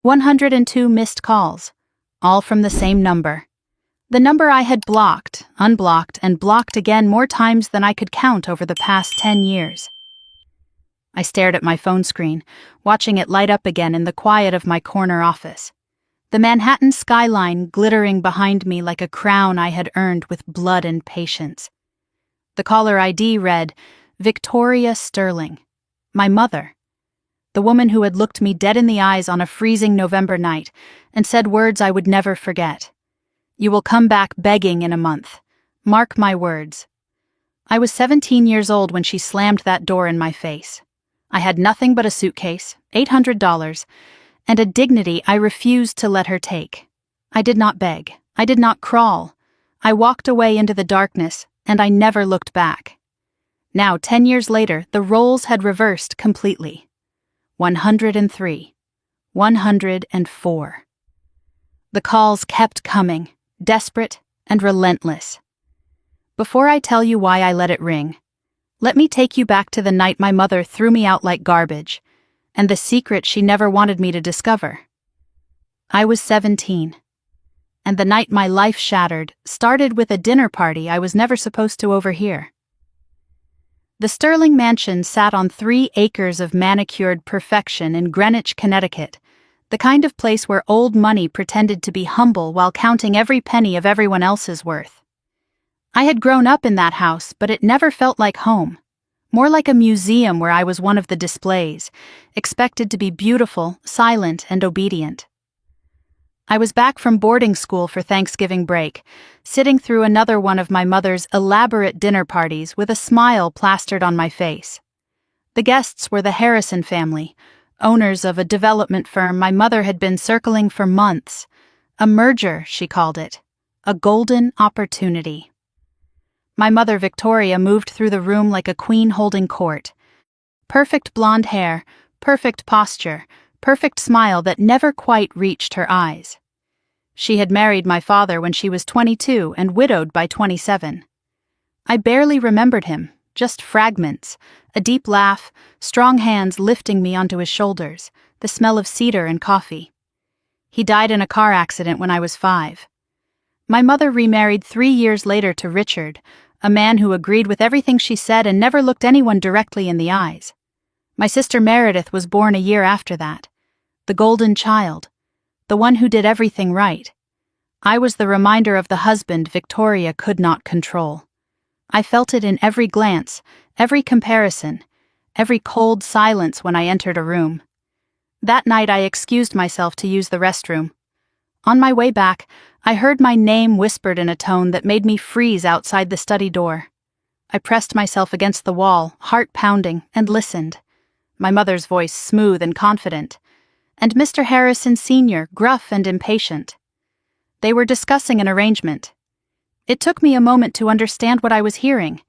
102 missed calls, all from the same number. The number I had blocked, unblocked, and blocked again more times than I could count over the past 10 years. I stared at my phone screen, watching it light up again in the quiet of my corner office. The Manhattan skyline glittering behind me like a crown I had earned with blood and patience. The caller ID read, Victoria Sterling, my mother. The woman who had looked me dead in the eyes on a freezing November night and said words I would never forget. You will come back begging in a month. Mark my words. I was 17 years old when she slammed that door in my face. I had nothing but a suitcase, $800, and a dignity I refused to let her take. I did not beg. I did not crawl. I walked away into the darkness, and I never looked back. Now, 10 years later, the roles had reversed completely. 103. 104. The calls kept coming, desperate and relentless. Before I tell you why I let it ring, let me take you back to the night my mother threw me out like garbage, and the secret she never wanted me to discover. I was 17, and the night my life shattered started with a dinner party I was never supposed to overhear. The Sterling mansion sat on 3 acres of manicured perfection in Greenwich, Connecticut, the kind of place where old money pretended to be humble while counting every penny of everyone else's worth. I had grown up in that house, but it never felt like home. More like a museum where I was one of the displays, expected to be beautiful, silent, and obedient. I was back from boarding school for Thanksgiving break, sitting through another one of my mother's elaborate dinner parties with a smile plastered on my face. The guests were the Harrison family, owners of a development firm my mother had been circling for months. A merger, she called it. A golden opportunity. My mother Victoria moved through the room like a queen holding court. Perfect blonde hair, perfect posture, perfect smile that never quite reached her eyes. She had married my father when she was 22 and widowed by 27. I barely remembered him, just fragments, a deep laugh, strong hands lifting me onto his shoulders, the smell of cedar and coffee. He died in a car accident when I was 5. My mother remarried 3 years later to Richard, a man who agreed with everything she said and never looked anyone directly in the eyes. My sister Meredith was born a year after that. The golden child, the one who did everything right. I was the reminder of the husband Victoria could not control. I felt it in every glance, every comparison, every cold silence when I entered a room. That night I excused myself to use the restroom. On my way back, I heard my name whispered in a tone that made me freeze outside the study door. I pressed myself against the wall, heart pounding, and listened. My mother's voice smooth and confident, and Mr. Harrison Sr. gruff and impatient. They were discussing an arrangement. It took me a moment to understand what I was hearing,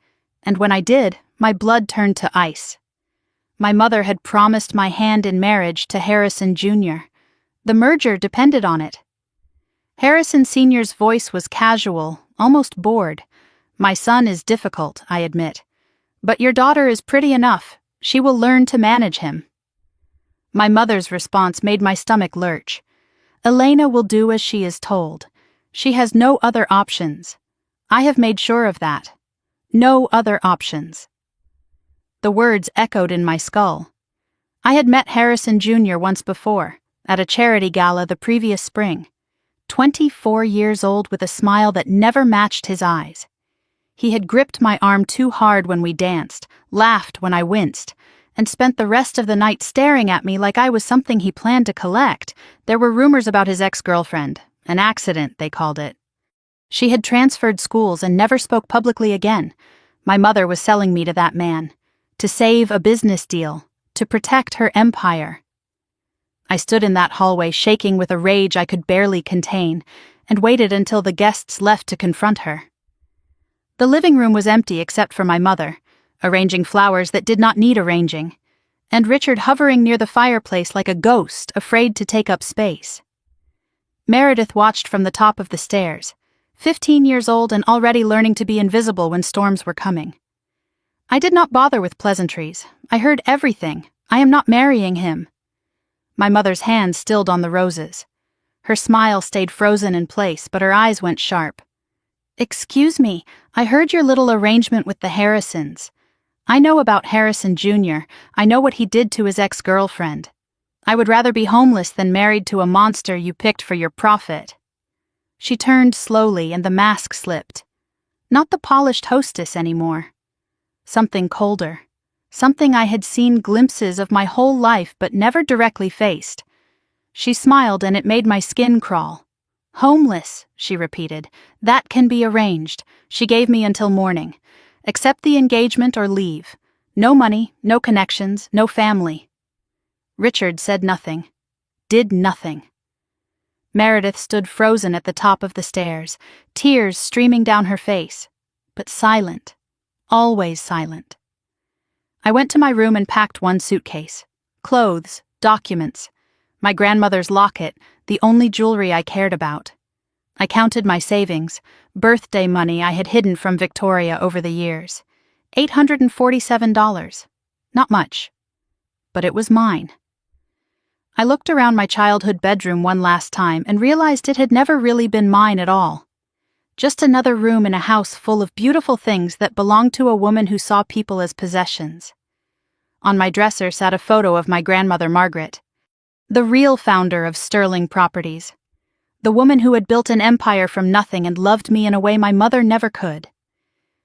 and when I did, my blood turned to ice. My mother had promised my hand in marriage to Harrison Jr. The merger depended on it. Harrison Sr.'s voice was casual, almost bored. My son is difficult, I admit. But your daughter is pretty enough. She will learn to manage him. My mother's response made my stomach lurch. Elena will do as she is told. She has no other options. I have made sure of that. No other options. The words echoed in my skull. I had met Harrison Jr. once before, at a charity gala the previous spring. 24 years old with a smile that never matched his eyes. He had gripped my arm too hard when we danced, laughed when I winced, and spent the rest of the night staring at me like I was something he planned to collect. There were rumors about his ex-girlfriend, an accident, they called it. She had transferred schools and never spoke publicly again. My mother was selling me to that man, to save a business deal, to protect her empire. I stood in that hallway shaking with a rage I could barely contain, and waited until the guests left to confront her. The living room was empty except for my mother, arranging flowers that did not need arranging, and Richard hovering near the fireplace like a ghost afraid to take up space. Meredith watched from the top of the stairs, 15 years old and already learning to be invisible when storms were coming. I did not bother with pleasantries. I heard everything. I am not marrying him. My mother's hand stilled on the roses. Her smile stayed frozen in place, but her eyes went sharp. "Excuse me, I heard your little arrangement with the Harrisons. I know about Harrison Jr. I know what he did to his ex-girlfriend. I would rather be homeless than married to a monster you picked for your profit." She turned slowly and the mask slipped. Not the polished hostess anymore. Something colder. Something I had seen glimpses of my whole life but never directly faced. She smiled and it made my skin crawl. "Homeless," she repeated. "That can be arranged." She gave me until morning. "Accept the engagement or leave. No money, no connections, no family." Richard said nothing. Did nothing. Meredith stood frozen at the top of the stairs, tears streaming down her face, but silent. Always silent. I went to my room and packed one suitcase. Clothes, documents, my grandmother's locket, the only jewelry I cared about. I counted my savings, birthday money I had hidden from Victoria over the years. $847. Not much. But it was mine. I looked around my childhood bedroom one last time and realized it had never really been mine at all. Just another room in a house full of beautiful things that belonged to a woman who saw people as possessions. On my dresser sat a photo of my grandmother Margaret, the real founder of Sterling Properties, the woman who had built an empire from nothing and loved me in a way my mother never could.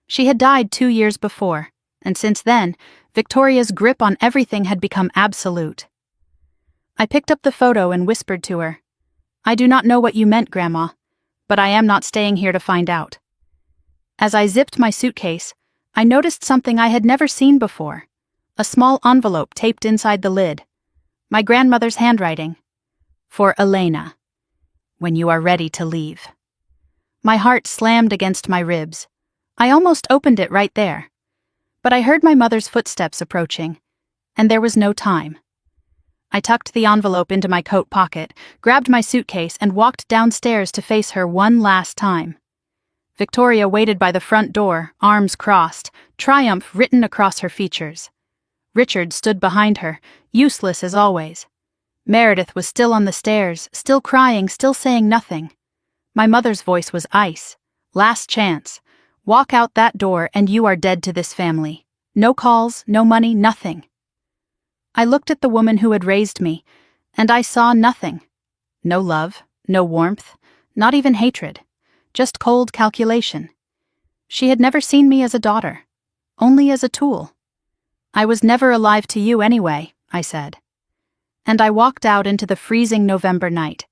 She had died 2 years before, and since then, Victoria's grip on everything had become absolute. I picked up the photo and whispered to her, "I do not know what you meant, Grandma, but I am not staying here to find out." As I zipped my suitcase, I noticed something I had never seen before, a small envelope taped inside the lid. My grandmother's handwriting. "For Elena. When you are ready to leave." My heart slammed against my ribs. I almost opened it right there. But I heard my mother's footsteps approaching, and there was no time. I tucked the envelope into my coat pocket, grabbed my suitcase, and walked downstairs to face her one last time. Victoria waited by the front door, arms crossed, triumph written across her features. Richard stood behind her, useless as always. Meredith was still on the stairs, still crying, still saying nothing. My mother's voice was ice. "Last chance. Walk out that door and you are dead to this family. No calls, no money, nothing." I looked at the woman who had raised me, and I saw nothing. No love, no warmth, not even hatred. Just cold calculation. She had never seen me as a daughter, only as a tool. "I was never alive to you anyway," I said. And I walked out into the freezing November night.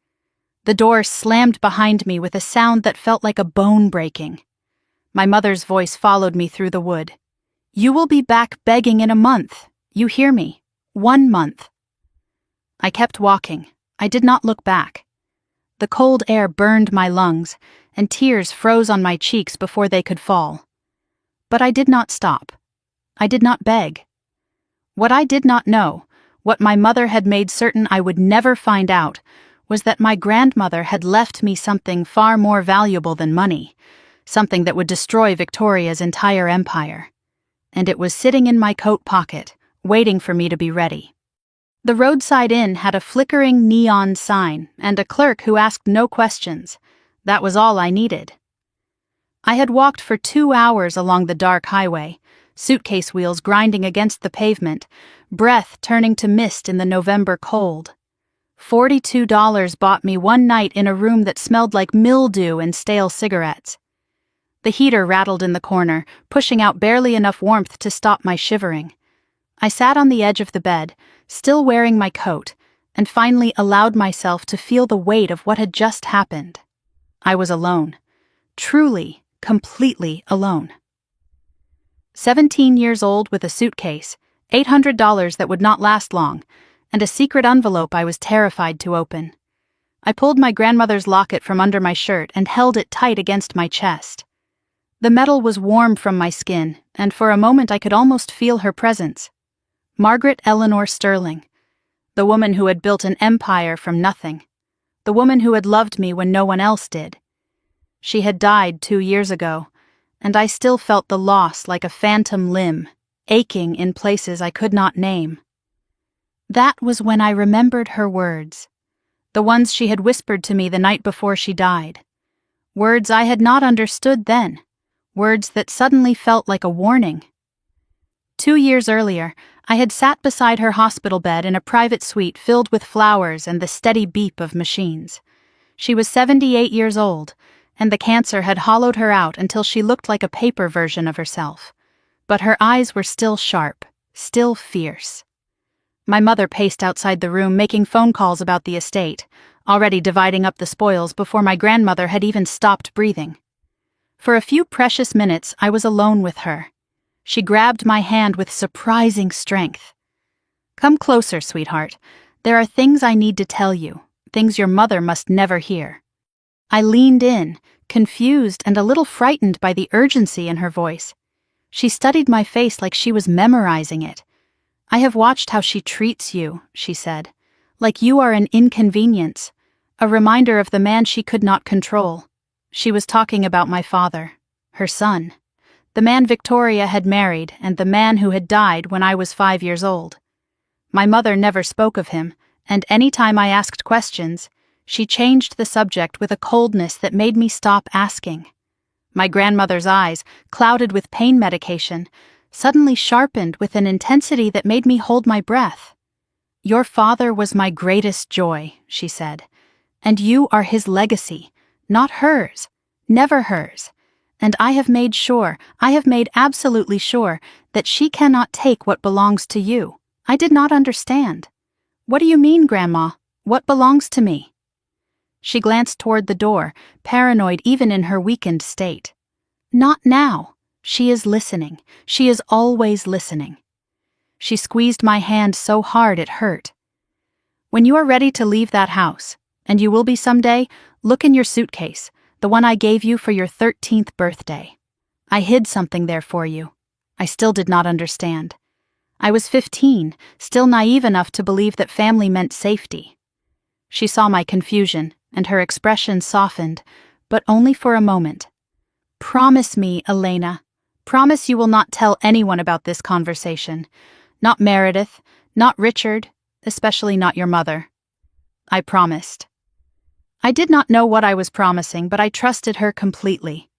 The door slammed behind me with a sound that felt like a bone breaking. My mother's voice followed me through the wood. "You will be back begging in a month. You hear me? 1 month." I kept walking. I did not look back. The cold air burned my lungs, and tears froze on my cheeks before they could fall. But I did not stop. I did not beg. What I did not know, what my mother had made certain I would never find out, was that my grandmother had left me something far more valuable than money, something that would destroy Victoria's entire empire. And it was sitting in my coat pocket, waiting for me to be ready. The roadside inn had a flickering neon sign and a clerk who asked no questions. That was all I needed. I had walked for 2 hours along the dark highway, suitcase wheels grinding against the pavement, breath turning to mist in the November cold. $42 bought me one night in a room that smelled like mildew and stale cigarettes. The heater rattled in the corner, pushing out barely enough warmth to stop my shivering. I sat on the edge of the bed, still wearing my coat, and finally allowed myself to feel the weight of what had just happened. I was alone. Truly, completely alone. 17 years old with a suitcase, $800 that would not last long, and a secret envelope I was terrified to open. I pulled my grandmother's locket from under my shirt and held it tight against my chest. The metal was warm from my skin, and for a moment I could almost feel her presence. Margaret Eleanor Sterling, the woman who had built an empire from nothing, the woman who had loved me when no one else did. She had died 2 years ago, and I still felt the loss like a phantom limb, aching in places I could not name. That was when I remembered her words, the ones she had whispered to me the night before she died. Words I had not understood then, words that suddenly felt like a warning. 2 years earlier, I had sat beside her hospital bed in a private suite filled with flowers and the steady beep of machines. She was 78 years old, and the cancer had hollowed her out until she looked like a paper version of herself. But her eyes were still sharp, still fierce. My mother paced outside the room, making phone calls about the estate, already dividing up the spoils before my grandmother had even stopped breathing. For a few precious minutes, I was alone with her. She grabbed my hand with surprising strength. "Come closer, sweetheart. There are things I need to tell you, things your mother must never hear." I leaned in, confused and a little frightened by the urgency in her voice. She studied my face like she was memorizing it. "I have watched how she treats you," she said, "like you are an inconvenience, a reminder of the man she could not control." She was talking about my father, her son, the man Victoria had married and the man who had died when I was 5 years old. My mother never spoke of him, and any time I asked questions, she changed the subject with a coldness that made me stop asking. My grandmother's eyes, clouded with pain medication, suddenly sharpened with an intensity that made me hold my breath. "Your father was my greatest joy," she said, "and you are his legacy, not hers, never hers. And I have made absolutely sure, that she cannot take what belongs to you." I did not understand. "What do you mean, Grandma? What belongs to me?" She glanced toward the door, paranoid even in her weakened state. "Not now. She is listening. She is always listening." She squeezed my hand so hard it hurt. "When you are ready to leave that house, and you will be someday, look in your suitcase, the one I gave you for your 13th birthday. I hid something there for you." I still did not understand. I was 15, still naive enough to believe that family meant safety. She saw my confusion, and her expression softened, but only for a moment. "Promise me, Elena. Promise you will not tell anyone about this conversation. Not Meredith, not Richard, especially not your mother." I promised. I did not know what I was promising, but I trusted her completely.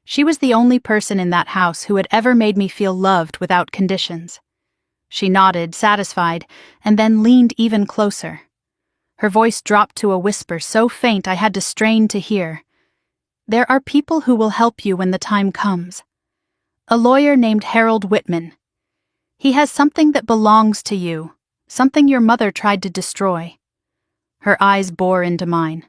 She was the only person in that house who had ever made me feel loved without conditions. She nodded, satisfied, and then leaned even closer. Her voice dropped to a whisper so faint I had to strain to hear. "There are people who will help you when the time comes. A lawyer named Harold Whitman. He has something that belongs to you, something your mother tried to destroy." Her eyes bore into mine.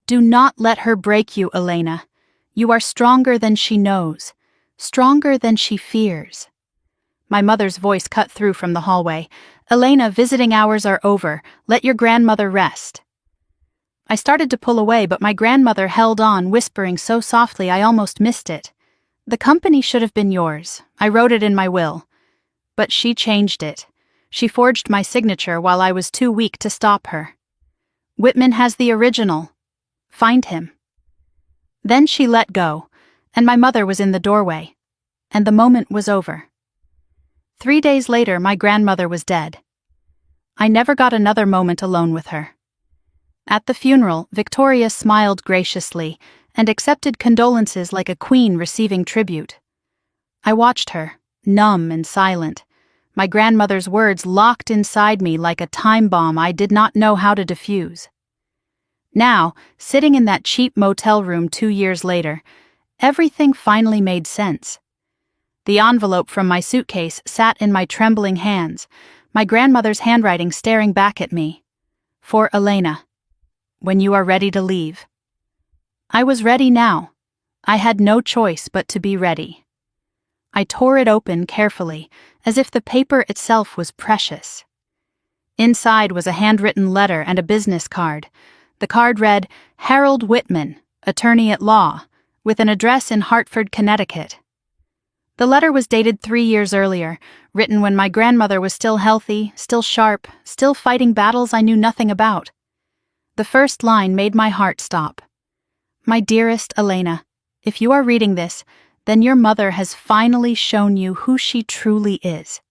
"Do not let her break you, Elena. You are stronger than she knows, stronger than she fears." My mother's voice cut through from the hallway. "Elena, visiting hours are over. Let your grandmother rest." I started to pull away, but my grandmother held on, whispering so softly I almost missed it. "The company should have been yours. I wrote it in my will." But she changed it. She forged my signature while I was too weak to stop her. "Whitman has the original. Find him." Then she let go, and my mother was in the doorway, and the moment was over. 3 days later, my grandmother was dead. I never got another moment alone with her. At the funeral, Victoria smiled graciously and accepted condolences like a queen receiving tribute. I watched her, numb and silent, my grandmother's words locked inside me like a time bomb I did not know how to defuse. Now, sitting in that cheap motel room 2 years later, everything finally made sense. The envelope from my suitcase sat in my trembling hands, my grandmother's handwriting staring back at me. "For Elena. When you are ready to leave." I was ready now. I had no choice but to be ready. I tore it open carefully, as if the paper itself was precious. Inside was a handwritten letter and a business card. The card read, "Harold Whitman, attorney at law," with an address in Hartford, Connecticut. The letter was dated 3 years earlier, written when my grandmother was still healthy, still sharp, still fighting battles I knew nothing about. The first line made my heart stop. "My dearest Elena, if you are reading this, then your mother has finally shown you who she truly is."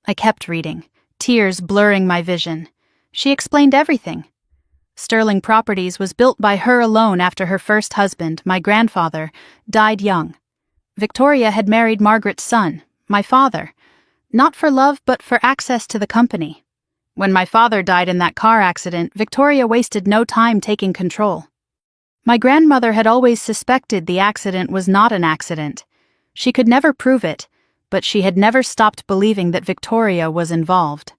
I kept reading, tears blurring my vision. She explained everything. Sterling Properties was built by her alone after her first husband, my grandfather, died young. Victoria had married Margaret's son, my father, not for love but for access to the company. When my father died in that car accident, Victoria wasted no time taking control. My grandmother had always suspected the accident was not an accident. She could never prove it, but she had never stopped believing that Victoria was involved.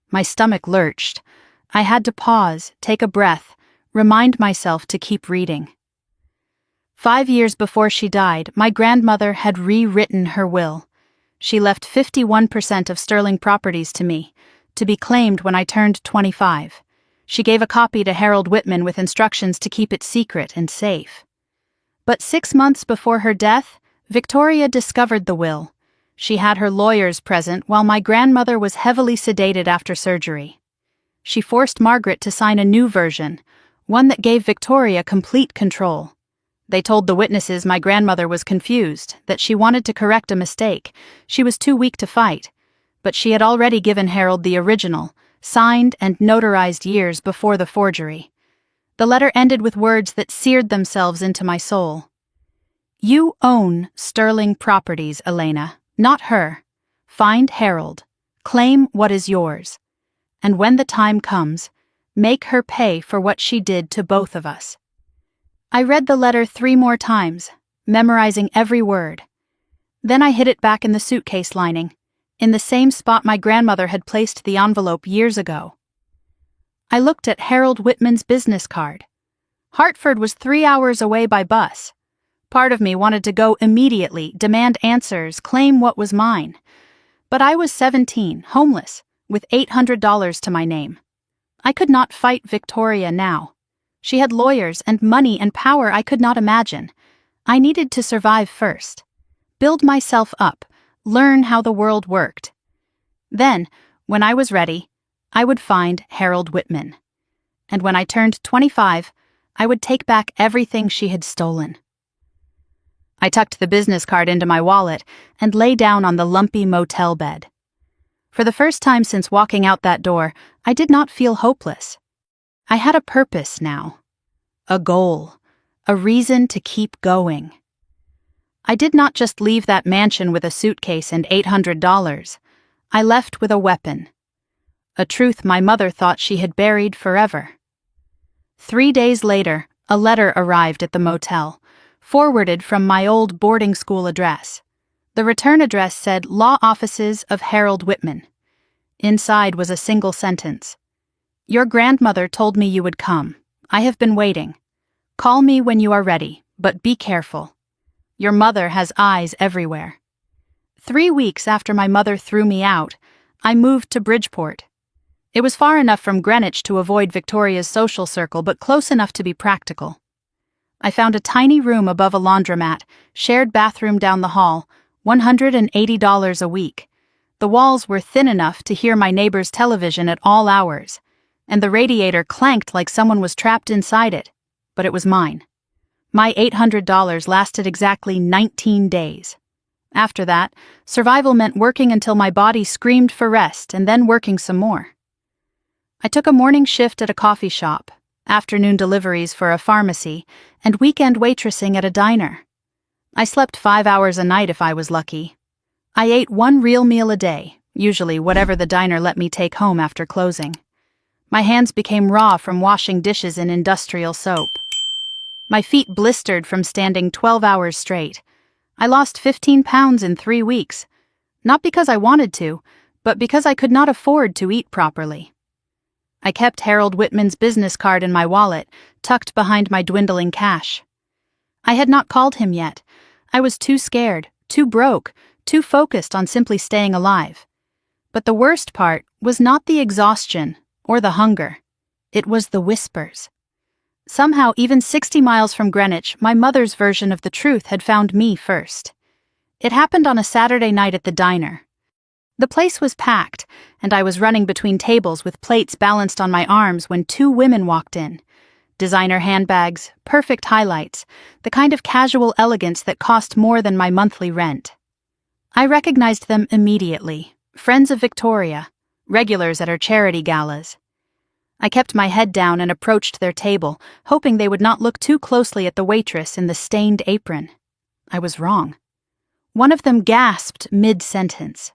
My stomach lurched. I had to pause, take a breath, remind myself to keep reading. 5 years before she died, my grandmother had rewritten her will. She left 51% of Sterling Properties to me, to be claimed when I turned 25. She gave a copy to Harold Whitman with instructions to keep it secret and safe. But 6 months before her death, Victoria discovered the will. She had her lawyers present while my grandmother was heavily sedated after surgery. She forced Margaret to sign a new version, one that gave Victoria complete control. They told the witnesses my grandmother was confused, that she wanted to correct a mistake. She was too weak to fight. But she had already given Harold the original, signed and notarized years before the forgery. The letter ended with words that seared themselves into my soul. You own Sterling Properties, Elena, not her. Find Harold. Claim what is yours. And when the time comes, make her pay for what she did to both of us. I read the letter 3 more times, memorizing every word. Then I hid it back in the suitcase lining, in the same spot my grandmother had placed the envelope years ago. I looked at Harold Whitman's business card. Hartford was 3 hours away by bus. Part of me wanted to go immediately, demand answers, claim what was mine. But I was 17, homeless, with $800 to my name. I could not fight Victoria now. She had lawyers and money and power I could not imagine. I needed to survive first. Build myself up, learn how the world worked. Then, when I was ready, I would find Harold Whitman. And when I turned 25, I would take back everything she had stolen. I tucked the business card into my wallet and lay down on the lumpy motel bed. For the first time since walking out that door, I did not feel hopeless. I had a purpose now. A goal. A reason to keep going. I did not just leave that mansion with a suitcase and $800. I left with a weapon. A truth my mother thought she had buried forever. 3 days later, a letter arrived at the motel, forwarded from my old boarding school address. The return address said Law Offices of Harold Whitman. Inside was a single sentence. Your grandmother told me you would come. I have been waiting. Call me when you are ready, but be careful. Your mother has eyes everywhere. 3 weeks after my mother threw me out, I moved to Bridgeport. It was far enough from Greenwich to avoid Victoria's social circle, but close enough to be practical. I found a tiny room above a laundromat, shared bathroom down the hall, $180 a week. The walls were thin enough to hear my neighbor's television at all hours, and the radiator clanked like someone was trapped inside it, but it was mine. My $800 lasted exactly 19 days. After that, survival meant working until my body screamed for rest and then working some more. I took a morning shift at a coffee shop, afternoon deliveries for a pharmacy, and weekend waitressing at a diner. I slept 5 hours a night if I was lucky. I ate 1 real meal a day, usually whatever the diner let me take home after closing. My hands became raw from washing dishes in industrial soap. My feet blistered from standing 12 hours straight. I lost 15 pounds in 3 weeks, not because I wanted to, but because I could not afford to eat properly. I kept Harold Whitman's business card in my wallet, tucked behind my dwindling cash. I had not called him yet. I was too scared, too broke, too focused on simply staying alive. But the worst part was not the exhaustion or the hunger. It was the whispers. Somehow, even 60 miles from Greenwich, my mother's version of the truth had found me first. It happened on a Saturday night at the diner. The place was packed, and I was running between tables with plates balanced on my arms when 2 women walked in. Designer handbags, perfect highlights, the kind of casual elegance that cost more than my monthly rent. I recognized them immediately, friends of Victoria, regulars at her charity galas. I kept my head down and approached their table, hoping they would not look too closely at the waitress in the stained apron. I was wrong. One of them gasped mid-sentence.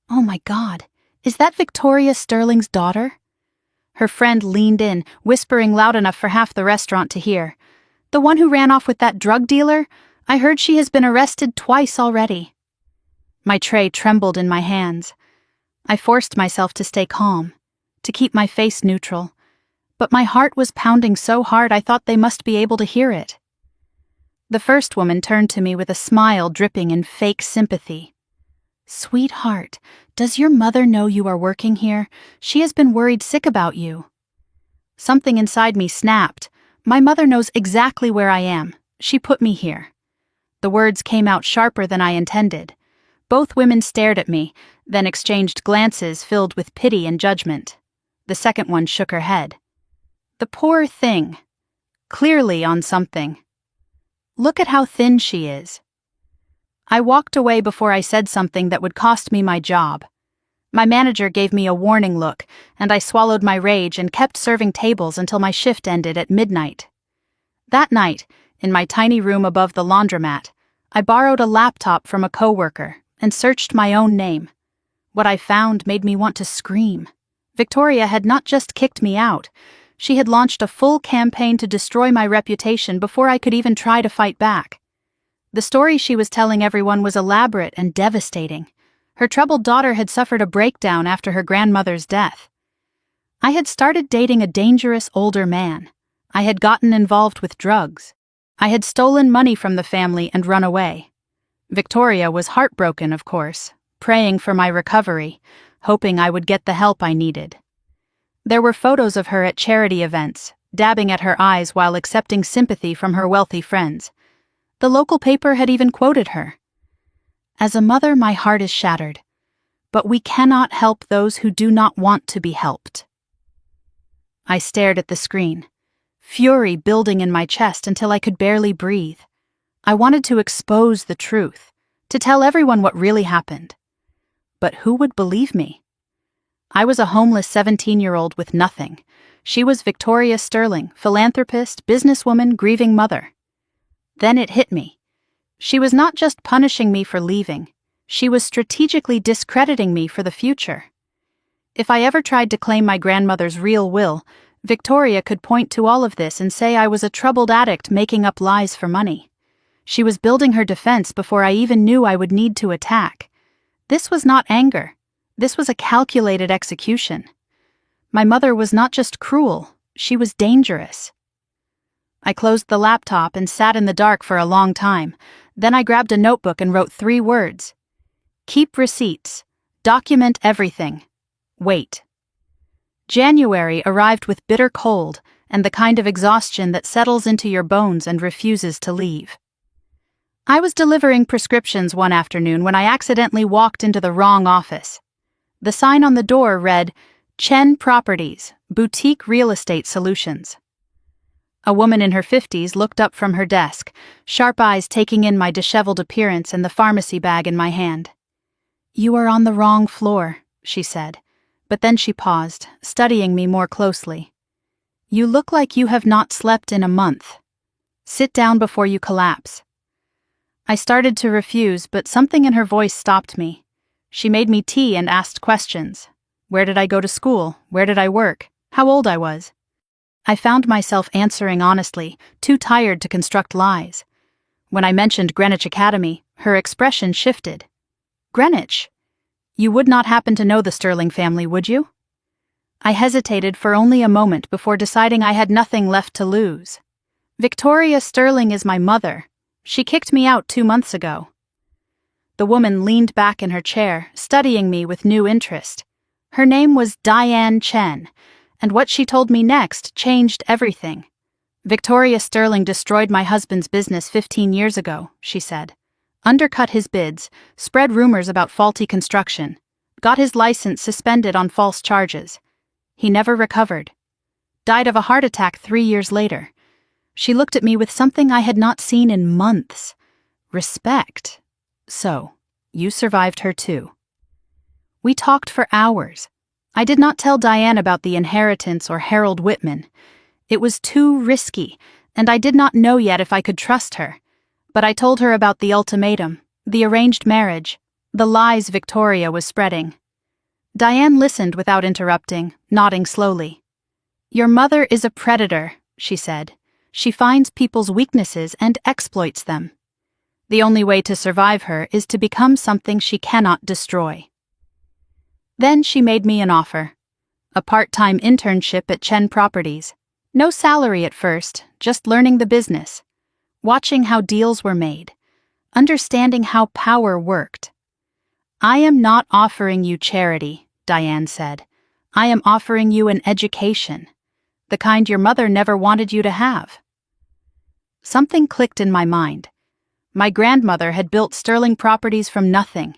"Oh my God, is that Victoria Sterling's daughter?" Her friend leaned in, whispering loud enough for half the restaurant to hear. "The one who ran off with that drug dealer? I heard she has been arrested twice already." My tray trembled in my hands. I forced myself to stay calm, to keep my face neutral, but my heart was pounding so hard I thought they must be able to hear it. The first woman turned to me with a smile dripping in fake sympathy. "Sweetheart, does your mother know you are working here? She has been worried sick about you." Something inside me snapped. My mother knows exactly where I am. She put me here. The words came out sharper than I intended. Both women stared at me, then exchanged glances filled with pity and judgment. The second one shook her head. "The poor thing. Clearly on something. Look at how thin she is." I walked away before I said something that would cost me my job. My manager gave me a warning look, and I swallowed my rage and kept serving tables until my shift ended at midnight. That night, in my tiny room above the laundromat, I borrowed a laptop from a coworker and searched my own name. What I found made me want to scream. Victoria had not just kicked me out. She had launched a full campaign to destroy my reputation before I could even try to fight back. The story she was telling everyone was elaborate and devastating. Her troubled daughter had suffered a breakdown after her grandmother's death. I had started dating a dangerous older man. I had gotten involved with drugs. I had stolen money from the family and run away. Victoria was heartbroken, of course, praying for my recovery, hoping I would get the help I needed. There were photos of her at charity events, dabbing at her eyes while accepting sympathy from her wealthy friends. The local paper had even quoted her. "As a mother, my heart is shattered, but we cannot help those who do not want to be helped." I stared at the screen, fury building in my chest until I could barely breathe. I wanted to expose the truth, to tell everyone what really happened. But who would believe me? I was a homeless 17-year-old with nothing. She was Victoria Sterling, philanthropist, businesswoman, grieving mother. Then it hit me. She was not just punishing me for leaving. She was strategically discrediting me for the future. If I ever tried to claim my grandmother's real will, Victoria could point to all of this and say I was a troubled addict making up lies for money. She was building her defense before I even knew I would need to attack. This was not anger. This was a calculated execution. My mother was not just cruel, she was dangerous. I closed the laptop and sat in the dark for a long time. Then I grabbed a notebook and wrote 3 words. Keep receipts. Document everything. Wait. January arrived with bitter cold and the kind of exhaustion that settles into your bones and refuses to leave. I was delivering prescriptions one afternoon when I accidentally walked into the wrong office. The sign on the door read, Chen Properties, Boutique Real Estate Solutions. A woman in her 50s looked up from her desk, sharp eyes taking in my disheveled appearance and the pharmacy bag in my hand. You are on the wrong floor, she said, but then she paused, studying me more closely. You look like you have not slept in a month. Sit down before you collapse. I started to refuse, but something in her voice stopped me. She made me tea and asked questions. Where did I go to school? Where did I work? How old I was? I found myself answering honestly, too tired to construct lies. When I mentioned Greenwich Academy, her expression shifted. Greenwich? You would not happen to know the Sterling family, would you? I hesitated for only a moment before deciding I had nothing left to lose. Victoria Sterling is my mother. She kicked me out 2 months ago. The woman leaned back in her chair, studying me with new interest. Her name was Diane Chen, and what she told me next changed everything. Victoria Sterling destroyed my husband's business 15 years ago, she said. Undercut his bids, spread rumors about faulty construction, got his license suspended on false charges. He never recovered. Died of a heart attack 3 years later. She looked at me with something I had not seen in months. Respect. So, you survived her too. We talked for hours. I did not tell Diane about the inheritance or Harold Whitman. It was too risky, and I did not know yet if I could trust her. But I told her about the ultimatum, the arranged marriage, the lies Victoria was spreading. Diane listened without interrupting, nodding slowly. "Your mother is a predator," she said. "She finds people's weaknesses and exploits them. The only way to survive her is to become something she cannot destroy." Then she made me an offer. A part-time internship at Chen Properties. No salary at first, just learning the business. Watching how deals were made. Understanding how power worked. "I am not offering you charity," Diane said. "I am offering you an education. The kind your mother never wanted you to have." Something clicked in my mind. My grandmother had built Sterling Properties from nothing.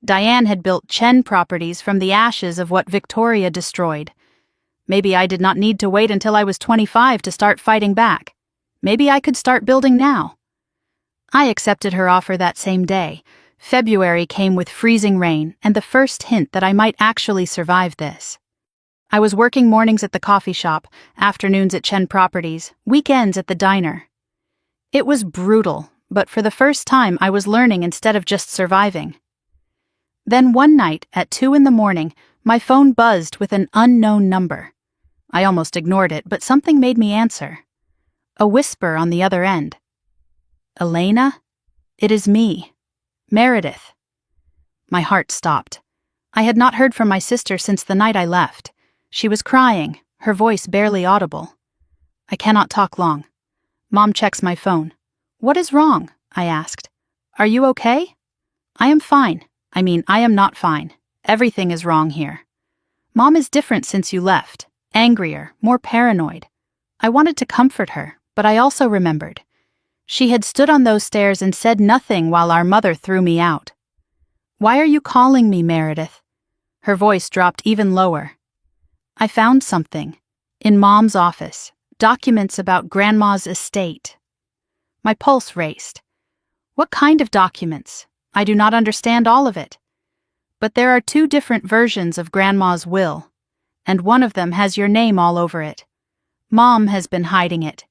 Diane had built Chen Properties from the ashes of what Victoria destroyed. Maybe I did not need to wait until I was 25 to start fighting back. Maybe I could start building now. I accepted her offer that same day. February came with freezing rain and the first hint that I might actually survive this. I was working mornings at the coffee shop, afternoons at Chen Properties, weekends at the diner. It was brutal, but for the first time I was learning instead of just surviving. Then one night, at 2 a.m, my phone buzzed with an unknown number. I almost ignored it, but something made me answer. A whisper on the other end. "Elena? It is me. Meredith." My heart stopped. I had not heard from my sister since the night I left. She was crying, her voice barely audible. "I cannot talk long." Mom checks my phone. "What is wrong?" I asked. "Are you okay?" "I am fine. I am not fine. Everything is wrong here. Mom is different since you left. Angrier, more paranoid." I wanted to comfort her, but I also remembered. She had stood on those stairs and said nothing while our mother threw me out. "Why are you calling me, Meredith?" Her voice dropped even lower. "I found something. In Mom's office. Documents about Grandma's estate." My pulse raced. "What kind of documents? I do not understand all of it." "But there are 2 different versions of Grandma's will, and one of them has your name all over it. Mom has been hiding it.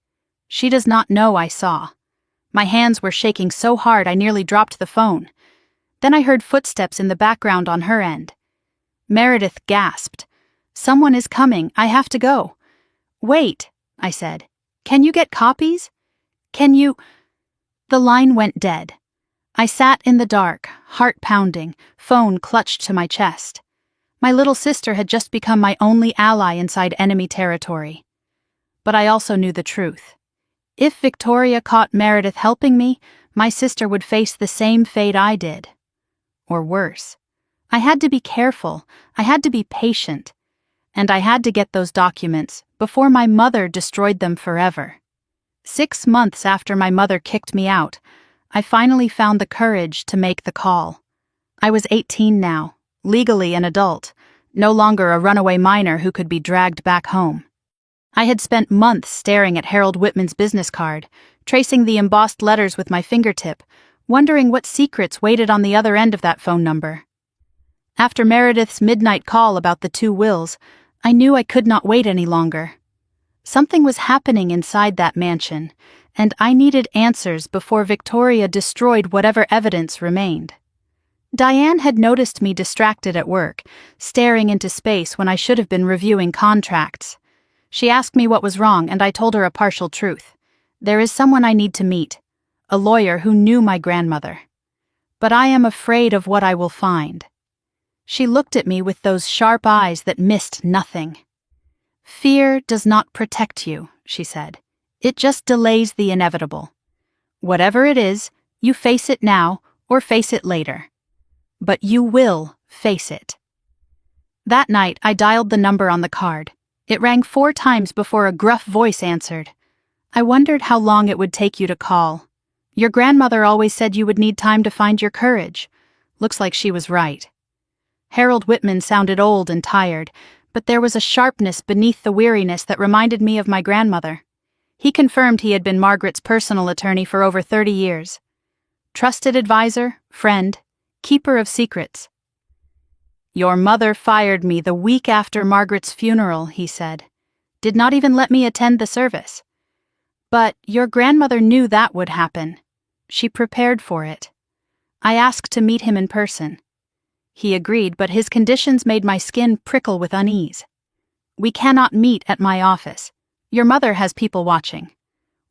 She does not know I saw." My hands were shaking so hard I nearly dropped the phone. Then I heard footsteps in the background on her end. Meredith gasped. "Someone is coming. I have to go." "Wait," I said. "Can you get copies? Can you—" The line went dead. I sat in the dark, heart pounding, phone clutched to my chest. My little sister had just become my only ally inside enemy territory. But I also knew the truth. If Victoria caught Meredith helping me, my sister would face the same fate I did. Or worse. I had to be careful, I had to be patient, and I had to get those documents before my mother destroyed them forever. 6 months after my mother kicked me out, I finally found the courage to make the call. I was 18 now, legally an adult, no longer a runaway minor who could be dragged back home. I had spent months staring at Harold Whitman's business card, tracing the embossed letters with my fingertip, wondering what secrets waited on the other end of that phone number. After Meredith's midnight call about the 2 wills, I knew I could not wait any longer. Something was happening inside that mansion, and I needed answers before Victoria destroyed whatever evidence remained. Diane had noticed me distracted at work, staring into space when I should have been reviewing contracts. She asked me what was wrong, and I told her a partial truth. There is someone I need to meet, a lawyer who knew my grandmother. But I am afraid of what I will find. She looked at me with those sharp eyes that missed nothing. "Fear does not protect you," she said. "It just delays the inevitable. Whatever it is, you face it now or face it later. But you will face it." That night, I dialed the number on the card. It rang 4 times before a gruff voice answered. "I wondered how long it would take you to call. Your grandmother always said you would need time to find your courage. Looks like she was right." Harold Whitman sounded old and tired, but there was a sharpness beneath the weariness that reminded me of my grandmother. He confirmed he had been Margaret's personal attorney for over 30 years. Trusted advisor, friend, keeper of secrets. Your mother fired me the week after Margaret's funeral, he said. Did not even let me attend the service. But your grandmother knew that would happen. She prepared for it. I asked to meet him in person. He agreed, but his conditions made my skin prickle with unease. We cannot meet at my office. Your mother has people watching.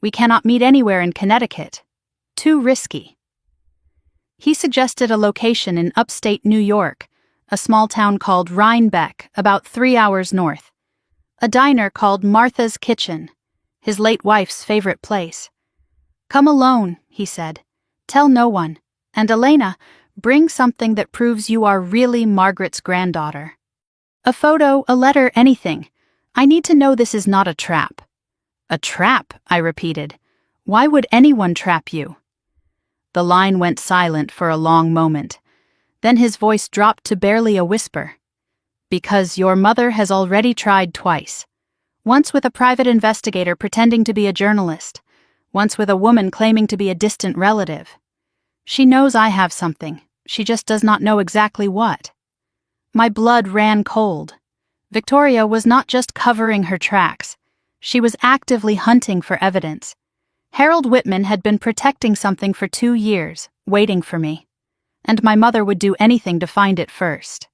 We cannot meet anywhere in Connecticut. Too risky. He suggested a location in upstate New York, a small town called Rhinebeck, about 3 hours north. A diner called Martha's Kitchen, his late wife's favorite place. Come alone, he said. Tell no one. And Elena, bring something that proves you are really Margaret's granddaughter. A photo, a letter, anything. I need to know this is not a trap. A trap, I repeated. Why would anyone trap you? The line went silent for a long moment. Then his voice dropped to barely a whisper. Because your mother has already tried twice. Once with a private investigator pretending to be a journalist. Once with a woman claiming to be a distant relative. She knows I have something. She just does not know exactly what. My blood ran cold. Victoria was not just covering her tracks. She was actively hunting for evidence. Harold Whitman had been protecting something for 2 years, waiting for me. And my mother would do anything to find it first.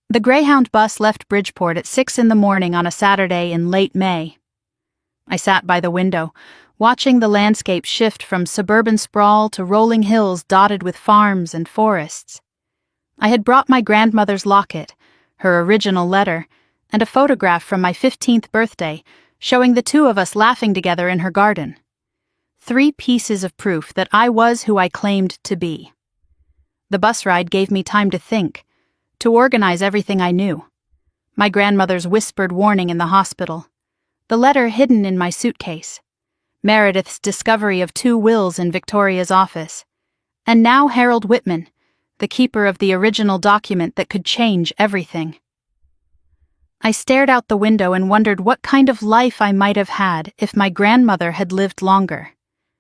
The Greyhound bus left Bridgeport at 6 a.m. on a Saturday in late May. I sat by the window, watching the landscape shift from suburban sprawl to rolling hills dotted with farms and forests. I had brought my grandmother's locket, her original letter, and a photograph from my 15th birthday, showing the two of us laughing together in her garden. 3 pieces of proof that I was who I claimed to be. The bus ride gave me time to think, to organize everything I knew. My grandmother's whispered warning in the hospital, the letter hidden in my suitcase, Meredith's discovery of 2 wills in Victoria's office, and now Harold Whitman, the keeper of the original document that could change everything. I stared out the window and wondered what kind of life I might have had if my grandmother had lived longer,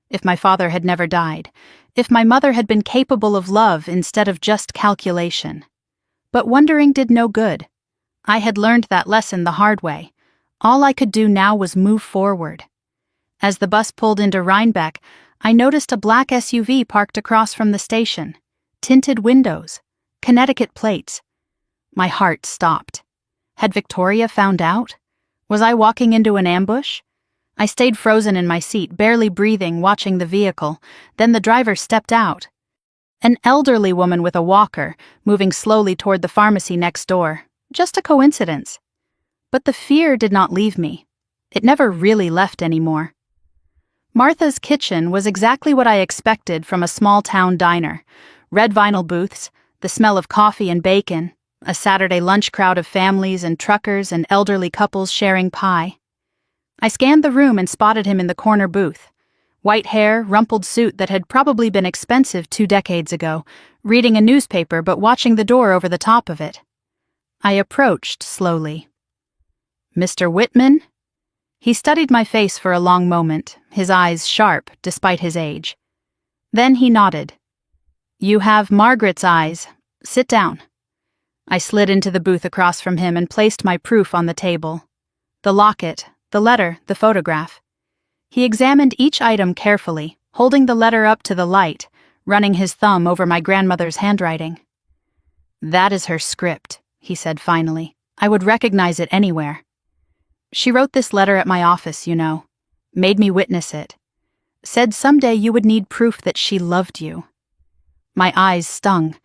if my father had never died, if my mother had been capable of love instead of just calculation. But wondering did no good. I had learned that lesson the hard way. All I could do now was move forward. As the bus pulled into Rhinebeck, I noticed a black SUV parked across from the station. Tinted windows, Connecticut plates. My heart stopped. Had Victoria found out? Was I walking into an ambush? I stayed frozen in my seat, barely breathing, watching the vehicle. Then the driver stepped out. An elderly woman with a walker, moving slowly toward the pharmacy next door. Just a coincidence. But the fear did not leave me. It never really left anymore. Martha's Kitchen was exactly what I expected from a small-town diner. Red vinyl booths, the smell of coffee and bacon, a Saturday lunch crowd of families and truckers and elderly couples sharing pie. I scanned the room and spotted him in the corner booth. White hair, rumpled suit that had probably been expensive 2 decades ago, reading a newspaper but watching the door over the top of it. I approached slowly. Mr. Whitman? He studied my face for a long moment, his eyes sharp despite his age. Then he nodded. You have Margaret's eyes. Sit down. I slid into the booth across from him and placed my proof on the table. The locket, the letter, the photograph. He examined each item carefully, holding the letter up to the light, running his thumb over my grandmother's handwriting. That is her script, he said finally. I would recognize it anywhere. She wrote this letter at my office, you know. Made me witness it. Said someday you would need proof that she loved you. My eyes stung,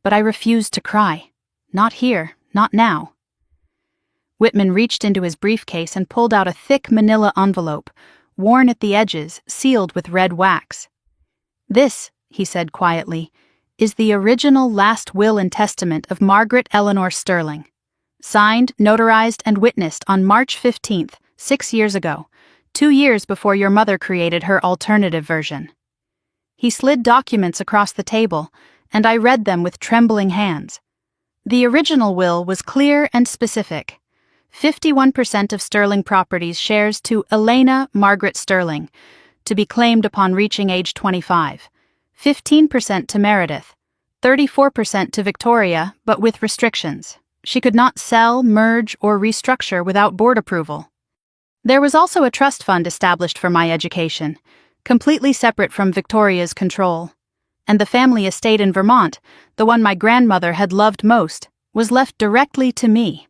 but I refused to cry. Not here, not now. Whitman reached into his briefcase and pulled out a thick manila envelope, worn at the edges, sealed with red wax. This, he said quietly, is the original last will and testament of Margaret Eleanor Sterling. Signed, notarized, and witnessed on March 15th, 6 years ago, 2 years before your mother created her alternative version. He slid documents across the table, and I read them with trembling hands. The original will was clear and specific. 51% of Sterling Properties shares to Elena Margaret Sterling, to be claimed upon reaching age 25. 15% to Meredith. 34% to Victoria, but with restrictions. She could not sell, merge, or restructure without board approval. There was also a trust fund established for my education, completely separate from Victoria's control. And the family estate in Vermont, the one my grandmother had loved most, was left directly to me.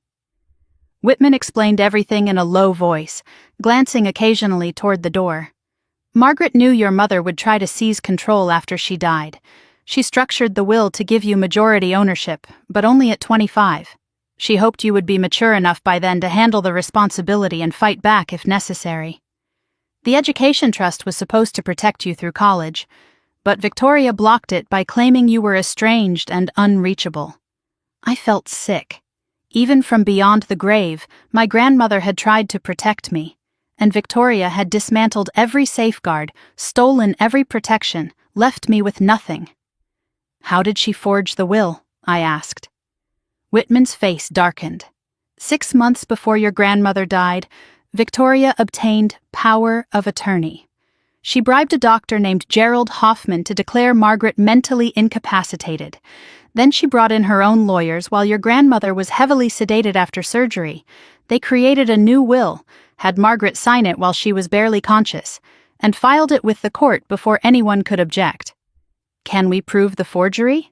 Whitman explained everything in a low voice, glancing occasionally toward the door. Margaret knew your mother would try to seize control after she died. She structured the will to give you majority ownership, but only at 25. She hoped you would be mature enough by then to handle the responsibility and fight back if necessary. The education trust was supposed to protect you through college, but Victoria blocked it by claiming you were estranged and unreachable. I felt sick. Even from beyond the grave, my grandmother had tried to protect me, and Victoria had dismantled every safeguard, stolen every protection, left me with nothing. How did she forge the will? I asked. Whitman's face darkened. 6 months before your grandmother died, Victoria obtained power of attorney. She bribed a doctor named Gerald Hoffman to declare Margaret mentally incapacitated. Then she brought in her own lawyers while your grandmother was heavily sedated after surgery. They created a new will, had Margaret sign it while she was barely conscious, and filed it with the court before anyone could object. Can we prove the forgery?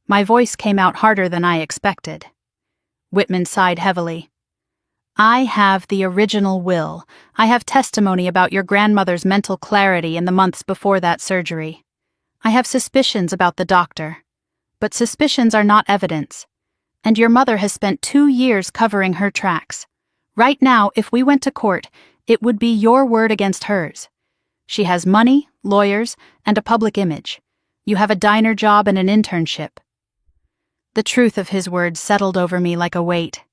My voice came out harder than I expected. Whitman sighed heavily. I have the original will. I have testimony about your grandmother's mental clarity in the months before that surgery. I have suspicions about the doctor. But suspicions are not evidence. And your mother has spent 2 years covering her tracks. Right now, if we went to court, it would be your word against hers. She has money, lawyers, and a public image. You have a diner job and an internship. The truth of his words settled over me like a weight.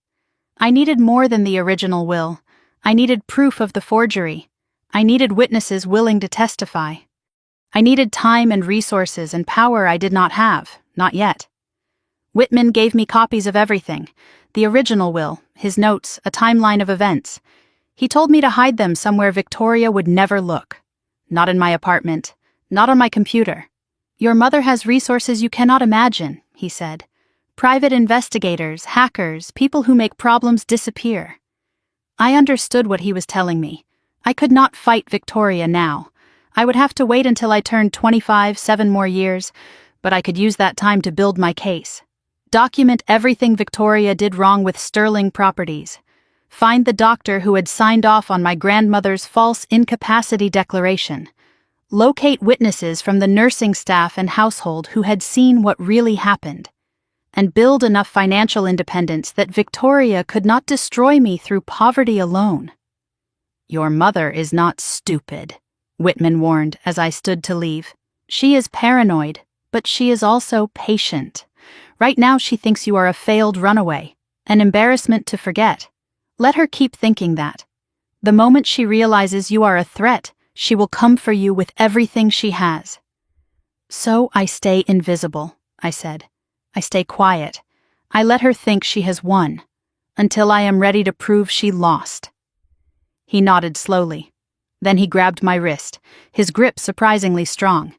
I needed more than the original will. I needed proof of the forgery. I needed witnesses willing to testify. I needed time and resources and power I did not have, not yet. Whitman gave me copies of everything, the original will, his notes, a timeline of events. He told me to hide them somewhere Victoria would never look. Not in my apartment, not on my computer. Your mother has resources you cannot imagine, he said. Private investigators, hackers, people who make problems disappear. I understood what he was telling me. I could not fight Victoria now. I would have to wait until I turned 25, 7 more years, but I could use that time to build my case. Document everything Victoria did wrong with Sterling Properties. Find the doctor who had signed off on my grandmother's false incapacity declaration. Locate witnesses from the nursing staff and household who had seen what really happened. And build enough financial independence that Victoria could not destroy me through poverty alone. Your mother is not stupid, Whitman warned as I stood to leave. She is paranoid, but she is also patient. Right now she thinks you are a failed runaway, an embarrassment to forget. Let her keep thinking that. The moment she realizes you are a threat, she will come for you with everything she has. So I stay invisible, I said. I stay quiet. I let her think she has won, until I am ready to prove she lost. He nodded slowly. Then he grabbed my wrist, his grip surprisingly strong.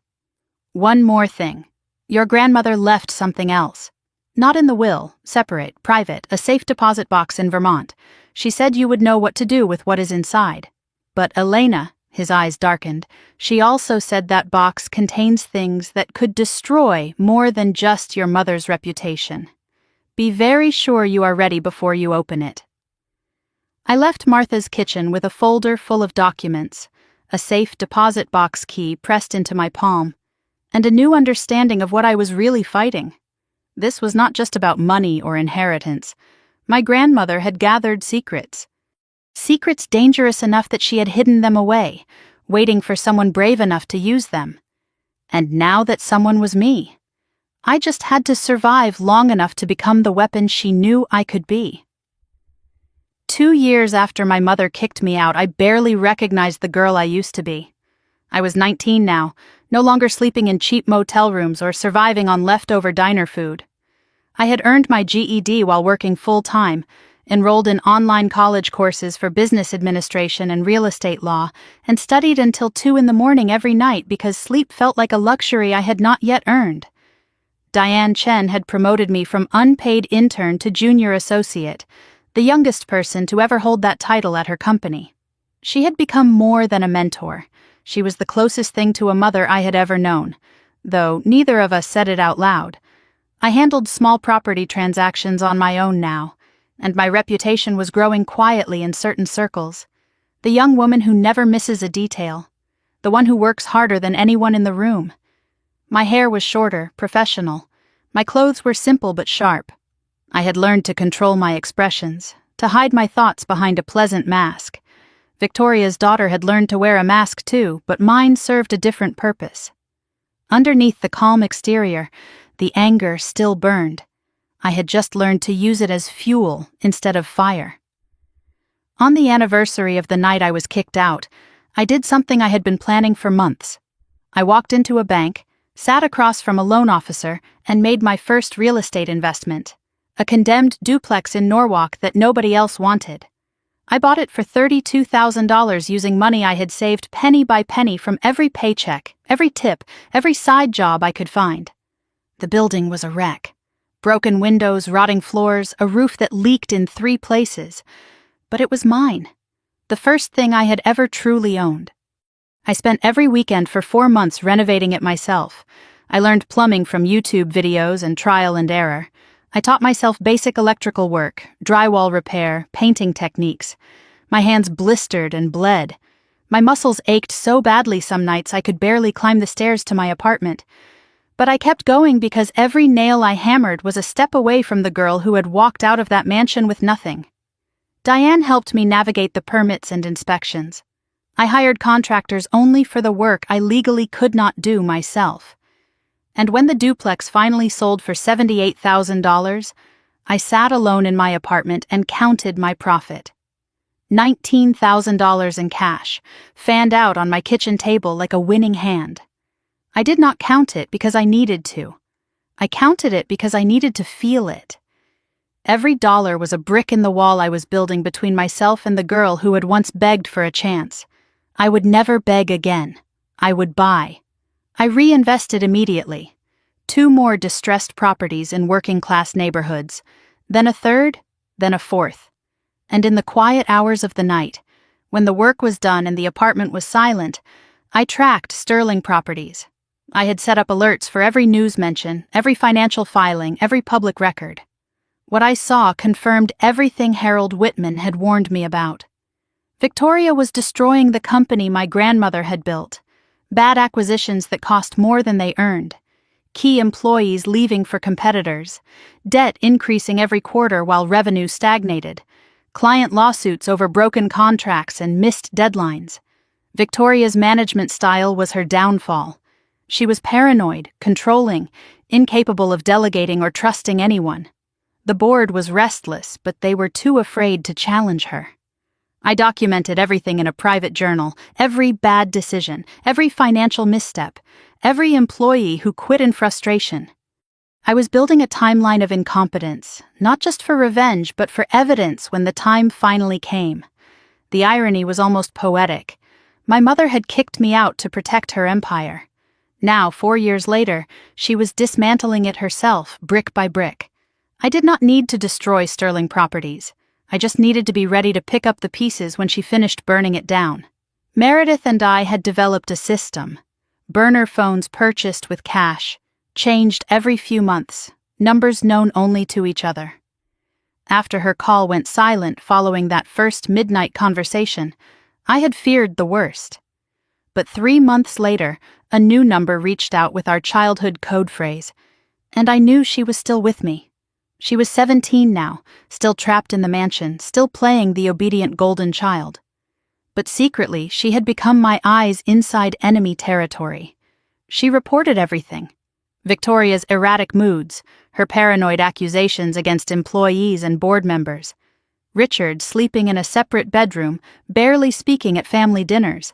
One more thing. Your grandmother left something else. Not in the will, separate, private, a safe deposit box in Vermont. She said you would know what to do with what is inside. But Elena, his eyes darkened, she also said that box contains things that could destroy more than just your mother's reputation. Be very sure you are ready before you open it. I left Martha's kitchen with a folder full of documents, a safe deposit box key pressed into my palm, and a new understanding of what I was really fighting. This was not just about money or inheritance. My grandmother had gathered secrets. Secrets dangerous enough that she had hidden them away, waiting for someone brave enough to use them. And now that someone was me, I just had to survive long enough to become the weapon she knew I could be. 2 years after my mother kicked me out, I barely recognized the girl I used to be. I was 19 now, no longer sleeping in cheap motel rooms or surviving on leftover diner food. I had earned my GED while working full-time, enrolled in online college courses for business administration and real estate law, and studied until 2 in the morning every night because sleep felt like a luxury I had not yet earned. Diane Chen had promoted me from unpaid intern to junior associate, the youngest person to ever hold that title at her company. She had become more than a mentor. She was the closest thing to a mother I had ever known, though neither of us said it out loud. I handled small property transactions on my own now, and my reputation was growing quietly in certain circles. The young woman who never misses a detail. The one who works harder than anyone in the room. My hair was shorter, professional. My clothes were simple but sharp. I had learned to control my expressions, to hide my thoughts behind a pleasant mask. Victoria's daughter had learned to wear a mask too, but mine served a different purpose. Underneath the calm exterior, the anger still burned. I had just learned to use it as fuel instead of fire. On the anniversary of the night I was kicked out, I did something I had been planning for months. I walked into a bank, sat across from a loan officer, and made my first real estate investment, a condemned duplex in Norwalk that nobody else wanted. I bought it for $32,000 using money I had saved penny by penny from every paycheck, every tip, every side job I could find. The building was a wreck. Broken windows, rotting floors, a roof that leaked in 3 places. But it was mine. The first thing I had ever truly owned. I spent every weekend for 4 months renovating it myself. I learned plumbing from YouTube videos and trial and error. I taught myself basic electrical work, drywall repair, painting techniques. My hands blistered and bled. My muscles ached so badly some nights I could barely climb the stairs to my apartment. But I kept going because every nail I hammered was a step away from the girl who had walked out of that mansion with nothing. Diane helped me navigate the permits and inspections. I hired contractors only for the work I legally could not do myself. And when the duplex finally sold for $78,000, I sat alone in my apartment and counted my profit. $19,000 in cash, fanned out on my kitchen table like a winning hand. I did not count it because I needed to. I counted it because I needed to feel it. Every dollar was a brick in the wall I was building between myself and the girl who had once begged for a chance. I would never beg again. I would buy. I reinvested immediately. 2 more distressed properties in working-class neighborhoods, then a 3rd, then a 4th. And in the quiet hours of the night, when the work was done and the apartment was silent, I tracked Sterling properties. I had set up alerts for every news mention, every financial filing, every public record. What I saw confirmed everything Harold Whitman had warned me about. Victoria was destroying the company my grandmother had built. Bad acquisitions that cost more than they earned. Key employees leaving for competitors. Debt increasing every quarter while revenue stagnated. Client lawsuits over broken contracts and missed deadlines. Victoria's management style was her downfall. She was paranoid, controlling, incapable of delegating or trusting anyone. The board was restless, but they were too afraid to challenge her. I documented everything in a private journal, every bad decision, every financial misstep, every employee who quit in frustration. I was building a timeline of incompetence, not just for revenge, but for evidence when the time finally came. The irony was almost poetic. My mother had kicked me out to protect her empire. Now, 4 years later, she was dismantling it herself, brick by brick. I did not need to destroy Sterling Properties. I just needed to be ready to pick up the pieces when she finished burning it down. Meredith and I had developed a system. Burner phones purchased with cash, changed every few months, numbers known only to each other. After her call went silent following that first midnight conversation, I had feared the worst. But 3 months later, a new number reached out with our childhood code phrase, and I knew she was still with me. She was 17 now, still trapped in the mansion, still playing the obedient golden child. But secretly, she had become my eyes inside enemy territory. She reported everything. Victoria's erratic moods, her paranoid accusations against employees and board members. Richard sleeping in a separate bedroom, barely speaking at family dinners.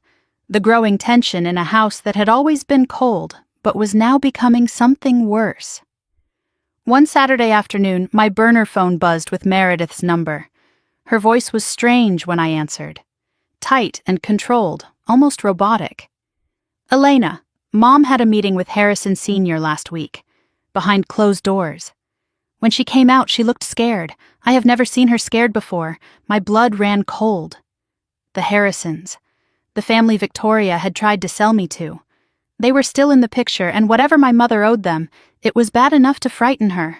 The growing tension in a house that had always been cold, but was now becoming something worse. One Saturday afternoon, my burner phone buzzed with Meredith's number. Her voice was strange when I answered. Tight and controlled, almost robotic. Elena, Mom had a meeting with Harrison Sr. last week. behind closed doors. When she came out, she looked scared. I have never seen her scared before. My blood ran cold. The Harrisons. The family Victoria had tried to sell me to. They were still in the picture, and whatever my mother owed them, it was bad enough to frighten her.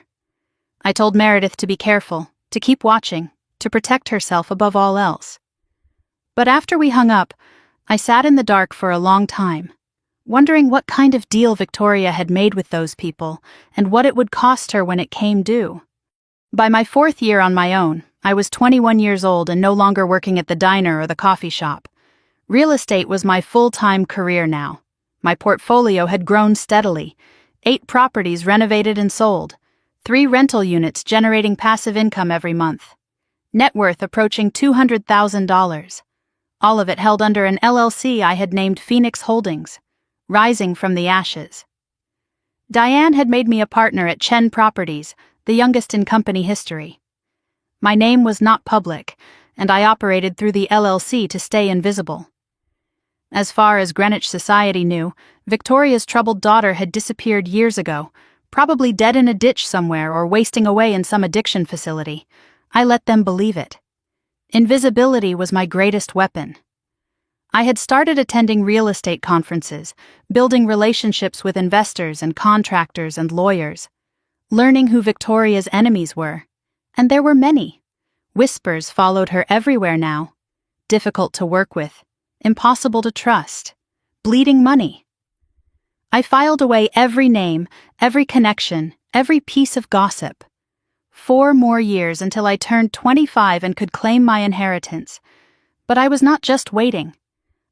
I told Meredith to be careful, to keep watching, to protect herself above all else. But after we hung up, I sat in the dark for a long time, wondering what kind of deal Victoria had made with those people and what it would cost her when it came due. By my 4th year on my own, I was 21 years old and no longer working at the diner or the coffee shop. Real estate was my full-time career now. My portfolio had grown steadily. 8 properties renovated and sold. 3 rental units generating passive income every month. Net worth approaching $200,000. All of it held under an LLC I had named Phoenix Holdings, rising from the ashes. Diane had made me a partner at Chen Properties, the youngest in company history. My name was not public, and I operated through the LLC to stay invisible. As far as Greenwich society knew, Victoria's troubled daughter had disappeared years ago, probably dead in a ditch somewhere or wasting away in some addiction facility. I let them believe it. Invisibility was my greatest weapon. I had started attending real estate conferences, building relationships with investors and contractors and lawyers, learning who Victoria's enemies were. And there were many. Whispers followed her everywhere now. Difficult to work with, impossible to trust, bleeding money. I filed away every name, every connection, every piece of gossip. 4 more years until I turned 25 and could claim my inheritance. But I was not just waiting.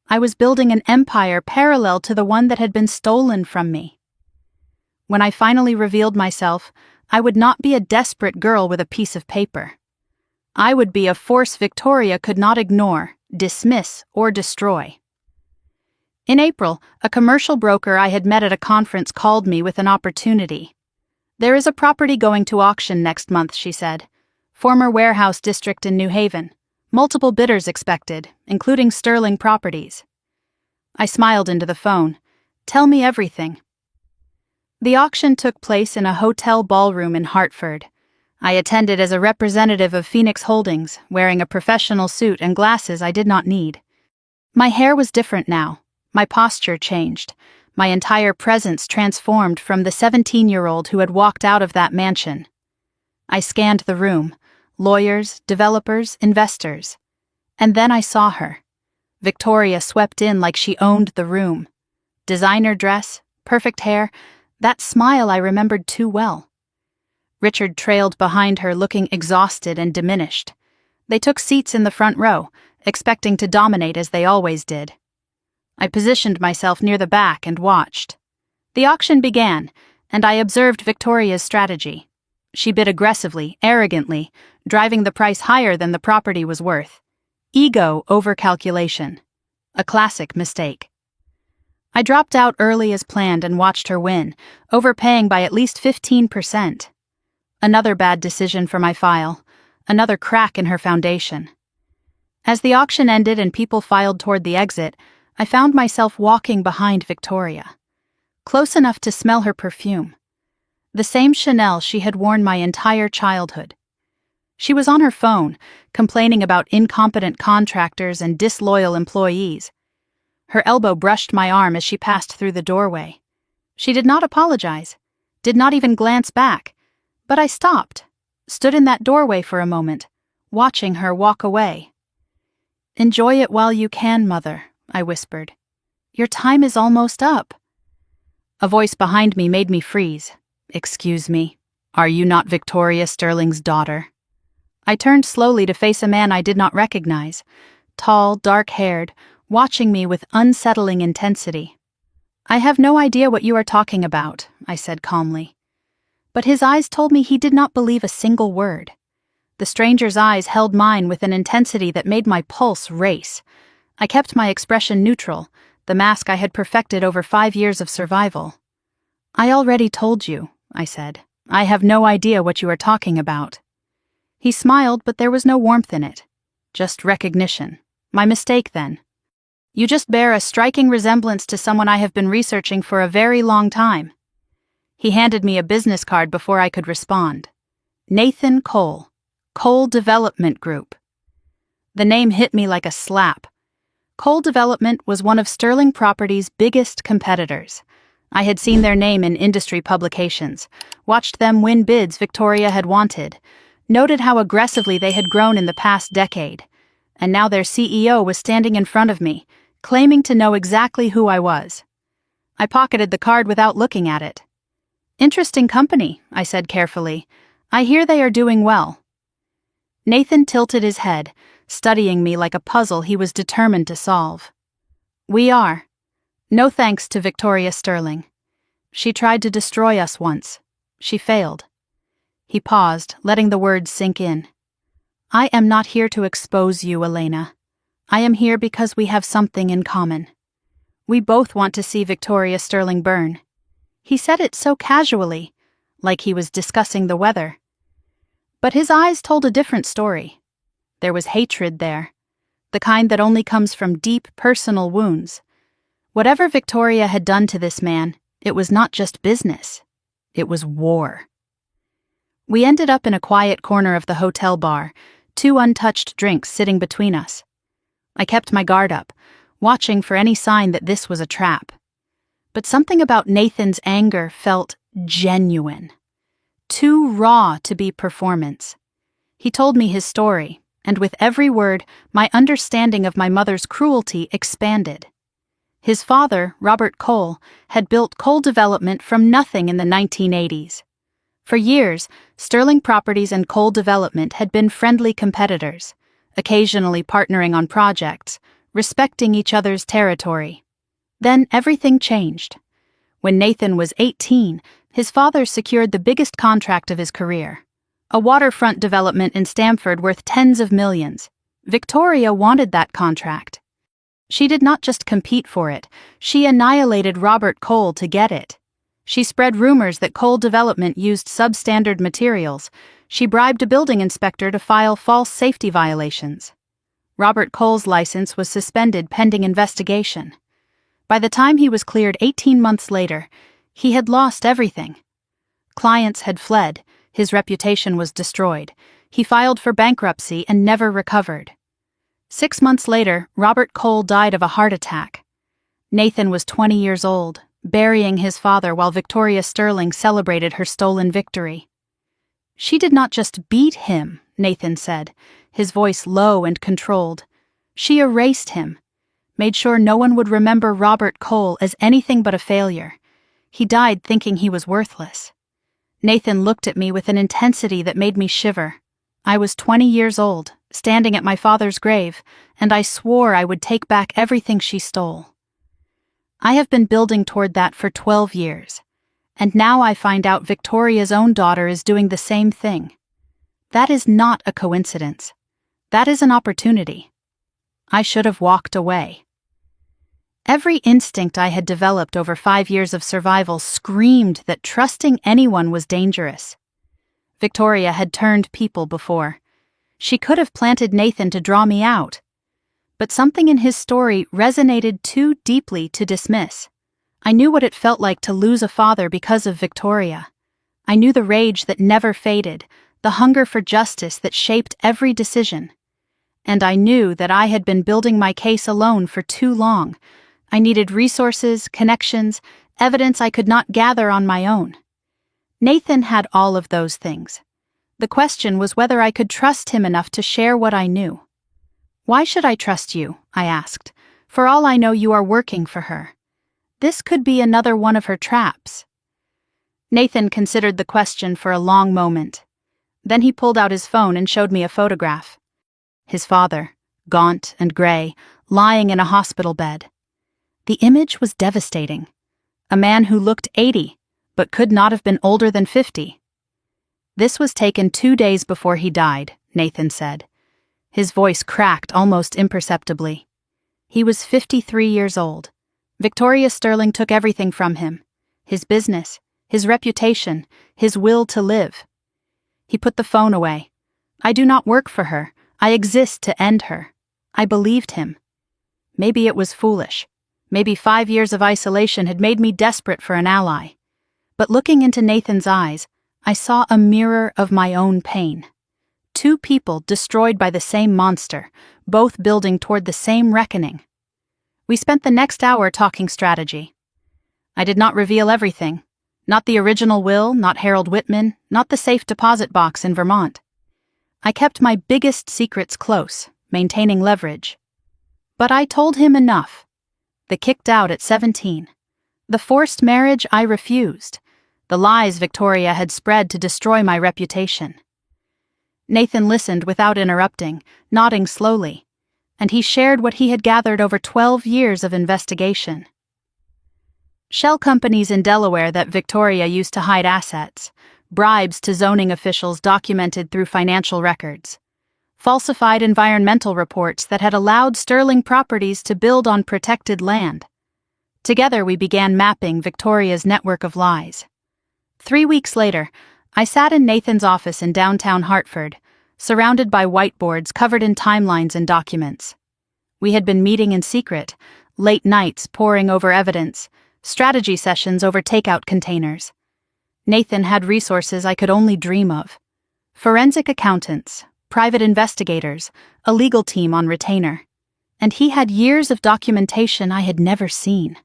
I was building an empire parallel to the one that had been stolen from me. When I finally revealed myself, I would not be a desperate girl with a piece of paper. I would be a force Victoria could not ignore, dismiss, or destroy. In April, a commercial broker I had met at a conference called me with an opportunity. "There is a property going to auction next month," she said. "Former warehouse district in New Haven. Multiple bidders expected, including Sterling Properties." I smiled into the phone. "Tell me everything." The auction took place in a hotel ballroom in Hartford. I attended as a representative of Phoenix Holdings, wearing a professional suit and glasses I did not need. My hair was different now. My posture changed. My entire presence transformed from the 17-year-old who had walked out of that mansion. I scanned the room. Lawyers, developers, investors. And then I saw her. Victoria swept in like she owned the room. Designer dress, perfect hair, that smile I remembered too well. Richard trailed behind her, looking exhausted and diminished. They took seats in the front row, expecting to dominate as they always did. I positioned myself near the back and watched. The auction began, and I observed Victoria's strategy. She bid aggressively, arrogantly, driving the price higher than the property was worth. Ego over calculation. A classic mistake. I dropped out early as planned and watched her win, overpaying by at least 15%. Another bad decision for my file, another crack in her foundation. As the auction ended and people filed toward the exit, I found myself walking behind Victoria, close enough to smell her perfume. The same Chanel she had worn my entire childhood. She was on her phone, complaining about incompetent contractors and disloyal employees. Her elbow brushed my arm as she passed through the doorway. She did not apologize, did not even glance back, but I stopped, stood in that doorway for a moment, watching her walk away. "Enjoy it while you can, Mother," I whispered. "Your time is almost up." A voice behind me made me freeze. "Excuse me, are you not Victoria Sterling's daughter?" I turned slowly to face a man I did not recognize, tall, dark-haired, watching me with unsettling intensity. "I have no idea what you are talking about," I said calmly. But his eyes told me he did not believe a single word. The stranger's eyes held mine with an intensity that made my pulse race. I kept my expression neutral, the mask I had perfected over 5 years of survival. "I already told you," I said. "I have no idea what you are talking about." He smiled, but there was no warmth in it. Just recognition. My mistake, then. "You just bear a striking resemblance to someone I have been researching for a very long time." He handed me a business card before I could respond. Nathan Cole, Cole Development Group. The name hit me like a slap. Cole Development was one of Sterling Properties' biggest competitors. I had seen their name in industry publications, watched them win bids Victoria had wanted, noted how aggressively they had grown in the past decade, and now their CEO was standing in front of me, claiming to know exactly who I was. I pocketed the card without looking at it. Interesting company, I said carefully. I hear they are doing well. Nathan tilted his head, studying me like a puzzle he was determined to solve. We are. No thanks to Victoria Sterling. She tried to destroy us once. She failed. He paused, letting the words sink in. I am not here to expose you, Elena. I am here because we have something in common. We both want to see Victoria Sterling burn. He said it so casually, like he was discussing the weather. But his eyes told a different story. There was hatred there, the kind that only comes from deep personal wounds. Whatever Victoria had done to this man, it was not just business. It was war. We ended up in a quiet corner of the hotel bar, 2 untouched drinks sitting between us. I kept my guard up, watching for any sign that this was a trap. But something about Nathan's anger felt genuine. Too raw to be performance. He told me his story, and with every word, my understanding of my mother's cruelty expanded. His father, Robert Cole, had built Cole Development from nothing in the 1980s. For years, Sterling Properties and Cole Development had been friendly competitors, occasionally partnering on projects, respecting each other's territory. Then everything changed. When Nathan was 18, his father secured the biggest contract of his career, a waterfront development in Stamford worth tens of millions. Victoria wanted that contract. She did not just compete for it, she annihilated Robert Cole to get it. She spread rumors that Cole Development used substandard materials. She bribed a building inspector to file false safety violations. Robert Cole's license was suspended pending investigation. By the time he was cleared 18 months later, he had lost everything. Clients had fled, his reputation was destroyed. He filed for bankruptcy and never recovered. 6 months later, Robert Cole died of a heart attack. Nathan was 20 years old, burying his father while Victoria Sterling celebrated her stolen victory. She did not just beat him, Nathan said, his voice low and controlled. She erased him, made sure no one would remember Robert Cole as anything but a failure. He died thinking he was worthless. Nathan looked at me with an intensity that made me shiver. I was 20 years old, standing at my father's grave, and I swore I would take back everything she stole. I have been building toward that for 12 years, and now I find out Victoria's own daughter is doing the same thing. That is not a coincidence. That is an opportunity. I should have walked away. Every instinct I had developed over 5 years of survival screamed that trusting anyone was dangerous. Victoria had turned people before. She could have planted Nathan to draw me out. But something in his story resonated too deeply to dismiss. I knew what it felt like to lose a father because of Victoria. I knew the rage that never faded, the hunger for justice that shaped every decision. And I knew that I had been building my case alone for too long. I needed resources, connections, evidence I could not gather on my own. Nathan had all of those things. The question was whether I could trust him enough to share what I knew. Why should I trust you? I asked. For all I know, you are working for her. This could be another one of her traps. Nathan considered the question for a long moment. Then he pulled out his phone and showed me a photograph. His father, gaunt and gray, lying in a hospital bed. The image was devastating. A man who looked 80, but could not have been older than 50. This was taken 2 days before he died, Nathan said. His voice cracked almost imperceptibly. He was 53 years old. Victoria Sterling took everything from him. His business, his reputation, his will to live. He put the phone away. I do not work for her. I exist to end her. I believed him. Maybe it was foolish. Maybe 5 years of isolation had made me desperate for an ally. But looking into Nathan's eyes, I saw a mirror of my own pain. Two people destroyed by the same monster, both building toward the same reckoning. We spent the next hour talking strategy. I did not reveal everything. Not the original will, not Harold Whitman, not the safe deposit box in Vermont. I kept my biggest secrets close, maintaining leverage. But I told him enough. The kicked out at 17. The forced marriage I refused. The lies Victoria had spread to destroy my reputation. Nathan listened without interrupting, nodding slowly, and he shared what he had gathered over 12 years of investigation. Shell companies in Delaware that Victoria used to hide assets, bribes to zoning officials documented through financial records, falsified environmental reports that had allowed Sterling Properties to build on protected land. Together we began mapping Victoria's network of lies. 3 weeks later, I sat in Nathan's office in downtown Hartford, surrounded by whiteboards covered in timelines and documents. We had been meeting in secret, late nights poring over evidence, strategy sessions over takeout containers. Nathan had resources I could only dream of. Forensic accountants, private investigators, a legal team on retainer. And he had years of documentation I had never seen.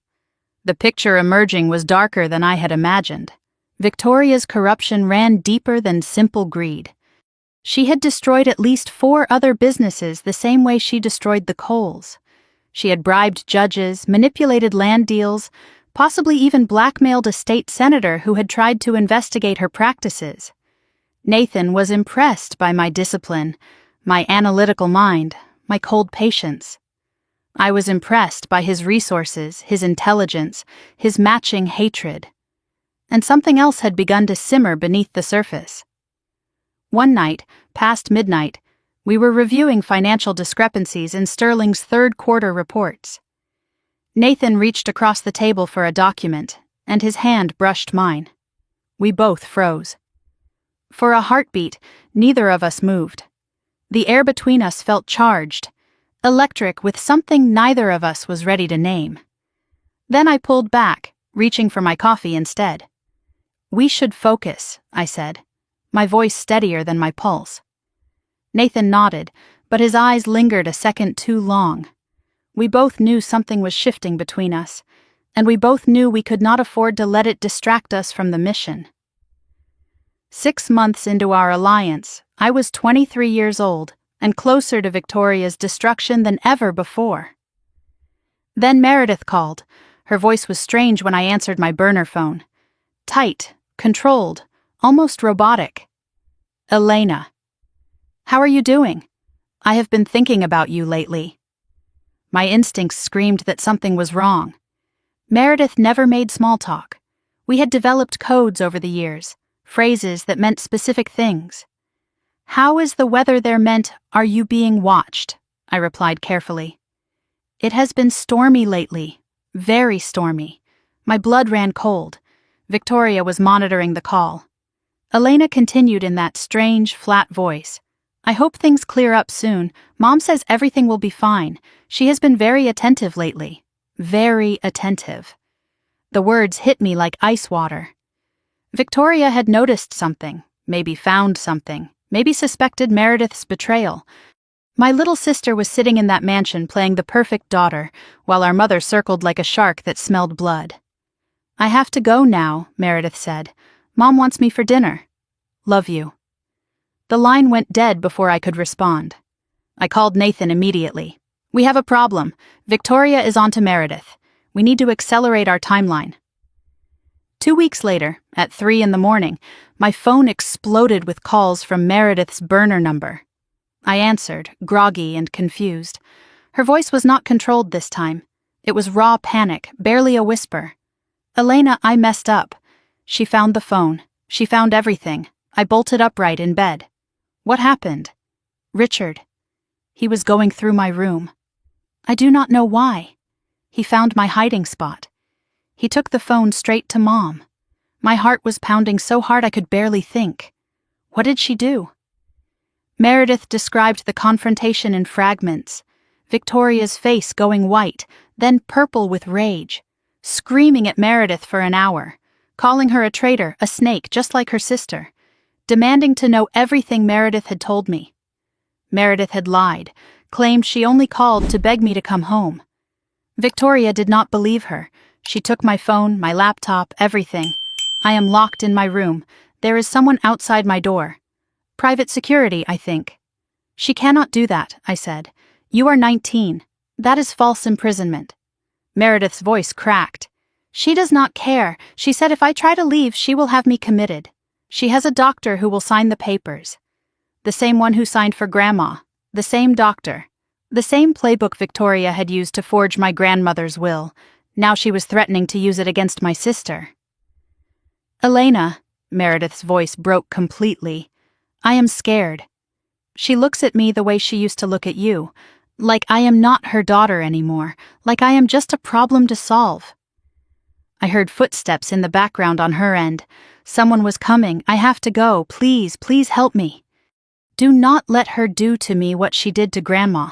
The picture emerging was darker than I had imagined. Victoria's corruption ran deeper than simple greed. She had destroyed at least 4 other businesses the same way she destroyed the Coles. She had bribed judges, manipulated land deals, possibly even blackmailed a state senator who had tried to investigate her practices. Nathan was impressed by my discipline, my analytical mind, my cold patience. I was impressed by his resources, his intelligence, his matching hatred. And something else had begun to simmer beneath the surface. One night, past midnight, we were reviewing financial discrepancies in Sterling's third-quarter reports. Nathan reached across the table for a document, and his hand brushed mine. We both froze. For a heartbeat, neither of us moved. The air between us felt charged, electric with something neither of us was ready to name. Then I pulled back, reaching for my coffee instead. "We should focus," I said, my voice steadier than my pulse. Nathan nodded, but his eyes lingered a second too long. We both knew something was shifting between us, and we both knew we could not afford to let it distract us from the mission. 6 months into our alliance, I was 23 years old and closer to Victoria's destruction than ever before. Then Meredith called. Her voice was strange when I answered my burner phone. Tight, controlled, almost robotic. "Elena. How are you doing? I have been thinking about you lately." My instincts screamed that something was wrong. Meredith never made small talk. We had developed codes over the years, phrases that meant specific things. "How is the weather there?" meant, "Are you being watched?" I replied carefully. "It has been stormy lately, very stormy." My blood ran cold. Victoria was monitoring the call. Elena continued in that strange, flat voice. "I hope things clear up soon. Mom says everything will be fine. She has been very attentive lately. Very attentive." The words hit me like ice water. Victoria had noticed something, maybe found something, maybe suspected Meredith's betrayal. My little sister was sitting in that mansion playing the perfect daughter, while our mother circled like a shark that smelled blood. "I have to go now," Meredith said. "Mom wants me for dinner. Love you." The line went dead before I could respond. I called Nathan immediately. "We have a problem. Victoria is on to Meredith. We need to accelerate our timeline." 2 weeks later, at 3 a.m, my phone exploded with calls from Meredith's burner number. I answered, groggy and confused. Her voice was not controlled this time. It was raw panic, barely a whisper. "Elena, I messed up." She found the phone. She found everything. I bolted upright in bed. "What happened?" "Richard. He was going through my room. I do not know why. He found my hiding spot. He took the phone straight to Mom. My heart was pounding so hard I could barely think. What did she do?" Meredith described the confrontation in fragments. Victoria's face going white, then purple with rage, screaming at Meredith for an hour, calling her a traitor, a snake, just like her sister, demanding to know everything Meredith had told me. Meredith had lied, claimed she only called to beg me to come home. Victoria did not believe her. She took my phone, my laptop, everything. I am locked in my room. There is someone outside my door. Private security, I think. She cannot do that, I said. You are 19. That is false imprisonment. Meredith's voice cracked. She does not care. She said if I try to leave, she will have me committed. She has a doctor who will sign the papers. The same one who signed for Grandma. The same doctor. The same playbook Victoria had used to forge my grandmother's will. Now she was threatening to use it against my sister. Elena, Meredith's voice broke completely. I am scared. She looks at me the way she used to look at you, like I am not her daughter anymore, like I am just a problem to solve. I heard footsteps in the background on her end. Someone was coming. I have to go. Please, please help me. Do not let her do to me what she did to Grandma.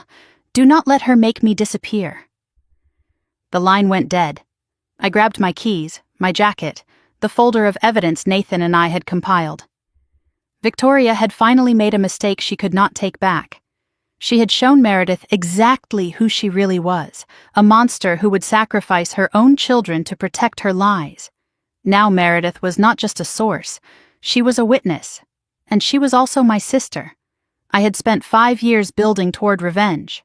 Do not let her make me disappear. The line went dead. I grabbed my keys, my jacket, the folder of evidence Nathan and I had compiled. Victoria had finally made a mistake she could not take back. She had shown Meredith exactly who she really was, a monster who would sacrifice her own children to protect her lies. Now Meredith was not just a source, she was a witness, and she was also my sister. I had spent 5 years building toward revenge.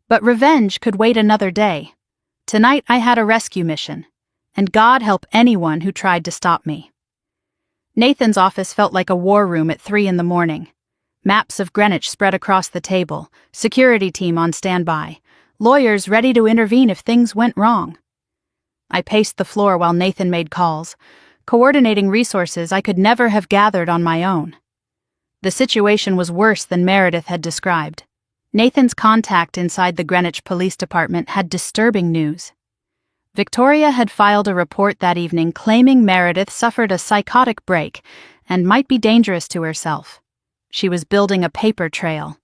But revenge could wait another day. Tonight I had a rescue mission, and God help anyone who tried to stop me. Nathan's office felt like a war room at 3 a.m. Maps of Greenwich spread across the table, security team on standby, lawyers ready to intervene if things went wrong. I paced the floor while Nathan made calls, coordinating resources I could never have gathered on my own. The situation was worse than Meredith had described. Nathan's contact inside the Greenwich Police Department had disturbing news. Victoria had filed a report that evening claiming Meredith suffered a psychotic break and might be dangerous to herself. She was building a paper trail.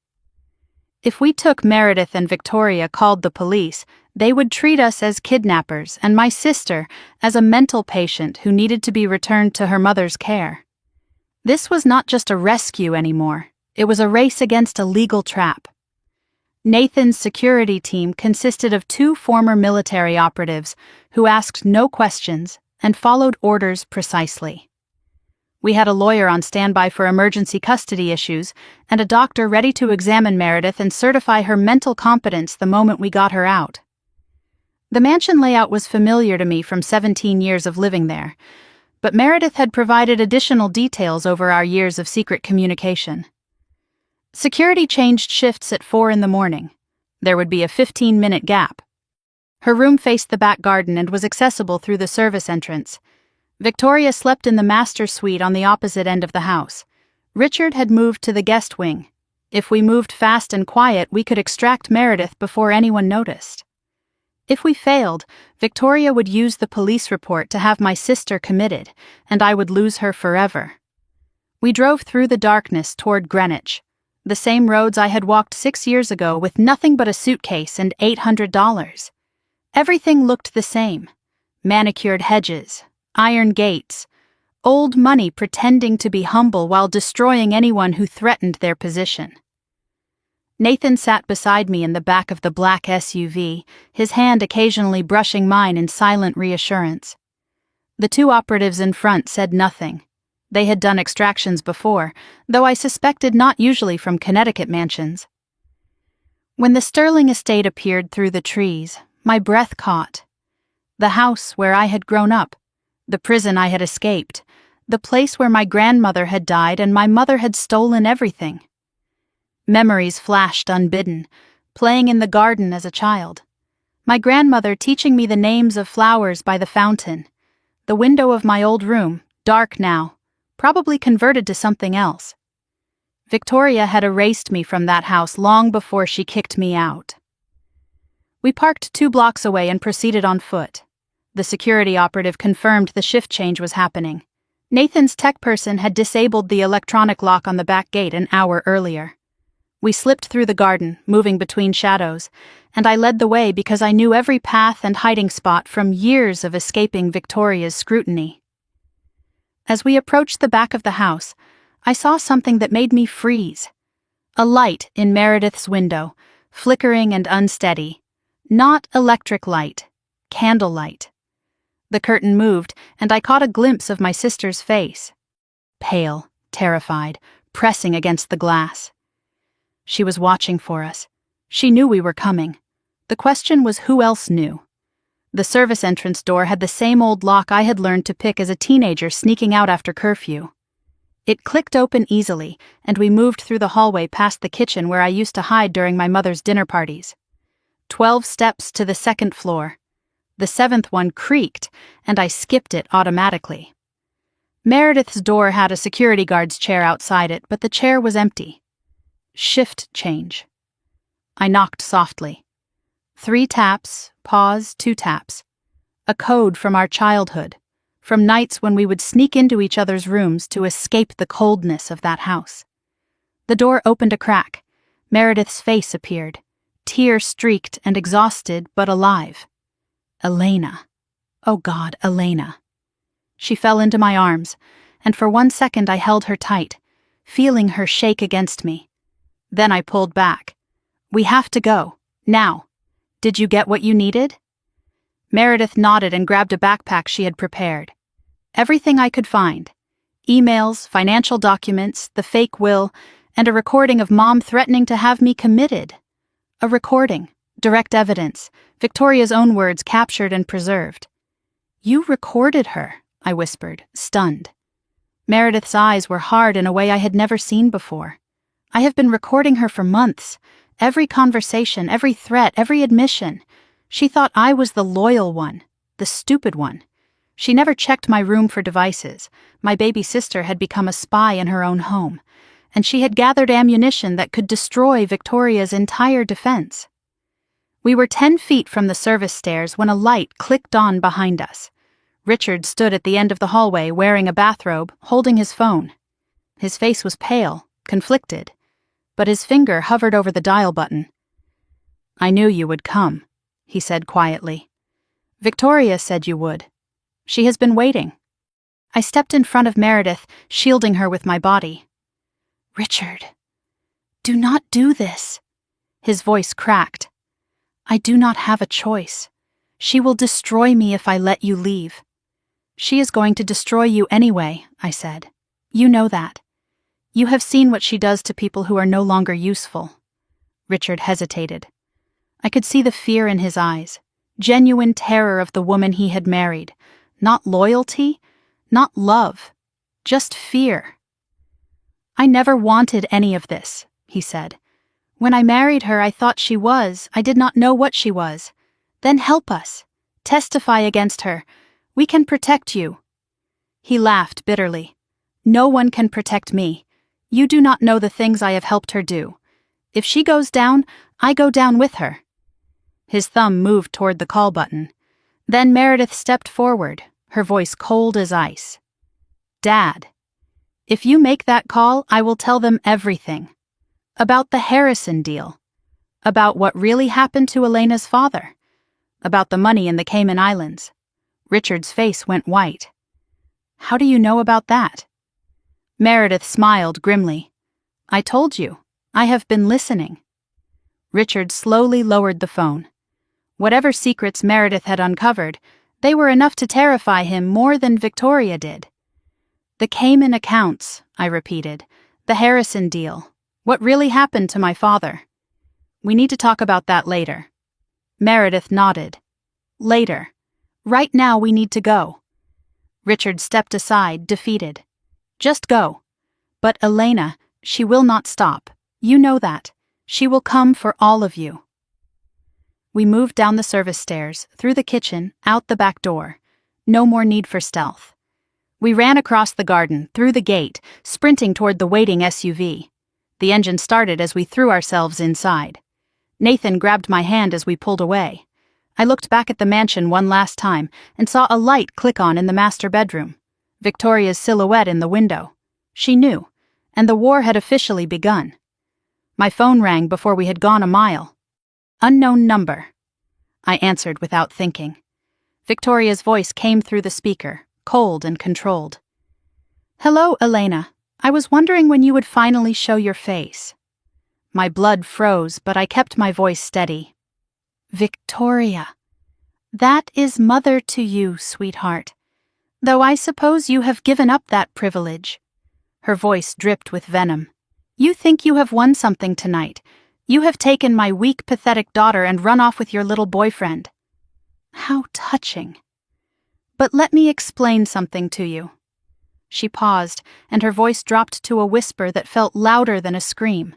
If we took Meredith and Victoria called the police, they would treat us as kidnappers and my sister as a mental patient who needed to be returned to her mother's care. This was not just a rescue anymore. It was a race against a legal trap. Nathan's security team consisted of 2 former military operatives who asked no questions and followed orders precisely. We had a lawyer on standby for emergency custody issues and a doctor ready to examine Meredith and certify her mental competence the moment we got her out. The mansion layout was familiar to me from 17 years of living there, but Meredith had provided additional details over our years of secret communication. Security changed shifts at 4 a.m. There would be a 15-minute gap. Her room faced the back garden and was accessible through the service entrance. Victoria slept in the master suite on the opposite end of the house. Richard had moved to the guest wing. If we moved fast and quiet, we could extract Meredith before anyone noticed. If we failed, Victoria would use the police report to have my sister committed, and I would lose her forever. We drove through the darkness toward Greenwich, the same roads I had walked 6 years ago with nothing but a suitcase and $800. Everything looked the same. Manicured hedges, iron gates, old money pretending to be humble while destroying anyone who threatened their position. Nathan sat beside me in the back of the black SUV, his hand occasionally brushing mine in silent reassurance. The 2 operatives in front said nothing. They had done extractions before, though I suspected not usually from Connecticut mansions. When the Sterling estate appeared through the trees, my breath caught. The house where I had grown up, the prison I had escaped, the place where my grandmother had died and my mother had stolen everything. Memories flashed unbidden, playing in the garden as a child. My grandmother teaching me the names of flowers by the fountain. The window of my old room, dark now, probably converted to something else. Victoria had erased me from that house long before she kicked me out. We parked 2 blocks away and proceeded on foot. The security operative confirmed the shift change was happening. Nathan's tech person had disabled the electronic lock on the back gate an hour earlier. We slipped through the garden, moving between shadows, and I led the way because I knew every path and hiding spot from years of escaping Victoria's scrutiny. As we approached the back of the house, I saw something that made me freeze. A light in Meredith's window, flickering and unsteady. Not electric light, candlelight. The curtain moved, and I caught a glimpse of my sister's face. Pale, terrified, pressing against the glass. She was watching for us. She knew we were coming. The question was who else knew. The service entrance door had the same old lock I had learned to pick as a teenager sneaking out after curfew. It clicked open easily, and we moved through the hallway past the kitchen where I used to hide during my mother's dinner parties. 12 steps to the second floor. The 7th one creaked, and I skipped it automatically. Meredith's door had a security guard's chair outside it, but the chair was empty. Shift change. I knocked softly. 3 taps, pause, 2 taps. A code from our childhood, from nights when we would sneak into each other's rooms to escape the coldness of that house. The door opened a crack. Meredith's face appeared, tear-streaked and exhausted but alive. Elena. Oh God, Elena. She fell into my arms, and for 1 second I held her tight, feeling her shake against me. Then I pulled back. We have to go, now. Did you get what you needed? Meredith nodded and grabbed a backpack she had prepared. Everything I could find. Emails, financial documents, the fake will, and a recording of Mom threatening to have me committed. A recording, direct evidence, Victoria's own words captured and preserved. You recorded her, I whispered, stunned. Meredith's eyes were hard in a way I had never seen before. I have been recording her for months. Every conversation, every threat, every admission. She thought I was the loyal one, the stupid one. She never checked my room for devices. My baby sister had become a spy in her own home, and she had gathered ammunition that could destroy Victoria's entire defense. We were 10 feet from the service stairs when a light clicked on behind us. Richard stood at the end of the hallway wearing a bathrobe, holding his phone. His face was pale, conflicted, but his finger hovered over the dial button. I knew you would come, he said quietly. Victoria said you would. She has been waiting. I stepped in front of Meredith, shielding her with my body. Richard, do not do this. His voice cracked. I do not have a choice. She will destroy me if I let you leave. She is going to destroy you anyway, I said. You know that. You have seen what she does to people who are no longer useful. Richard hesitated. I could see the fear in his eyes, genuine terror of the woman he had married. Not loyalty, not love, just fear. I never wanted any of this, he said. When I married her, I thought I did not know what she was. Then help us. Testify against her. We can protect you. He laughed bitterly. No one can protect me. You do not know the things I have helped her do. If she goes down, I go down with her. His thumb moved toward the call button. Then Meredith stepped forward, her voice cold as ice. Dad, if you make that call, I will tell them everything. About the Harrison deal. About what really happened to Elena's father. About the money in the Cayman Islands. Richard's face went white. How do you know about that? Meredith smiled grimly. I told you. I have been listening. Richard slowly lowered the phone. Whatever secrets Meredith had uncovered, they were enough to terrify him more than Victoria did. The Cayman accounts, I repeated. The Harrison deal. What really happened to my father? We need to talk about that later. Meredith nodded. Later. Right now we need to go. Richard stepped aside, defeated. Just go. But Elena, she will not stop. You know that. She will come for all of you. We moved down the service stairs, through the kitchen, out the back door. No more need for stealth. We ran across the garden, through the gate, sprinting toward the waiting SUV. The engine started as we threw ourselves inside. Nathan grabbed my hand as we pulled away. I looked back at the mansion one last time and saw a light click on in the master bedroom. Victoria's silhouette in the window. She knew, and the war had officially begun. My phone rang before we had gone a mile. Unknown number. I answered without thinking. Victoria's voice came through the speaker, cold and controlled. "Hello, Elena. I was wondering when you would finally show your face." My blood froze, but I kept my voice steady. "Victoria. That is mother to you, sweetheart. Though I suppose you have given up that privilege." Her voice dripped with venom. "You think you have won something tonight. You have taken my weak, pathetic daughter and run off with your little boyfriend." How touching. "But let me explain something to you." She paused, and her voice dropped to a whisper that felt louder than a scream.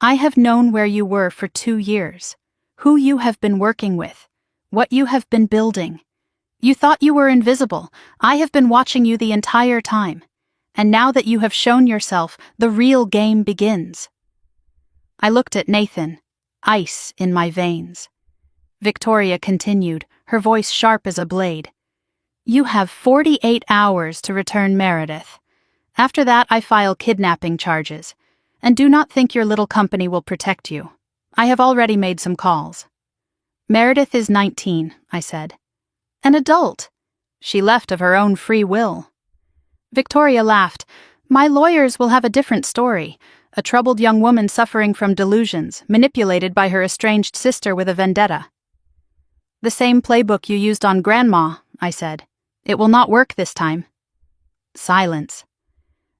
"I have known where you were for 2 years, who you have been working with, what you have been building. You thought you were invisible. I have been watching you the entire time. And now that you have shown yourself, the real game begins." I looked at Nathan, ice in my veins. Victoria continued, her voice sharp as a blade. "You have 48 hours to return Meredith. After that, I file kidnapping charges. And do not think your little company will protect you. I have already made some calls." "Meredith is 19, I said. "An adult. She left of her own free will." Victoria laughed. "My lawyers will have a different story. A troubled young woman suffering from delusions, manipulated by her estranged sister with a vendetta." "The same playbook you used on Grandma," I said. "It will not work this time." Silence.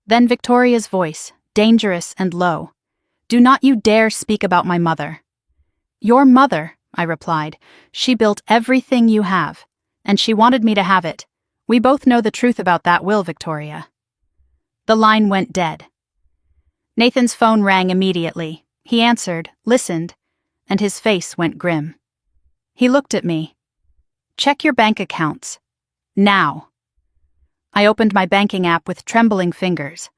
Then Victoria's voice, dangerous and low. "Do not you dare speak about my mother." "Your mother," I replied. "She built everything you have. And she wanted me to have it. We both know the truth about that will, Victoria." The line went dead. Nathan's phone rang immediately. He answered, listened, and his face went grim. He looked at me. "Check your bank accounts. Now." I opened my banking app with trembling fingers.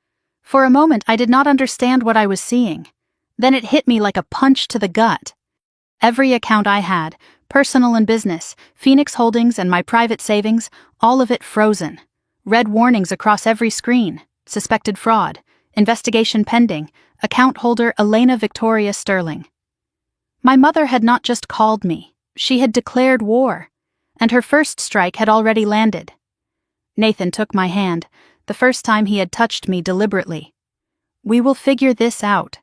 For a moment, I did not understand what I was seeing. Then it hit me like a punch to the gut. Every account I had, personal and business, Phoenix Holdings and my private savings, all of it frozen. Red warnings across every screen. Suspected fraud. Investigation pending. Account holder Elena Victoria Sterling. My mother had not just called me. She had declared war. And her first strike had already landed. Nathan took my hand, the first time he had touched me deliberately. "We will figure this out.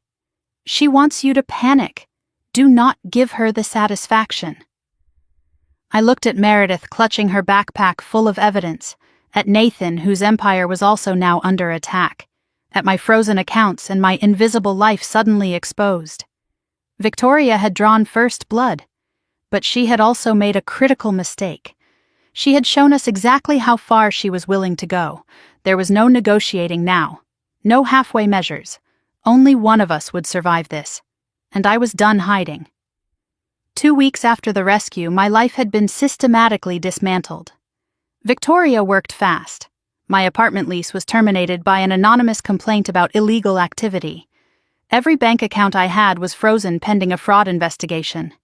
She wants you to panic. Do not give her the satisfaction." I looked at Meredith clutching her backpack full of evidence, at Nathan, whose empire was also now under attack, at my frozen accounts and my invisible life suddenly exposed. Victoria had drawn first blood, but she had also made a critical mistake. She had shown us exactly how far she was willing to go. There was no negotiating now. No halfway measures. Only one of us would survive this. And I was done hiding. 2 weeks after the rescue, my life had been systematically dismantled. Victoria worked fast. My apartment lease was terminated by an anonymous complaint about illegal activity. Every bank account I had was frozen pending a fraud investigation.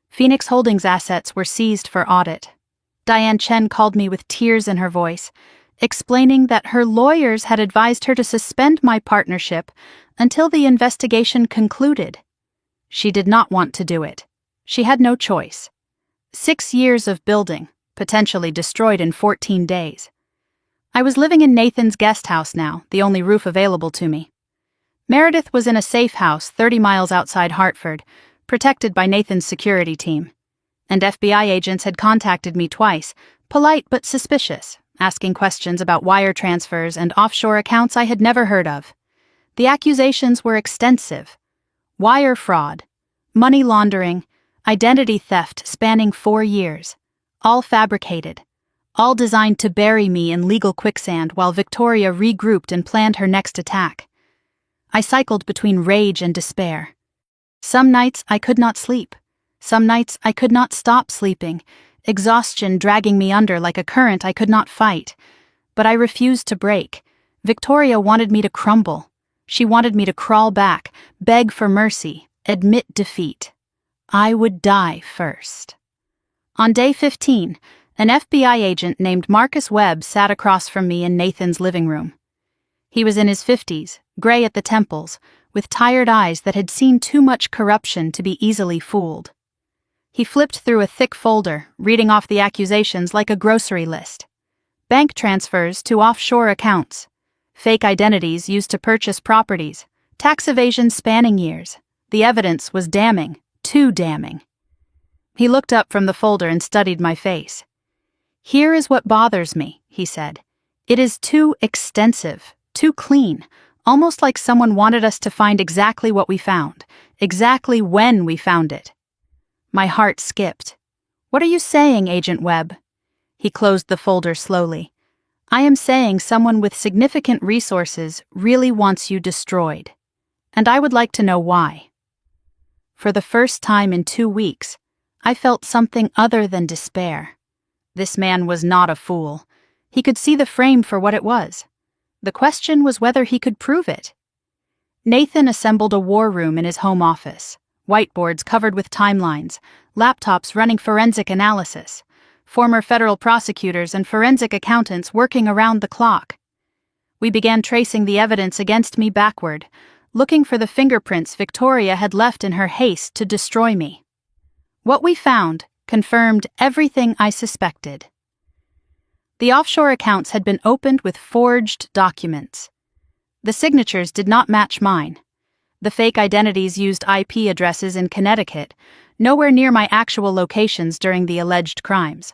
Phoenix Holdings assets were seized for audit. Diane Chen called me with tears in her voice, explaining that her lawyers had advised her to suspend my partnership until the investigation concluded. She did not want to do it. She had no choice. 6 years of building, potentially destroyed in 14 days. I was living in Nathan's guest house now, the only roof available to me. Meredith was in a safe house 30 miles outside Hartford, protected by Nathan's security team. And FBI agents had contacted me twice, polite but suspicious, asking questions about wire transfers and offshore accounts I had never heard of. The accusations were extensive. Wire fraud, money laundering, identity theft spanning 4 years, all fabricated, all designed to bury me in legal quicksand while Victoria regrouped and planned her next attack. I cycled between rage and despair. Some nights I could not sleep. Some nights I could not stop sleeping, exhaustion dragging me under like a current I could not fight. But I refused to break. Victoria wanted me to crumble. She wanted me to crawl back, beg for mercy, admit defeat. I would die first. On day 15, an FBI agent named Marcus Webb sat across from me in Nathan's living room. He was in his 50s, gray at the temples, with tired eyes that had seen too much corruption to be easily fooled. He flipped through a thick folder, reading off the accusations like a grocery list. Bank transfers to offshore accounts. fake identities used to purchase properties, tax evasion spanning years. The evidence was damning, too damning. He looked up from the folder and studied my face. "Here is what bothers me," he said. "It is too extensive, too clean, almost like someone wanted us to find exactly what we found, exactly when we found it." My heart skipped. "What are you saying, Agent Webb?" He closed the folder slowly. "I am saying someone with significant resources really wants you destroyed. And I would like to know why." For the first time in 2 weeks, I felt something other than despair. This man was not a fool. He could see the frame for what it was. The question was whether he could prove it. Nathan assembled a war room in his home office, whiteboards covered with timelines, laptops running forensic analysis, former federal prosecutors and forensic accountants working around the clock. We began tracing the evidence against me backward, looking for the fingerprints Victoria had left in her haste to destroy me. What we found confirmed everything I suspected. The offshore accounts had been opened with forged documents. The signatures did not match mine. The fake identities used IP addresses in Connecticut, nowhere near my actual locations during the alleged crimes.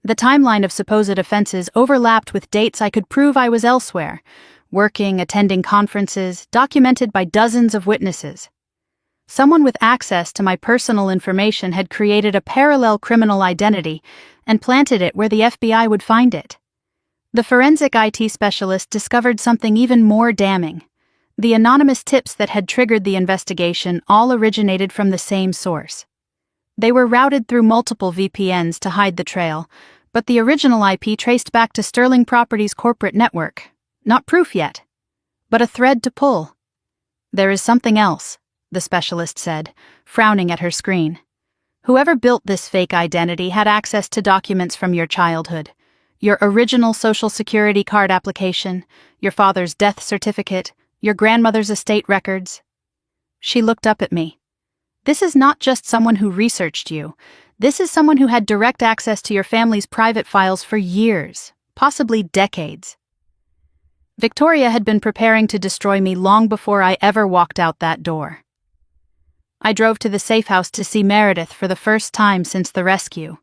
The timeline of supposed offenses overlapped with dates I could prove I was elsewhere, working, attending conferences, documented by dozens of witnesses. Someone with access to my personal information had created a parallel criminal identity and planted it where the FBI would find it. The forensic IT specialist discovered something even more damning. The anonymous tips that had triggered the investigation all originated from the same source. They were routed through multiple VPNs to hide the trail, but the original IP traced back to Sterling Properties' corporate network. Not proof yet, but a thread to pull. "There is something else," the specialist said, frowning at her screen. "Whoever built this fake identity had access to documents from your childhood. Your original Social Security card application, your father's death certificate, your grandmother's estate records." She looked up at me. "This is not just someone who researched you. This is someone who had direct access to your family's private files for years, possibly decades." Victoria had been preparing to destroy me long before I ever walked out that door. I drove to the safe house to see Meredith for the first time since the rescue.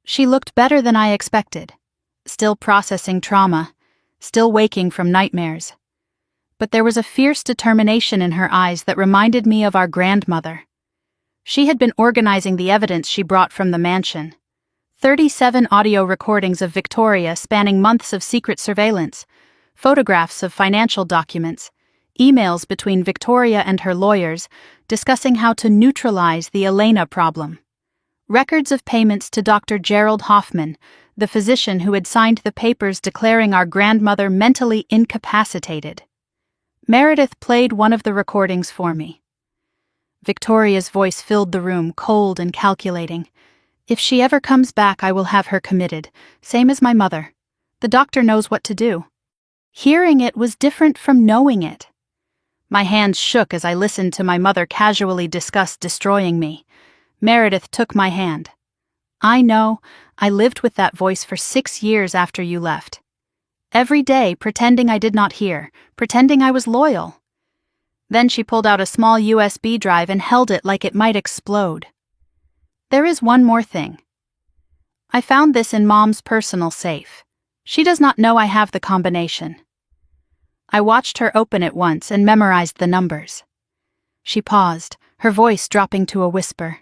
She looked better than I expected, still processing trauma, still waking from nightmares. But there was a fierce determination in her eyes that reminded me of our grandmother. She had been organizing the evidence she brought from the mansion. 37 audio recordings of Victoria spanning months of secret surveillance, photographs of financial documents, emails between Victoria and her lawyers discussing how to neutralize the Elena problem. Records of payments to Dr. Gerald Hoffman, the physician who had signed the papers declaring our grandmother mentally incapacitated. Meredith played one of the recordings for me. Victoria's voice filled the room, cold and calculating. "If she ever comes back, I will have her committed, same as my mother. The doctor knows what to do." Hearing it was different from knowing it. My hands shook as I listened to my mother casually discuss destroying me. Meredith took my hand. "I know, I lived with that voice for 6 years after you left. Every day pretending I did not hear, pretending I was loyal." Then she pulled out a small USB drive and held it like it might explode. "There is one more thing. I found this in Mom's personal safe. She does not know I have the combination." I watched her open it once and memorized the numbers. She paused, her voice dropping to a whisper.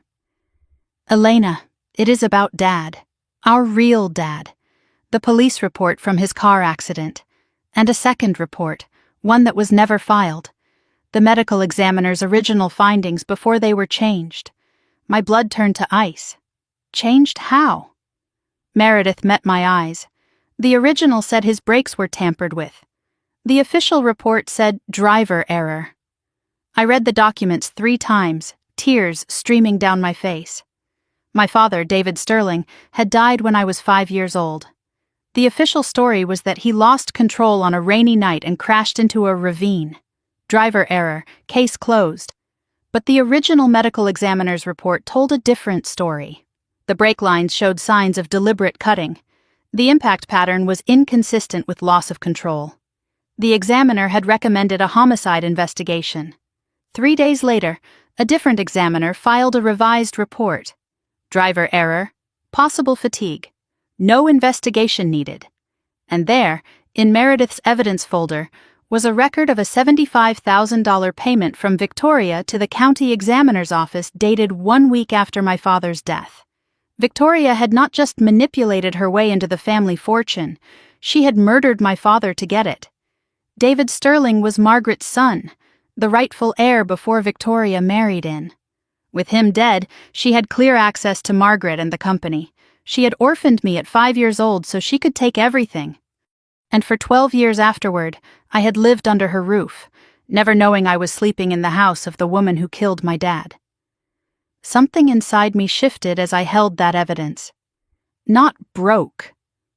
"Elena, it is about Dad, our real dad. The police report from his car accident, and a second report, one that was never filed. The medical examiner's original findings before they were changed. My blood turned to ice. Changed how?" Meredith met my eyes. The original said his brakes were tampered with. The official report said driver error. I read the documents 3 times, tears streaming down my face. My father, David Sterling, had died when I was 5 years old. The official story was that he lost control on a rainy night and crashed into a ravine. Driver error, case closed. But the original medical examiner's report told a different story. The brake lines showed signs of deliberate cutting. The impact pattern was inconsistent with loss of control. The examiner had recommended a homicide investigation. 3 days later, a different examiner filed a revised report. Driver error, possible fatigue, no investigation needed. And there, in Meredith's evidence folder, was a record of a $75,000 payment from Victoria to the county examiner's office dated 1 week after my father's death. Victoria had not just manipulated her way into the family fortune, she had murdered my father to get it. David Sterling was Margaret's son, the rightful heir before Victoria married in. With him dead, she had clear access to Margaret and the company. She had orphaned me at 5 years old so she could take everything. And for 12 years afterward, I had lived under her roof, never knowing I was sleeping in the house of the woman who killed my dad. Something inside me shifted as I held that evidence. Not broke.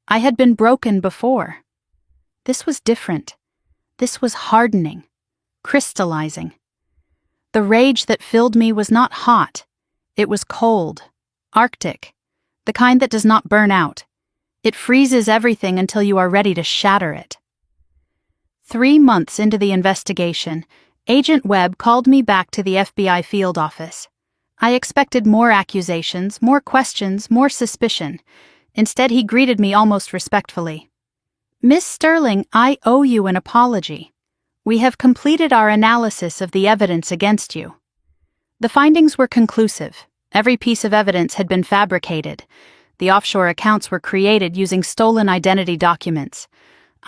I had been broken before. This was different. This was hardening, crystallizing. The rage that filled me was not hot. It was cold, Arctic, the kind that does not burn out. It freezes everything until you are ready to shatter it. 3 months into the investigation, Agent Webb called me back to the FBI field office. I expected more accusations, more questions, more suspicion. Instead, he greeted me almost respectfully. "Miss Sterling, I owe you an apology. We have completed our analysis of the evidence against you." The findings were conclusive. Every piece of evidence had been fabricated. The offshore accounts were created using stolen identity documents.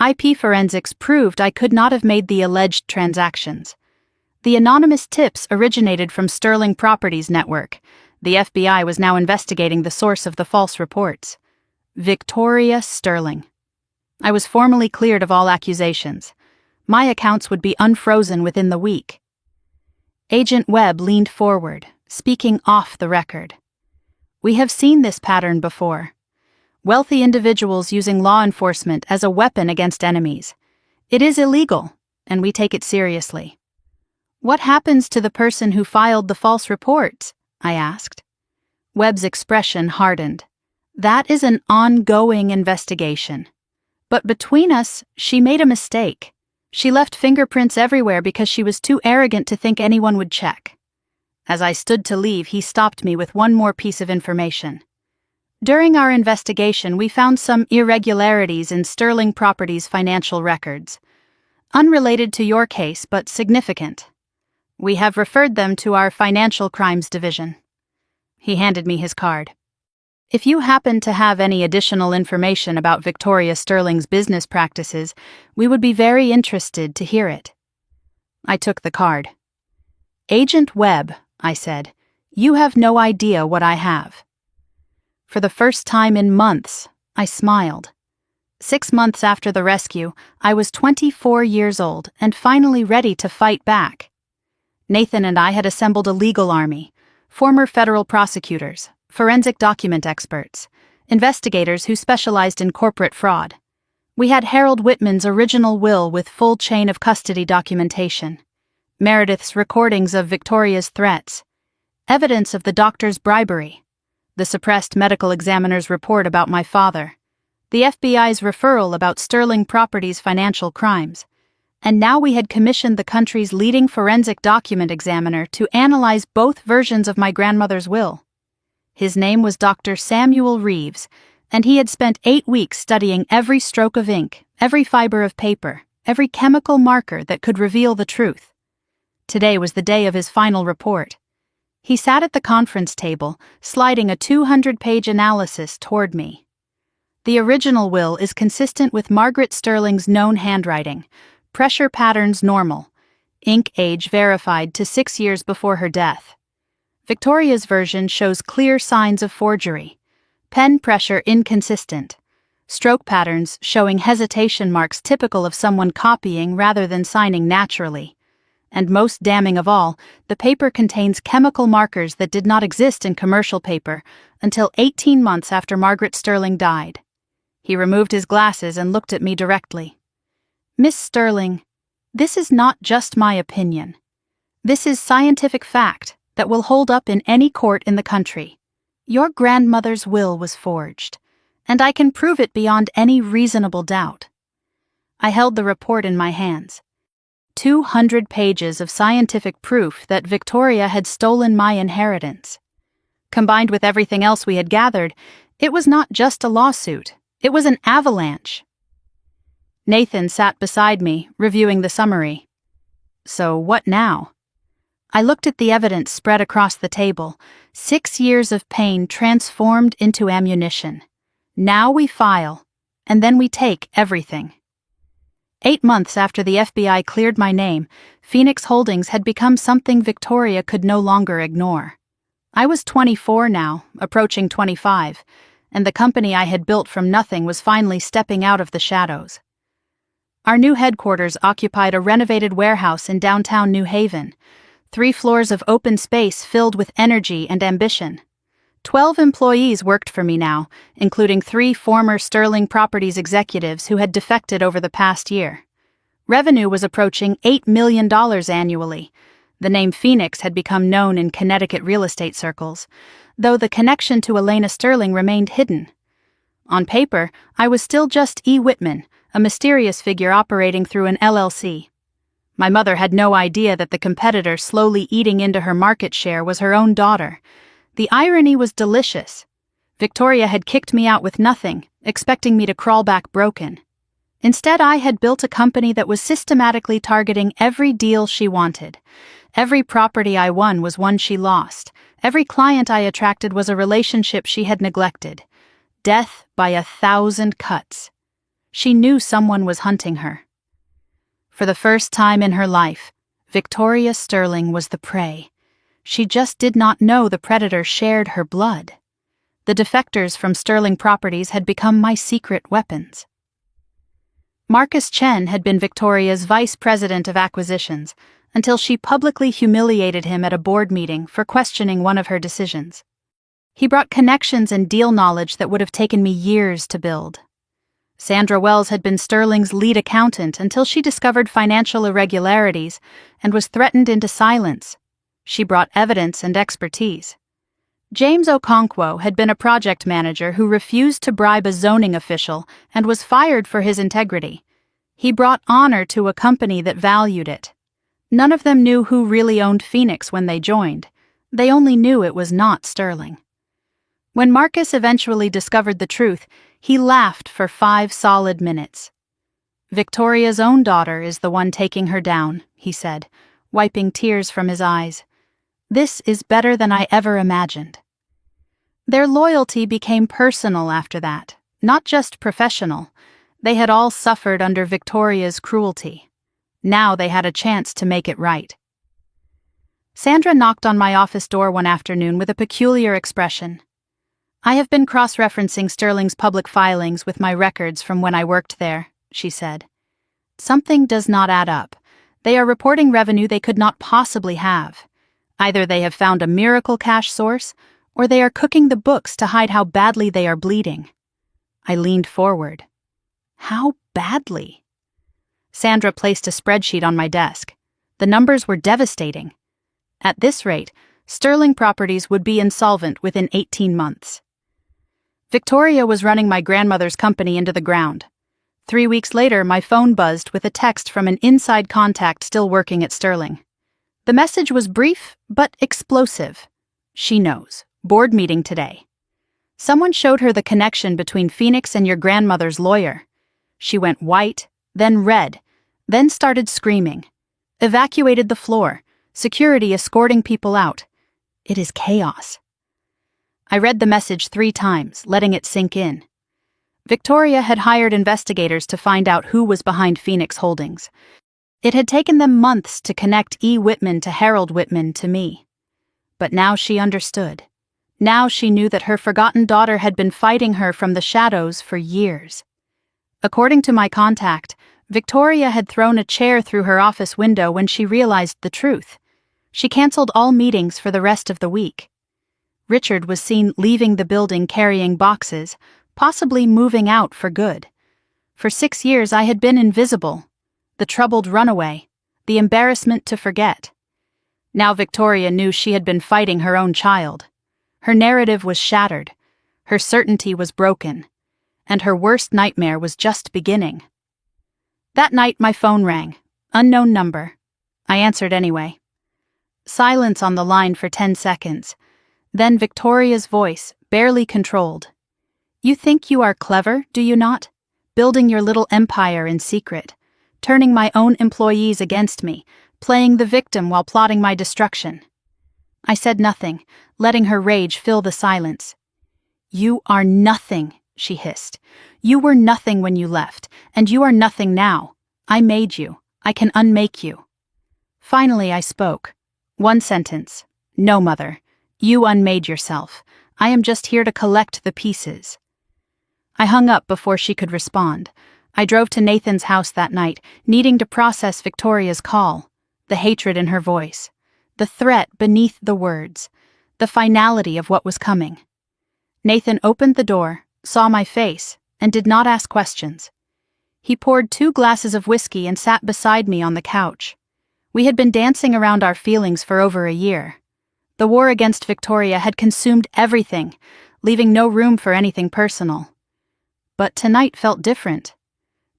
IP forensics proved I could not have made the alleged transactions. The anonymous tips originated from Sterling Properties Network. The FBI was now investigating the source of the false reports. Victoria Sterling. I was formally cleared of all accusations. My accounts would be unfrozen within the week. Agent Webb leaned forward, speaking off the record. "We have seen this pattern before. Wealthy individuals using law enforcement as a weapon against enemies. It is illegal, and we take it seriously." "What happens to the person who filed the false reports?" I asked. Webb's expression hardened. "That is an ongoing investigation. But between us, she made a mistake. She left fingerprints everywhere because she was too arrogant to think anyone would check." As I stood to leave, he stopped me with one more piece of information. "During our investigation, we found some irregularities in Sterling Properties' financial records. Unrelated to your case, but significant. We have referred them to our Financial Crimes Division." He handed me his card. "If you happen to have any additional information about Victoria Sterling's business practices, we would be very interested to hear it." I took the card. "Agent Webb," I said, "you have no idea what I have." For the first time in months, I smiled. 6 months after the rescue, I was 24 years old and finally ready to fight back. Nathan and I had assembled a legal army, former federal prosecutors, forensic document experts, investigators who specialized in corporate fraud. We had Harold Whitman's original will with full chain of custody documentation, Meredith's recordings of Victoria's threats, evidence of the doctor's bribery, the suppressed medical examiner's report about my father, the FBI's referral about Sterling Properties' financial crimes, and now we had commissioned the country's leading forensic document examiner to analyze both versions of my grandmother's will. His name was Dr. Samuel Reeves, and he had spent 8 weeks studying every stroke of ink, every fiber of paper, every chemical marker that could reveal the truth. Today was the day of his final report. He sat at the conference table, sliding a 200-page analysis toward me. The original will is consistent with Margaret Sterling's known handwriting, pressure patterns normal, ink age verified to 6 years before her death. Victoria's version shows clear signs of forgery, pen pressure inconsistent, stroke patterns showing hesitation marks typical of someone copying rather than signing naturally. And most damning of all, the paper contains chemical markers that did not exist in commercial paper until 18 months after Margaret Sterling died. He removed his glasses and looked at me directly. "Miss Sterling, this is not just my opinion. This is scientific fact that will hold up in any court in the country. Your grandmother's will was forged, and I can prove it beyond any reasonable doubt." I held the report in my hands. 200 pages of scientific proof that Victoria had stolen my inheritance. Combined with everything else we had gathered, it was not just a lawsuit, it was an avalanche. Nathan sat beside me, reviewing the summary. So what now? I looked at the evidence spread across the table. 6 years of pain transformed into ammunition. Now we file, and then we take everything. 8 months after the FBI cleared my name, Phoenix Holdings had become something Victoria could no longer ignore. I was 24 now, approaching 25, and the company I had built from nothing was finally stepping out of the shadows. Our new headquarters occupied a renovated warehouse in downtown New Haven, 3 floors of open space filled with energy and ambition. 12 employees worked for me now, including 3 former Sterling Properties executives who had defected over the past year. Revenue was approaching $8 million annually. The name Phoenix had become known in Connecticut real estate circles, though the connection to Elena Sterling remained hidden. On paper, I was still just E. Whitman, a mysterious figure operating through an LLC. My mother had no idea that the competitor slowly eating into her market share was her own daughter. The irony was delicious. Victoria had kicked me out with nothing, expecting me to crawl back broken. Instead, I had built a company that was systematically targeting every deal she wanted. Every property I won was one she lost. Every client I attracted was a relationship she had neglected. Death by 1,000 cuts. She knew someone was hunting her. For the first time in her life, Victoria Sterling was the prey. She just did not know the predator shared her blood. The defectors from Sterling Properties had become my secret weapons. Marcus Chen had been Victoria's vice president of acquisitions until she publicly humiliated him at a board meeting for questioning one of her decisions. He brought connections and deal knowledge that would have taken me years to build. Sandra Wells had been Sterling's lead accountant until she discovered financial irregularities and was threatened into silence. She brought evidence and expertise. James Okonkwo had been a project manager who refused to bribe a zoning official and was fired for his integrity. He brought honor to a company that valued it. None of them knew who really owned Phoenix when they joined. They only knew it was not Sterling. When Marcus eventually discovered the truth, he laughed for 5 solid minutes. Victoria's own daughter is the one taking her down, he said, wiping tears from his eyes. This is better than I ever imagined. Their loyalty became personal after that, not just professional. They had all suffered under Victoria's cruelty. Now they had a chance to make it right. Sandra knocked on my office door one afternoon with a peculiar expression. I have been cross-referencing Sterling's public filings with my records from when I worked there, she said. Something does not add up. They are reporting revenue they could not possibly have. Either they have found a miracle cash source, or they are cooking the books to hide how badly they are bleeding. I leaned forward. How badly? Sandra placed a spreadsheet on my desk. The numbers were devastating. At this rate, Sterling Properties would be insolvent within 18 months. Victoria was running my grandmother's company into the ground. 3 weeks later, my phone buzzed with a text from an inside contact still working at Sterling. The message was brief, but explosive. She knows. Board meeting today. Someone showed her the connection between Phoenix and your grandmother's lawyer. She went white, then red, then started screaming. Evacuated the floor, security escorting people out. It is chaos. I read the message 3 times, letting it sink in. Victoria had hired investigators to find out who was behind Phoenix Holdings. It had taken them months to connect E. Whitman to Harold Whitman to me. But now she understood. Now she knew that her forgotten daughter had been fighting her from the shadows for years. According to my contact, Victoria had thrown a chair through her office window when she realized the truth. She canceled all meetings for the rest of the week. Richard was seen leaving the building carrying boxes, possibly moving out for good. For 6 years I had been invisible, the troubled runaway, the embarrassment to forget. Now Victoria knew she had been fighting her own child. Her narrative was shattered, her certainty was broken, and her worst nightmare was just beginning. That night my phone rang. Unknown number. I answered anyway. Silence on the line for 10 seconds. Then Victoria's voice, barely controlled. You think you are clever, do you not? Building your little empire in secret. Turning my own employees against me, playing the victim while plotting my destruction. I said nothing, letting her rage fill the silence. You are nothing, she hissed. You were nothing when you left, and you are nothing now. I made you. I can unmake you. Finally I spoke. One sentence. No, Mother. You unmade yourself. I am just here to collect the pieces. I hung up before she could respond. I drove to Nathan's house that night, needing to process Victoria's call, the hatred in her voice, the threat beneath the words, the finality of what was coming. Nathan opened the door, saw my face, and did not ask questions. He poured 2 glasses of whiskey and sat beside me on the couch. We had been dancing around our feelings for over a year. The war against Victoria had consumed everything, leaving no room for anything personal. But tonight felt different.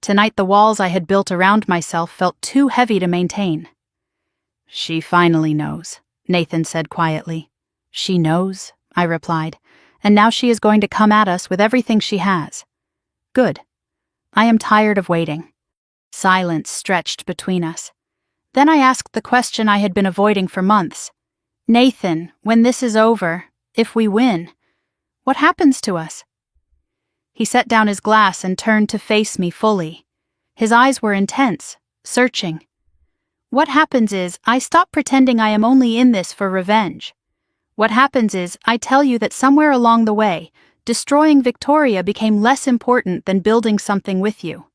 Tonight the walls I had built around myself felt too heavy to maintain. She finally knows, Nathan said quietly. She knows, I replied, and now she is going to come at us with everything she has. Good. I am tired of waiting. Silence stretched between us. Then I asked the question I had been avoiding for months. Nathan, when this is over, if we win, what happens to us? He set down his glass and turned to face me fully. His eyes were intense, searching. What happens is, I stop pretending I am only in this for revenge. What happens is, I tell you that somewhere along the way, destroying Victoria became less important than building something with you.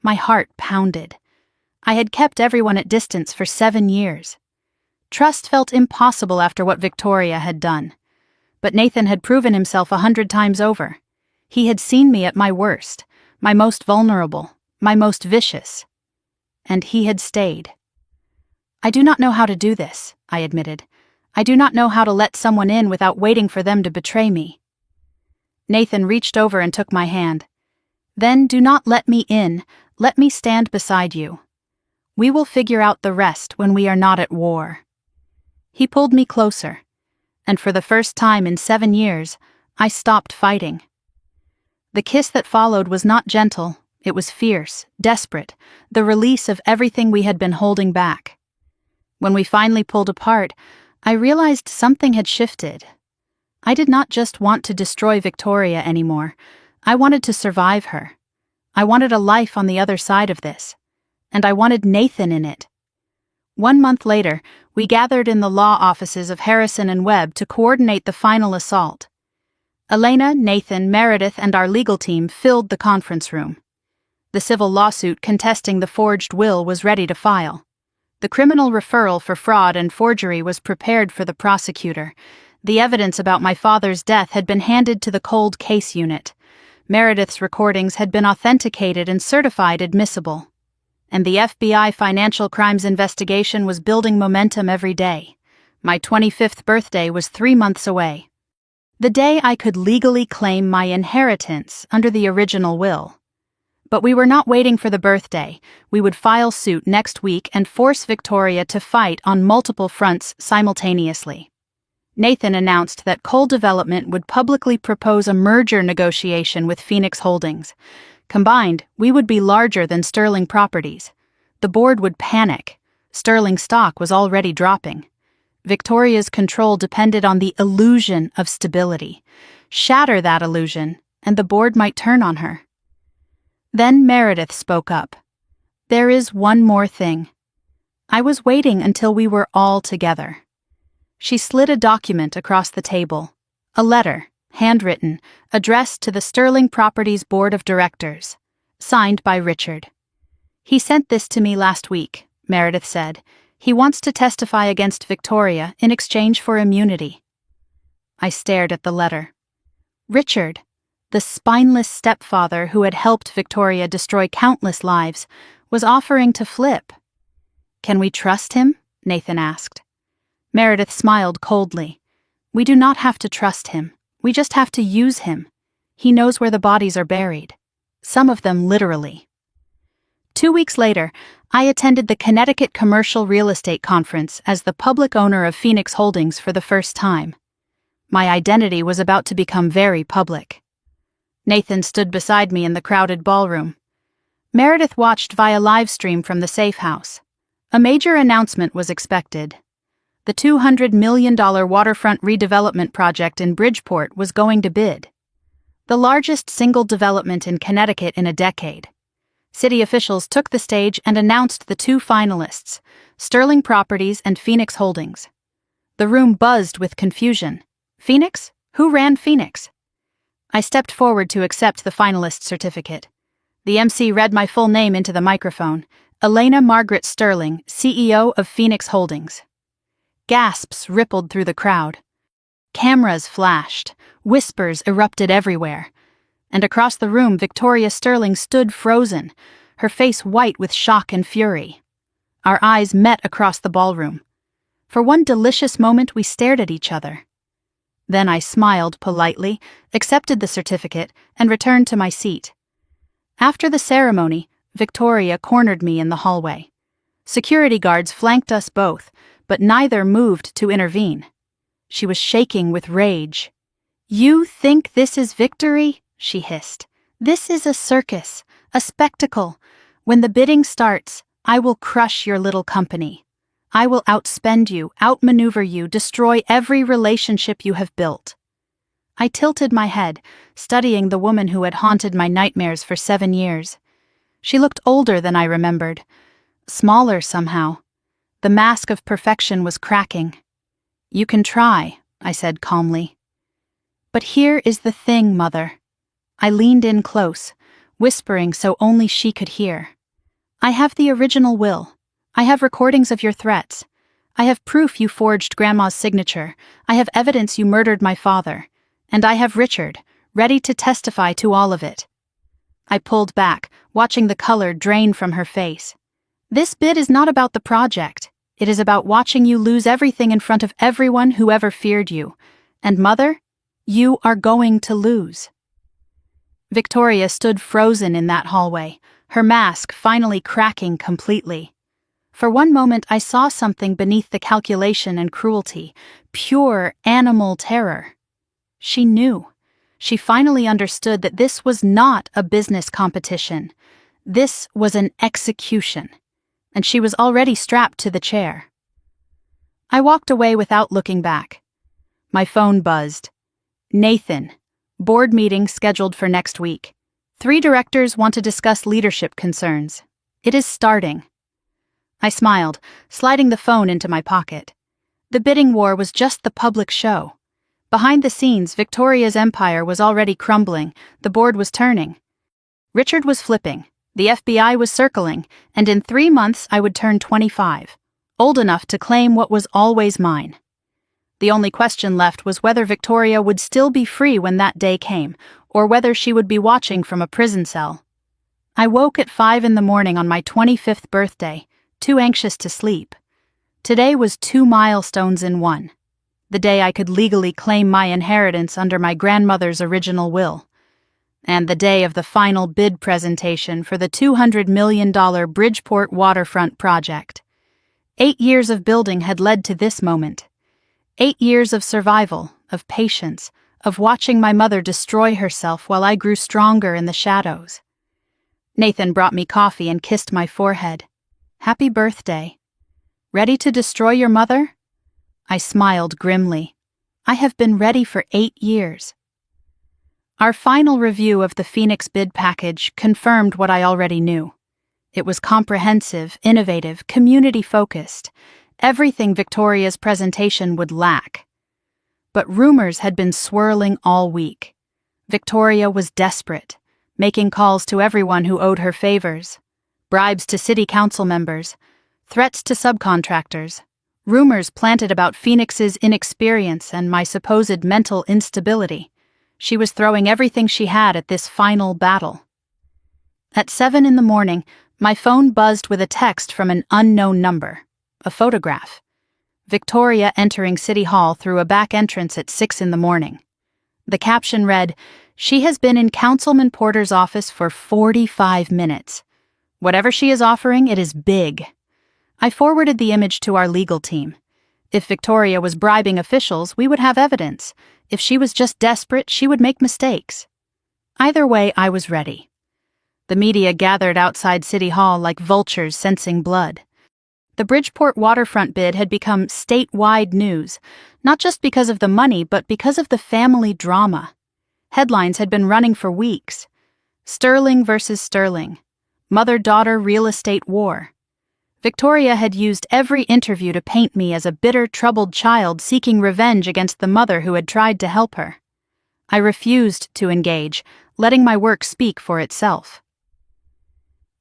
My heart pounded. I had kept everyone at distance for 7 years. Trust felt impossible after what Victoria had done. But Nathan had proven himself 100 times over. He had seen me at my worst, my most vulnerable, my most vicious. And he had stayed. I do not know how to do this, I admitted. I do not know how to let someone in without waiting for them to betray me. Nathan reached over and took my hand. Then do not let me in, let me stand beside you. We will figure out the rest when we are not at war. He pulled me closer, and for the first time in 7 years, I stopped fighting. The kiss that followed was not gentle, it was fierce, desperate, the release of everything we had been holding back. When we finally pulled apart, I realized something had shifted. I did not just want to destroy Victoria anymore. I wanted to survive her. I wanted a life on the other side of this. And I wanted Nathan in it. 1 month later, we gathered in the law offices of Harrison and Webb to coordinate the final assault. Elena, Nathan, Meredith, and our legal team filled the conference room. The civil lawsuit contesting the forged will was ready to file. The criminal referral for fraud and forgery was prepared for the prosecutor. The evidence about my father's death had been handed to the cold case unit. Meredith's recordings had been authenticated and certified admissible. And the FBI financial crimes investigation was building momentum every day. My 25th birthday was 3 months away. The day I could legally claim my inheritance under the original will. But we were not waiting for the birthday. We would file suit next week and force Victoria to fight on multiple fronts simultaneously. Nathan announced that Coal Development would publicly propose a merger negotiation with Phoenix Holdings. Combined, we would be larger than Sterling Properties. The board would panic. Sterling stock was already dropping. Victoria's control depended on the illusion of stability. Shatter that illusion, and the board might turn on her. Then Meredith spoke up. There is one more thing. I was waiting until we were all together. She slid a document across the table. A letter, handwritten, addressed to the Sterling Properties Board of Directors, signed by Richard. He sent this to me last week, Meredith said. He wants to testify against Victoria in exchange for immunity. I stared at the letter. Richard, the spineless stepfather who had helped Victoria destroy countless lives, was offering to flip. Can we trust him? Nathan asked. Meredith smiled coldly. We do not have to trust him. We just have to use him. He knows where the bodies are buried. Some of them literally. 2 weeks later, I attended the Connecticut Commercial Real Estate Conference as the public owner of Phoenix Holdings for the first time. My identity was about to become very public. Nathan stood beside me in the crowded ballroom. Meredith watched via live stream from the safe house. A major announcement was expected. The $200 million waterfront redevelopment project in Bridgeport was going to bid. The largest single development in Connecticut in a decade. City officials took the stage and announced the two finalists, Sterling Properties and Phoenix Holdings. The room buzzed with confusion. Phoenix? Who ran Phoenix? I stepped forward to accept the finalist certificate. The MC read my full name into the microphone. Elena Margaret Sterling, CEO of Phoenix Holdings. Gasps rippled through the crowd. Cameras flashed. Whispers erupted everywhere. And across the room, Victoria Sterling stood frozen, her face white with shock and fury. Our eyes met across the ballroom. For one delicious moment, we stared at each other. Then I smiled politely, accepted the certificate, and returned to my seat. After the ceremony, Victoria cornered me in the hallway. Security guards flanked us both, but neither moved to intervene. She was shaking with rage. "You think this is victory?" she hissed. "This is a circus, a spectacle. When the bidding starts, I will crush your little company. I will outspend you, outmaneuver you, destroy every relationship you have built." I tilted my head, studying the woman who had haunted my nightmares for 7 years. She looked older than I remembered, smaller somehow. The mask of perfection was cracking. "You can try," I said calmly. "But here is the thing, Mother." I leaned in close, whispering so only she could hear. "I have the original will. I have recordings of your threats. I have proof you forged Grandma's signature. I have evidence you murdered my father. And I have Richard, ready to testify to all of it." I pulled back, watching the color drain from her face. "This bid is not about the project. It is about watching you lose everything in front of everyone who ever feared you. And Mother, you are going to lose." Victoria stood frozen in that hallway, her mask finally cracking completely. For one moment I saw something beneath the calculation and cruelty, pure animal terror. She knew. She finally understood that this was not a business competition. This was an execution. And she was already strapped to the chair. I walked away without looking back. My phone buzzed. "Nathan, board meeting scheduled for next week. 3 directors want to discuss leadership concerns. It is starting." I smiled, sliding the phone into my pocket. The bidding war was just the public show. Behind the scenes, Victoria's empire was already crumbling, the board was turning. Richard was flipping, the FBI was circling, and in 3 months I would turn 25, old enough to claim what was always mine. The only question left was whether Victoria would still be free when that day came, or whether she would be watching from a prison cell. I woke at 5 in the morning on my 25th birthday, too anxious to sleep. Today was 2 milestones in one. The day I could legally claim my inheritance under my grandmother's original will. And the day of the final bid presentation for the $200 million Bridgeport waterfront project. 8 years of building had led to this moment. 8 years of survival, of patience, of watching my mother destroy herself while I grew stronger in the shadows. Nathan brought me coffee and kissed my forehead. "Happy birthday. Ready to destroy your mother?" I smiled grimly. I have been ready for 8 years. Our final review of the Phoenix bid package confirmed what I already knew. It was comprehensive, innovative, community-focused, everything Victoria's presentation would lack. But rumors had been swirling all week. Victoria was desperate, making calls to everyone who owed her favors, bribes to city council members, threats to subcontractors, rumors planted about Phoenix's inexperience and my supposed mental instability. She was throwing everything she had at this final battle. At 7 in the morning, my phone buzzed with a text from an unknown number, a photograph. Victoria entering City Hall through a back entrance at 6 in the morning. The caption read, "She has been in Councilman Porter's office for 45 minutes. Whatever she is offering, it is big. I forwarded the image to our legal team. If Victoria was bribing officials, we would have evidence. If she was just desperate, she would make mistakes. Either way, I was ready. The media gathered outside City Hall like vultures sensing blood. The Bridgeport waterfront bid had become statewide news, not just because of the money, but because of the family drama. Headlines had been running for weeks. Sterling versus Sterling. Mother-daughter real estate war. Victoria had used every interview to paint me as a bitter, troubled child seeking revenge against the mother who had tried to help her. I refused to engage, letting my work speak for itself.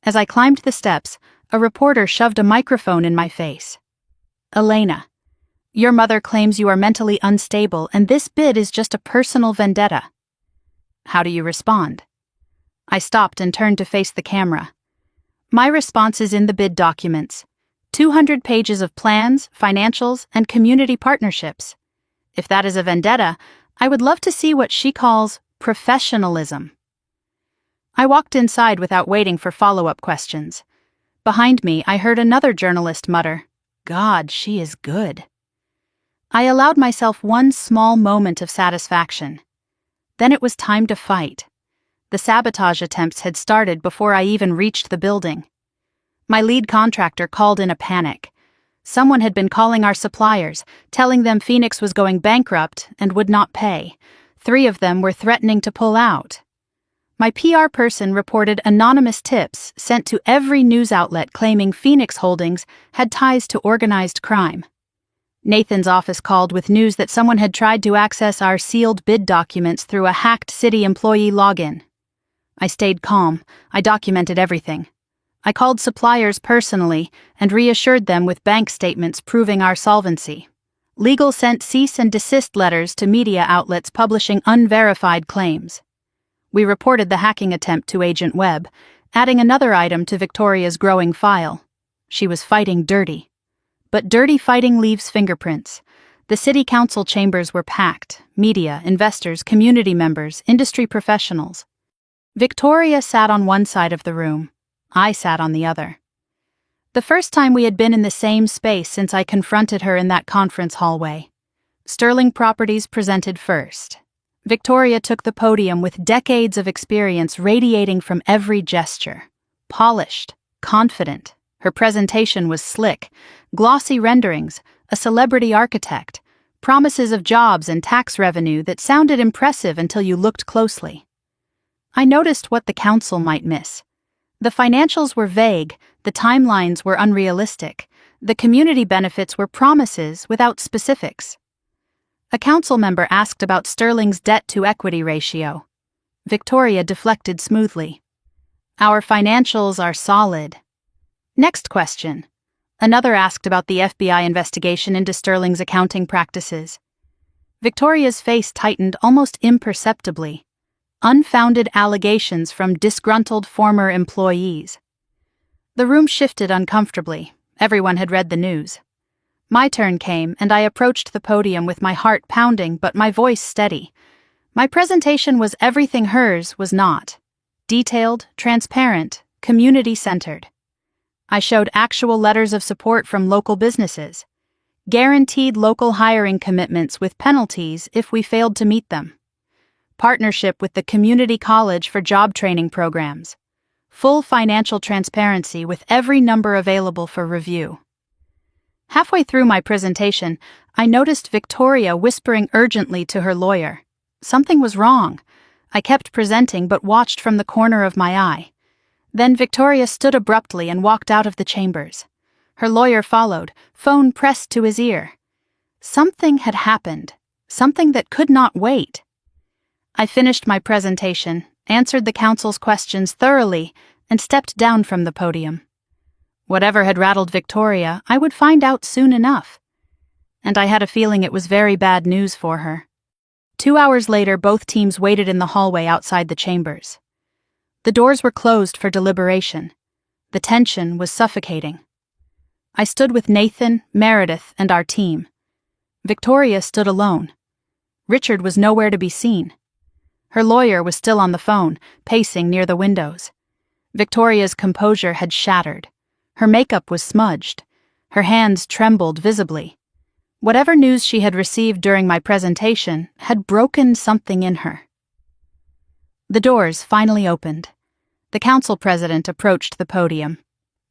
As I climbed the steps, a reporter shoved a microphone in my face. "Elena, your mother claims you are mentally unstable and this bid is just a personal vendetta. How do you respond?" I stopped and turned to face the camera. My response is in the bid documents. 200 pages of plans, financials, and community partnerships. If that is a vendetta, I would love to see what she calls professionalism. I walked inside without waiting for follow-up questions. Behind me, I heard another journalist mutter, "God, she is good." I allowed myself one small moment of satisfaction. Then it was time to fight. The sabotage attempts had started before I even reached the building. My lead contractor called in a panic. Someone had been calling our suppliers, telling them Phoenix was going bankrupt and would not pay. 3 of them were threatening to pull out. My PR person reported anonymous tips sent to every news outlet claiming Phoenix Holdings had ties to organized crime. Nathan's office called with news that someone had tried to access our sealed bid documents through a hacked city employee login. I stayed calm. I documented everything. I called suppliers personally and reassured them with bank statements proving our solvency. Legal sent cease and desist letters to media outlets publishing unverified claims. We reported the hacking attempt to Agent Webb, adding another item to Victoria's growing file. She was fighting dirty. But dirty fighting leaves fingerprints. The city council chambers were packed. Media, investors, community members, industry professionals. Victoria sat on one side of the room. I sat on the other. The first time we had been in the same space since I confronted her in that conference hallway. Sterling Properties presented first. Victoria took the podium with decades of experience radiating from every gesture. Polished, confident. Her presentation was slick. Glossy renderings, a celebrity architect, promises of jobs and tax revenue that sounded impressive until you looked closely. I noticed what the council might miss. The financials were vague, the timelines were unrealistic, the community benefits were promises without specifics. A council member asked about Sterling's debt-to-equity ratio. Victoria deflected smoothly. "Our financials are solid." Next question. Another asked about the FBI investigation into Sterling's accounting practices. Victoria's face tightened almost imperceptibly. Unfounded allegations from disgruntled former employees. The room shifted uncomfortably. Everyone had read the news. My turn came, and I approached the podium with my heart pounding but my voice steady. My presentation was everything hers was not. Detailed, transparent, community-centered. I showed actual letters of support from local businesses. Guaranteed local hiring commitments with penalties if we failed to meet them. Partnership with the community college for job training programs. Full financial transparency with every number available for review. Halfway through my presentation, I noticed Victoria whispering urgently to her lawyer. Something was wrong. I kept presenting but watched from the corner of my eye. Then Victoria stood abruptly and walked out of the chambers. Her lawyer followed, phone pressed to his ear. Something had happened. Something that could not wait. I finished my presentation, answered the council's questions thoroughly, and stepped down from the podium. Whatever had rattled Victoria, I would find out soon enough. And I had a feeling it was very bad news for her. 2 hours later, both teams waited in the hallway outside the chambers. The doors were closed for deliberation. The tension was suffocating. I stood with Nathan, Meredith, and our team. Victoria stood alone. Richard was nowhere to be seen. Her lawyer was still on the phone, pacing near the windows. Victoria's composure had shattered. Her makeup was smudged. Her hands trembled visibly. Whatever news she had received during my presentation had broken something in her. The doors finally opened. The council president approached the podium.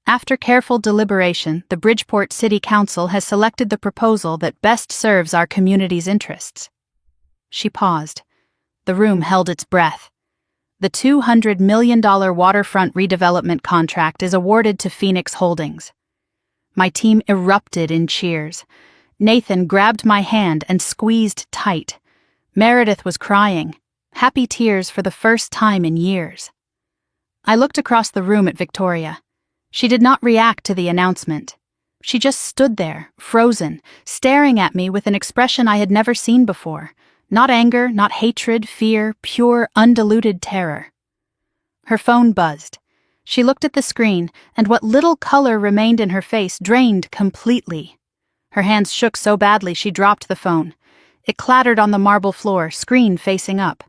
After careful deliberation, the Bridgeport City Council has selected the proposal that best serves our community's interests. She paused. The room held its breath. The $200 million waterfront redevelopment contract is awarded to Phoenix Holdings. My team erupted in cheers. Nathan grabbed my hand and squeezed tight. Meredith was crying, happy tears for the first time in years. I looked across the room at Victoria. She did not react to the announcement. She just stood there, frozen, staring at me with an expression I had never seen before. Not anger, not hatred, fear, pure, undiluted terror. Her phone buzzed. She looked at the screen, and what little color remained in her face drained completely. Her hands shook so badly she dropped the phone. It clattered on the marble floor, screen facing up.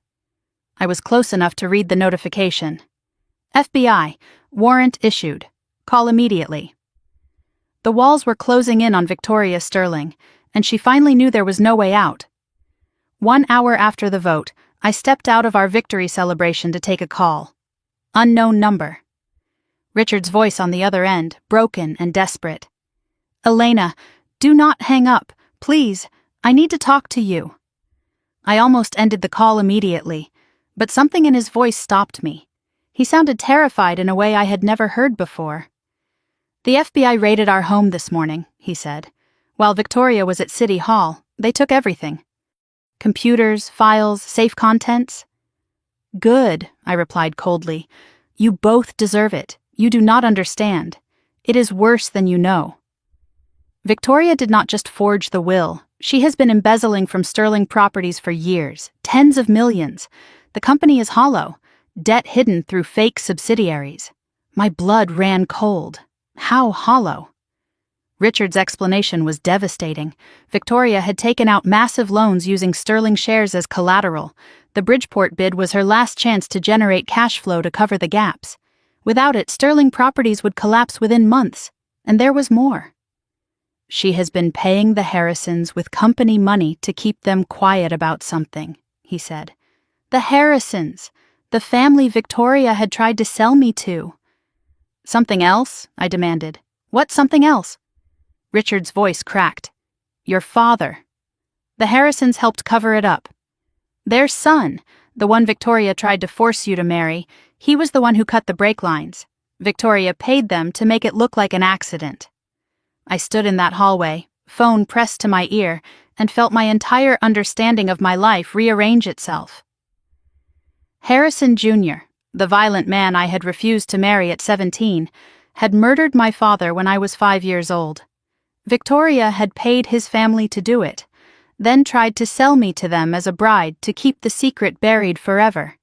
I was close enough to read the notification. FBI, warrant issued. Call immediately. The walls were closing in on Victoria Sterling, and she finally knew there was no way out. 1 hour after the vote, I stepped out of our victory celebration to take a call. Unknown number. Richard's voice on the other end, broken and desperate. Elena, do not hang up, please. I need to talk to you. I almost ended the call immediately, but something in his voice stopped me. He sounded terrified in a way I had never heard before. The FBI raided our home this morning, he said. While Victoria was at City Hall, they took everything. Computers, files, safe contents. Good, I replied coldly. You both deserve it. You do not understand. It is worse than you know. Victoria did not just forge the will. She has been embezzling from Sterling Properties for years, tens of millions. The company is hollow, debt hidden through fake subsidiaries. My blood ran cold. How hollow? Richard's explanation was devastating. Victoria had taken out massive loans using Sterling shares as collateral. The Bridgeport bid was her last chance to generate cash flow to cover the gaps. Without it, Sterling Properties would collapse within months. And there was more. She has been paying the Harrisons with company money to keep them quiet about something, he said. The Harrisons, the family Victoria had tried to sell me to. Something else? I demanded. What something else? Richard's voice cracked. Your father. The Harrisons helped cover it up. Their son, the one Victoria tried to force you to marry, he was the one who cut the brake lines. Victoria paid them to make it look like an accident. I stood in that hallway, phone pressed to my ear, and felt my entire understanding of my life rearrange itself. Harrison Jr., the violent man I had refused to marry at 17, had murdered my father when I was 5 years old. Victoria had paid his family to do it, then tried to sell me to them as a bride to keep the secret buried forever.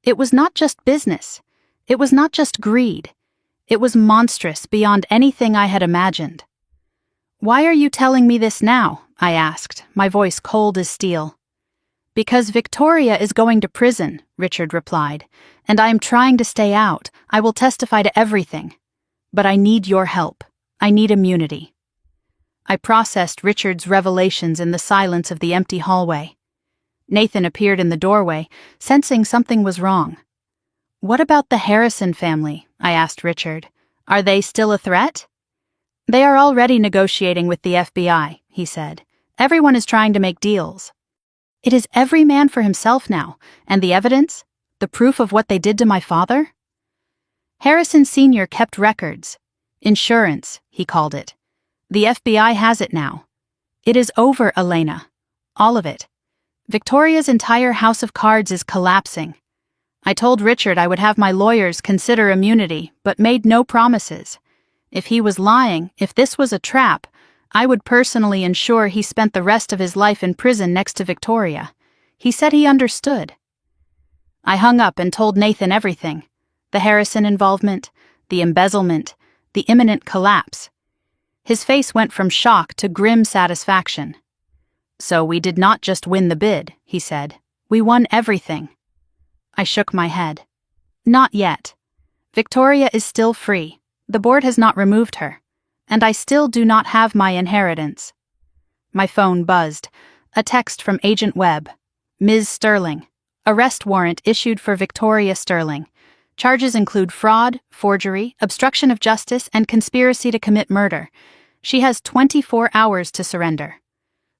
It was not just business. It was not just greed. It was monstrous beyond anything I had imagined. Why are you telling me this now? I asked, my voice cold as steel. Because Victoria is going to prison, Richard replied, and I am trying to stay out. I will testify to everything. But I need your help. I need immunity. I processed Richard's revelations in the silence of the empty hallway. Nathan appeared in the doorway, sensing something was wrong. What about the Harrison family? I asked Richard. Are they still a threat? They are already negotiating with the FBI, he said. Everyone is trying to make deals. It is every man for himself now, and the evidence? The proof of what they did to my father? Harrison Sr. kept records. Insurance, he called it. The FBI has it now. It is over, Elena. All of it. Victoria's entire house of cards is collapsing. I told Richard I would have my lawyers consider immunity, but made no promises. If he was lying, if this was a trap, I would personally ensure he spent the rest of his life in prison next to Victoria. He said he understood. I hung up and told Nathan everything. The Harrison involvement, the embezzlement, the imminent collapse. His face went from shock to grim satisfaction. So we did not just win the bid, he said. We won everything. I shook my head. Not yet. Victoria is still free. The board has not removed her. And I still do not have my inheritance. My phone buzzed. A text from Agent Webb. Ms. Sterling. Arrest warrant issued for Victoria Sterling. Charges include fraud, forgery, obstruction of justice, and conspiracy to commit murder. She has 24 hours to surrender.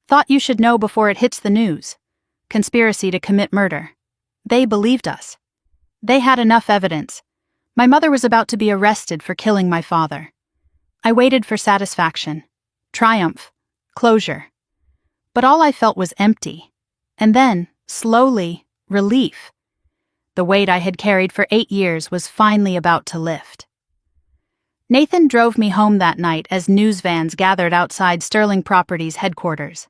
Thought you should know before it hits the news. Conspiracy to commit murder. They believed us. They had enough evidence. My mother was about to be arrested for killing my father. I waited for satisfaction, triumph, closure. But all I felt was empty. And then, slowly, relief. The weight I had carried for 8 years was finally about to lift. Nathan drove me home that night as news vans gathered outside Sterling Properties headquarters.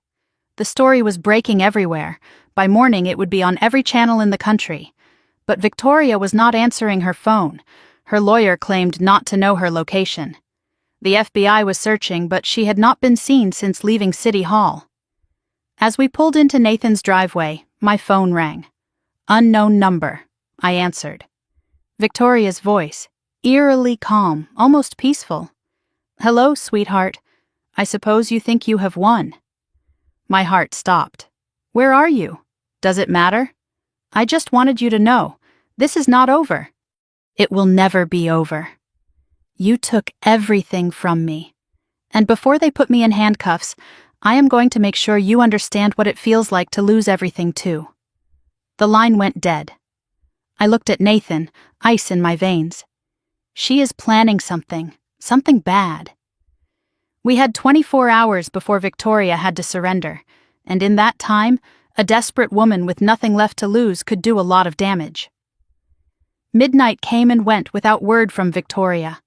The story was breaking everywhere. By morning it would be on every channel in the country. But Victoria was not answering her phone. Her lawyer claimed not to know her location. The FBI was searching, but she had not been seen since leaving City Hall. As we pulled into Nathan's driveway, my phone rang. Unknown number, I answered. Victoria's voice, eerily calm, almost peaceful. Hello, sweetheart. I suppose you think you have won. My heart stopped. Where are you? Does it matter? I just wanted you to know, this is not over. It will never be over. You took everything from me. And before they put me in handcuffs, I am going to make sure you understand what it feels like to lose everything too. The line went dead. I looked at Nathan, ice in my veins. She is planning something bad. We had 24 hours before Victoria had to surrender, and in that time, a desperate woman with nothing left to lose could do a lot of damage. Midnight came and went without word from Victoria.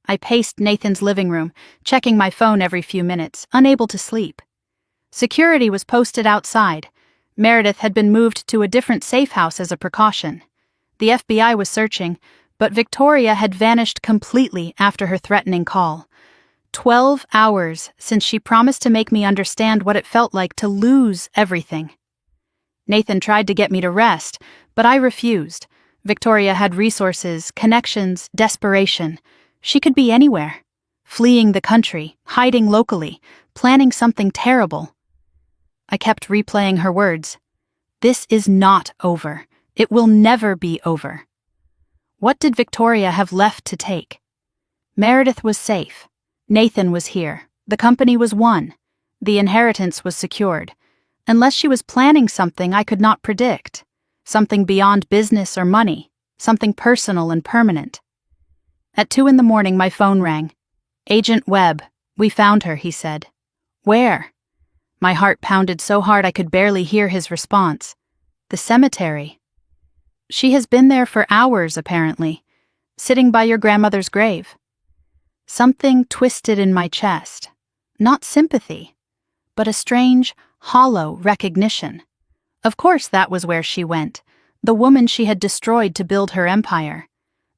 I paced Nathan's living room, checking my phone every few minutes, unable to sleep. Security was posted outside. Meredith had been moved to a different safe house as a precaution. The FBI was searching, but Victoria had vanished completely after her threatening call. 12 hours since she promised to make me understand what it felt like to lose everything. Nathan tried to get me to rest, but I refused. Victoria had resources, connections, desperation. She could be anywhere. Fleeing the country, hiding locally, planning something terrible. I kept replaying her words. This is not over. It will never be over. What did Victoria have left to take? Meredith was safe. Nathan was here. The company was won. The inheritance was secured. Unless she was planning something I could not predict. Something beyond business or money. Something personal and permanent. At 2 a.m, my phone rang. Agent Webb, we found her, he said. Where? My heart pounded so hard I could barely hear his response. The cemetery. She has been there for hours, apparently, sitting by your grandmother's grave. Something twisted in my chest. Not sympathy, but a strange, hollow recognition. Of course that was where she went, the woman she had destroyed to build her empire.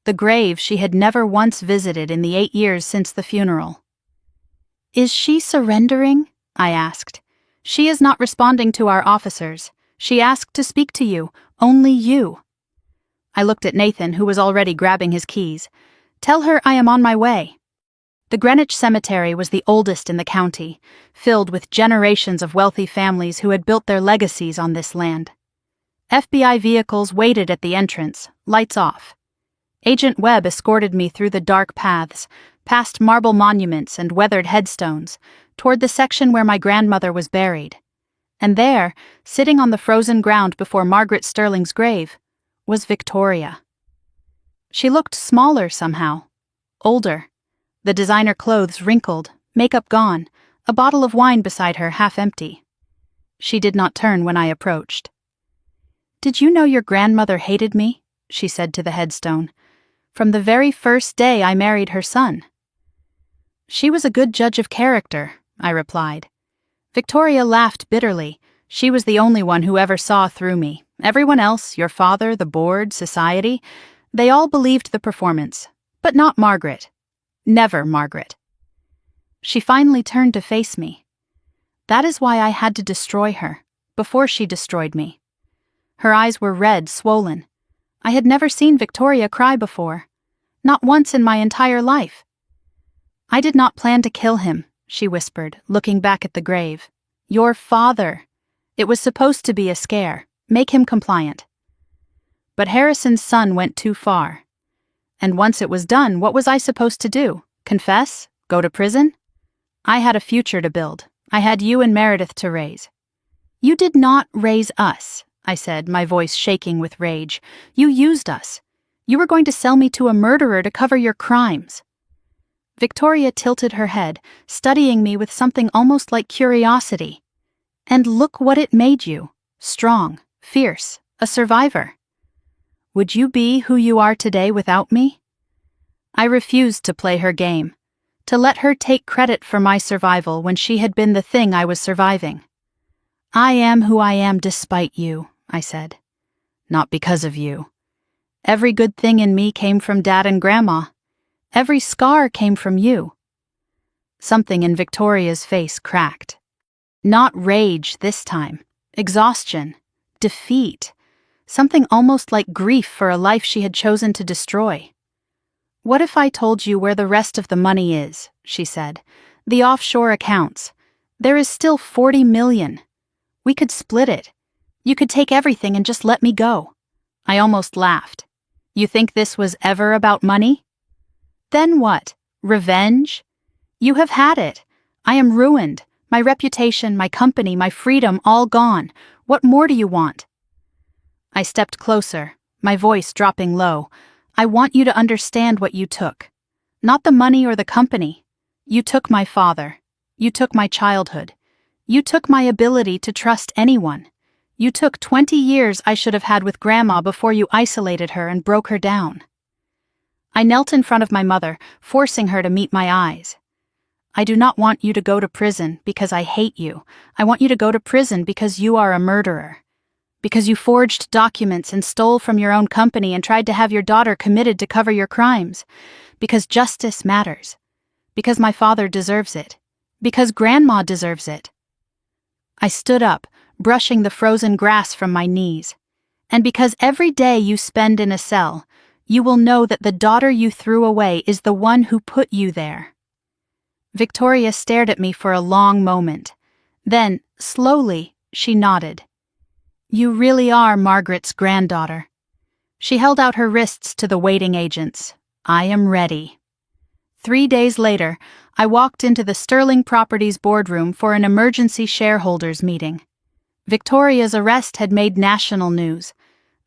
The grave she had never once visited in the 8 years since the funeral. Is she surrendering? I asked. She is not responding to our officers. She asked to speak to you, only you. I looked at Nathan, who was already grabbing his keys. Tell her I am on my way. The Greenwich Cemetery was the oldest in the county, filled with generations of wealthy families who had built their legacies on this land. FBI vehicles waited at the entrance, lights off. Agent Webb escorted me through the dark paths, past marble monuments and weathered headstones, toward the section where my grandmother was buried. And there, sitting on the frozen ground before Margaret Sterling's grave, was Victoria. She looked smaller somehow, older. The designer clothes wrinkled, makeup gone, a bottle of wine beside her half empty. She did not turn when I approached. Did you know your grandmother hated me? She said to the headstone. From the very first day I married her son. She was a good judge of character, I replied. Victoria laughed bitterly. She was the only one who ever saw through me. Everyone else, your father, the board, society, they all believed the performance. But not Margaret. Never Margaret. She finally turned to face me. That is why I had to destroy her, before she destroyed me. Her eyes were red, swollen. I had never seen Victoria cry before. Not once in my entire life. I did not plan to kill him, she whispered, looking back at the grave. Your father. It was supposed to be a scare. Make him compliant. But Harrison's son went too far. And once it was done, what was I supposed to do? Confess? Go to prison? I had a future to build. I had you and Meredith to raise. You did not raise us, I said, my voice shaking with rage. You used us. You were going to sell me to a murderer to cover your crimes. Victoria tilted her head, studying me with something almost like curiosity. And look what it made you. Strong, fierce, a survivor. Would you be who you are today without me? I refused to play her game, to let her take credit for my survival when she had been the thing I was surviving. I am who I am despite you, I said. Not because of you. Every good thing in me came from Dad and Grandma. Every scar came from you. Something in Victoria's face cracked. Not rage this time. Exhaustion. Defeat. Something almost like grief for a life she had chosen to destroy. What if I told you where the rest of the money is, she said. The offshore accounts. There is still 40 million. We could split it. You could take everything and just let me go. I almost laughed. You think this was ever about money? Then what? Revenge? You have had it. I am ruined. My reputation, my company, my freedom, all gone. What more do you want? I stepped closer, my voice dropping low. I want you to understand what you took. Not the money or the company. You took my father. You took my childhood. You took my ability to trust anyone. You took 20 years I should have had with Grandma before you isolated her and broke her down. I knelt in front of my mother, forcing her to meet my eyes. I do not want you to go to prison because I hate you. I want you to go to prison because you are a murderer. Because you forged documents and stole from your own company and tried to have your daughter committed to cover your crimes. Because justice matters. Because my father deserves it. Because Grandma deserves it. I stood up, brushing the frozen grass from my knees. And because every day you spend in a cell, you will know that the daughter you threw away is the one who put you there. Victoria stared at me for a long moment. Then, slowly, she nodded. You really are Margaret's granddaughter. She held out her wrists to the waiting agents. I am ready. 3 days later, I walked into the Sterling Properties boardroom for an emergency shareholders meeting. Victoria's arrest had made national news.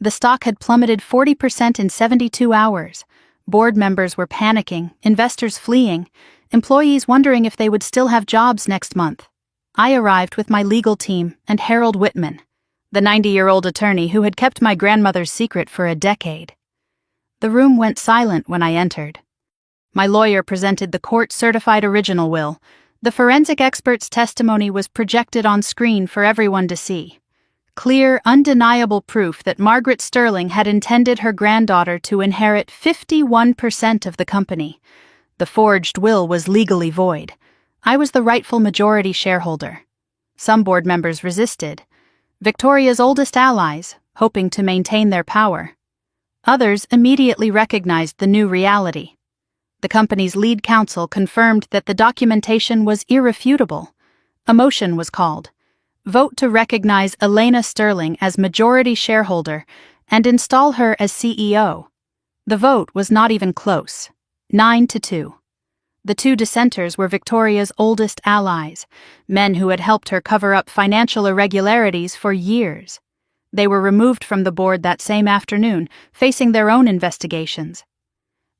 The stock had plummeted 40% in 72 hours. Board members were panicking, investors fleeing, employees wondering if they would still have jobs next month. I arrived with my legal team and Harold Whitman, the 90-year-old attorney who had kept my grandmother's secret for a decade. The room went silent when I entered. My lawyer presented the court-certified original will. The forensic expert's testimony was projected on screen for everyone to see. Clear, undeniable proof that Margaret Sterling had intended her granddaughter to inherit 51% of the company. The forged will was legally void. I was the rightful majority shareholder. Some board members resisted. Victoria's oldest allies, hoping to maintain their power. Others immediately recognized the new reality. The company's lead counsel confirmed that the documentation was irrefutable. A motion was called. Vote to recognize Elena Sterling as majority shareholder and install her as CEO. The vote was not even close. 9-2. The two dissenters were Victoria's oldest allies, men who had helped her cover up financial irregularities for years. They were removed from the board that same afternoon, facing their own investigations.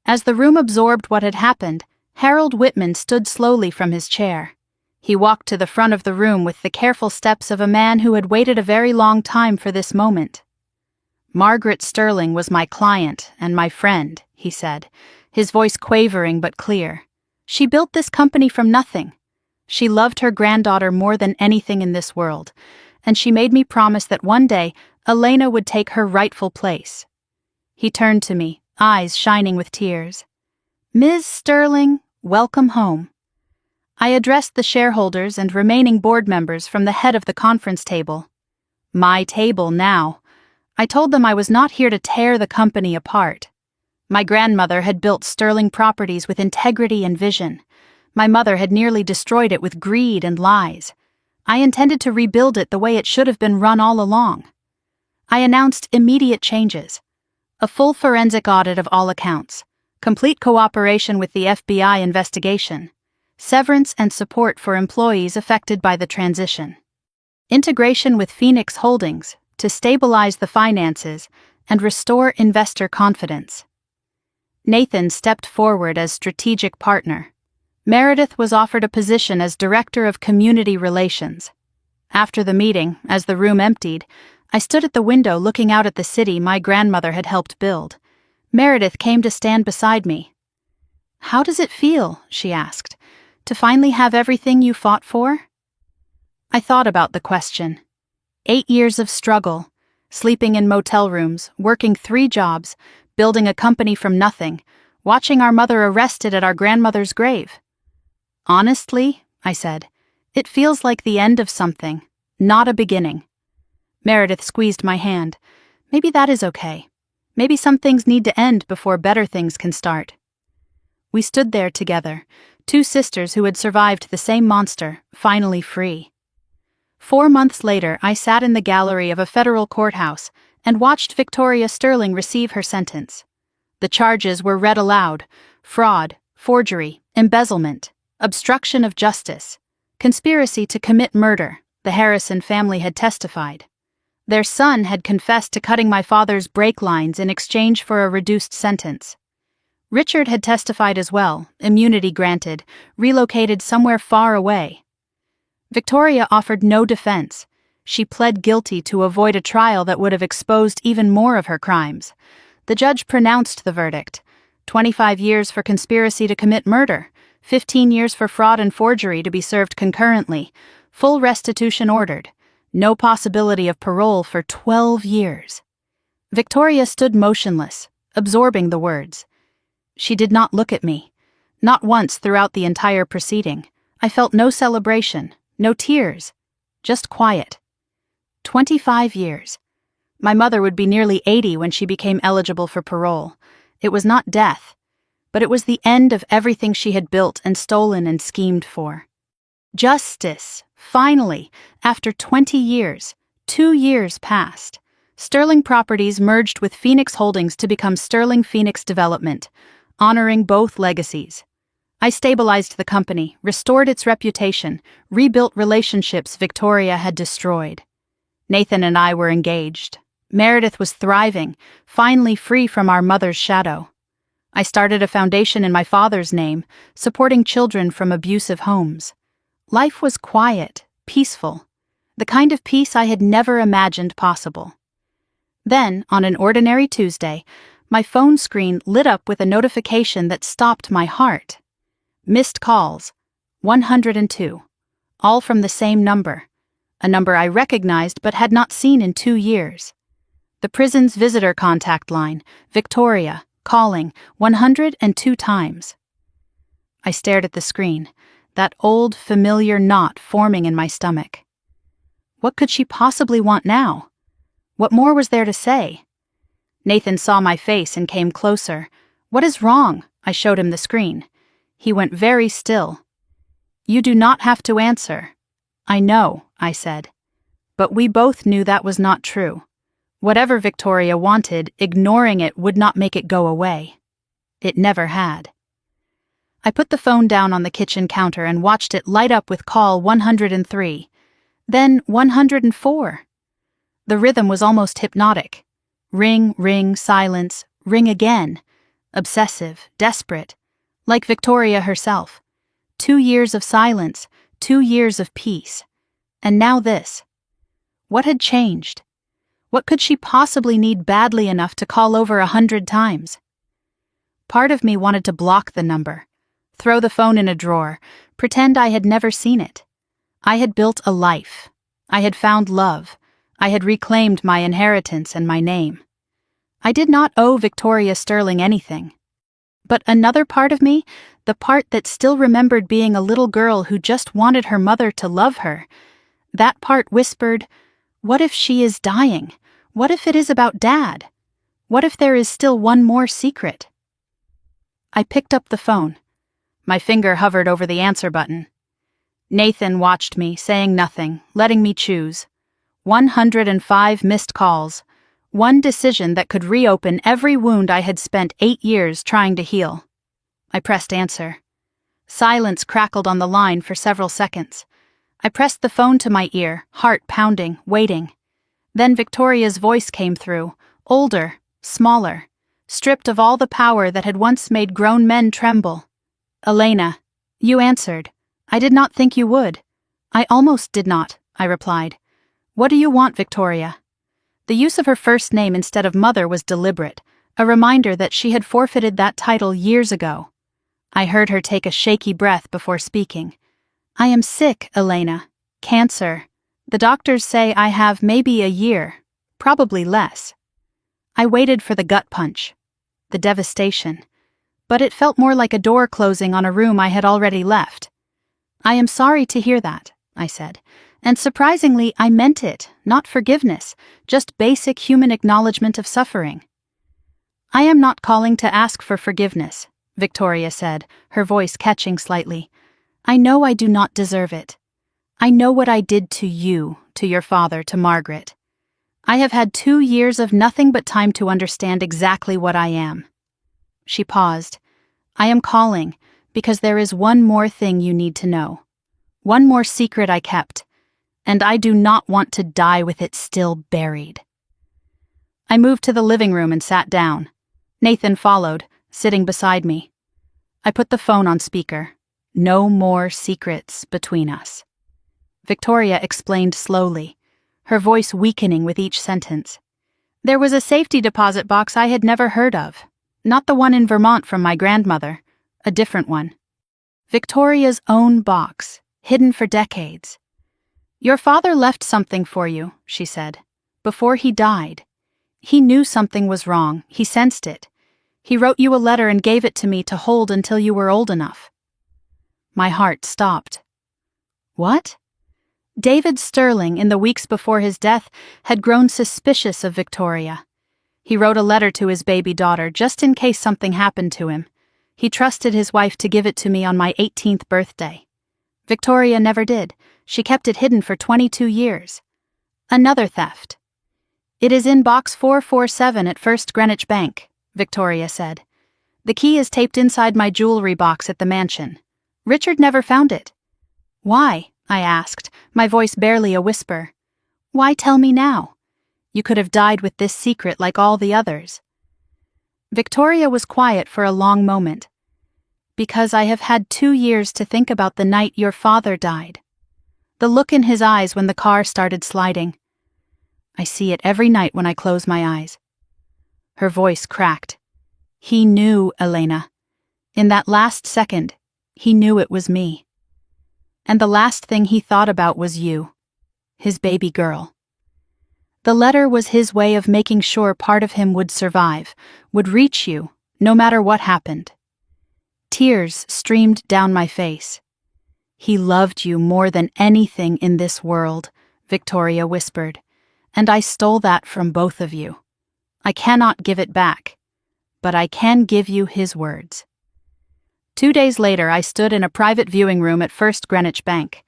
As the room absorbed what had happened, Harold Whitman stood slowly from his chair. He walked to the front of the room with the careful steps of a man who had waited a very long time for this moment. Margaret Sterling was my client and my friend, he said, his voice quavering but clear. She built this company from nothing. She loved her granddaughter more than anything in this world, and she made me promise that one day Elena would take her rightful place. He turned to me, eyes shining with tears. Ms. Sterling, welcome home. I addressed the shareholders and remaining board members from the head of the conference table. My table now. I told them I was not here to tear the company apart. My grandmother had built sterling properties with integrity and vision. My mother had nearly destroyed it with greed and lies. I intended to rebuild it the way it should have been run all along. I announced immediate changes. A full forensic audit of all accounts, complete cooperation with the FBI investigation, severance and support for employees affected by the transition, integration with Phoenix Holdings to stabilize the finances and restore investor confidence. Nathan stepped forward as strategic partner. Meredith was offered a position as Director of Community Relations. After the meeting, as the room emptied, I stood at the window looking out at the city my grandmother had helped build. Meredith came to stand beside me. "How does it feel," she asked, "to finally have everything you fought for?" I thought about the question. 8 years of struggle, sleeping in motel rooms, working 3 jobs, building a company from nothing, watching our mother arrested at our grandmother's grave. "Honestly," I said, "it feels like the end of something, not a beginning." Meredith squeezed my hand. "Maybe that is okay. Maybe some things need to end before better things can start." We stood there together, 2 sisters who had survived the same monster, finally free. 4 months later, I sat in the gallery of a federal courthouse and watched Victoria Sterling receive her sentence. The charges were read aloud: fraud, forgery, embezzlement, obstruction of justice, conspiracy to commit murder. The Harrison family had testified. Their son had confessed to cutting my father's brake lines in exchange for a reduced sentence. Richard had testified as well, immunity granted, relocated somewhere far away. Victoria offered no defense. She pled guilty to avoid a trial that would have exposed even more of her crimes. The judge pronounced the verdict: 25 years for conspiracy to commit murder, 15 years for fraud and forgery to be served concurrently, full restitution ordered, no possibility of parole for 12 years. Victoria stood motionless, absorbing the words. She did not look at me. Not once throughout the entire proceeding. I felt no celebration, no tears, just quiet. 25 years. My mother would be nearly 80 when she became eligible for parole. It was not death, but it was the end of everything she had built and stolen and schemed for. Justice, finally, after 20 years, 2 years passed. Sterling Properties merged with Phoenix Holdings to become Sterling Phoenix Development, honoring both legacies. I stabilized the company, restored its reputation, rebuilt relationships Victoria had destroyed. Nathan and I were engaged. Meredith was thriving, finally free from our mother's shadow. I started a foundation in my father's name, supporting children from abusive homes. Life was quiet, peaceful, the kind of peace I had never imagined possible. Then, on an ordinary Tuesday, my phone screen lit up with a notification that stopped my heart. Missed calls, 102, all from the same number, a number I recognized but had not seen in 2 years. The prison's visitor contact line, Victoria, calling 102 times. I stared at the screen, that old, familiar knot forming in my stomach. What could she possibly want now? What more was there to say? Nathan saw my face and came closer. "What is wrong?" I showed him the screen. He went very still. "You do not have to answer." "I know," I said. But we both knew that was not true. Whatever Victoria wanted, ignoring it would not make it go away. It never had. I put the phone down on the kitchen counter and watched it light up with call 103, then 104. The rhythm was almost hypnotic. Ring, ring, silence, ring again. Obsessive, desperate, like Victoria herself. 2 years of silence, 2 years of peace. And now this. What had changed? What could she possibly need badly enough to call over 100 times? Part of me wanted to block the number, throw the phone in a drawer, pretend I had never seen it. I had built a life. I had found love. I had reclaimed my inheritance and my name. I did not owe Victoria Sterling anything. But another part of me, the part that still remembered being a little girl who just wanted her mother to love her, that part whispered, "What if she is dying? What if it is about Dad? What if there is still one more secret?" I picked up the phone. My finger hovered over the answer button. Nathan watched me, saying nothing, letting me choose. 105 missed calls. One decision that could reopen every wound I had spent 8 years trying to heal. I pressed answer. Silence crackled on the line for several seconds. I pressed the phone to my ear, heart pounding, waiting. Then Victoria's voice came through, older, smaller, stripped of all the power that had once made grown men tremble. "Elena, you answered. I did not think you would." "I almost did not," I replied. "What do you want, Victoria?" The use of her first name instead of mother was deliberate, a reminder that she had forfeited that title years ago. I heard her take a shaky breath before speaking. "I am sick, Elena. Cancer. The doctors say I have maybe a year, probably less." I waited for the gut punch, the devastation, but it felt more like a door closing on a room I had already left. "I am sorry to hear that," I said, and surprisingly I meant it, not forgiveness, just basic human acknowledgement of suffering. "I am not calling to ask for forgiveness," Victoria said, her voice catching slightly. "I know I do not deserve it. I know what I did to you, to your father, to Margaret. I have had 2 years of nothing but time to understand exactly what I am." She paused. "I am calling because there is one more thing you need to know. One more secret I kept, and I do not want to die with it still buried." I moved to the living room and sat down. Nathan followed, sitting beside me. I put the phone on speaker. No more secrets between us. Victoria explained slowly, her voice weakening with each sentence. "There was a safety deposit box I had never heard of. Not the one in Vermont from my grandmother, a different one. Victoria's own box, hidden for decades. Your father left something for you," she said, "before he died. He knew something was wrong, he sensed it. He wrote you a letter and gave it to me to hold until you were old enough." My heart stopped. What? David Sterling, in the weeks before his death, had grown suspicious of Victoria. He wrote a letter to his baby daughter just in case something happened to him. He trusted his wife to give it to me on my 18th birthday. Victoria never did. She kept it hidden for 22 years. Another theft. "It is in box 447 at First Greenwich Bank," Victoria said. "The key is taped inside my jewelry box at the mansion. Richard never found it." "Why?" I asked, my voice barely a whisper. "Why tell me now? You could have died with this secret like all the others." Victoria was quiet for a long moment. "Because I have had 2 years to think about the night your father died." The look in his eyes when the car started sliding. "I see it every night when I close my eyes." Her voice cracked. "He knew, Elena. In that last second, he knew it was me. And the last thing he thought about was you, his baby girl." The letter was his way of making sure part of him would survive, would reach you, no matter what happened. Tears streamed down my face. "He loved you more than anything in this world," Victoria whispered, "and I stole that from both of you. I cannot give it back, but I can give you his words." 2 days later, I stood in a private viewing room at First Greenwich Bank.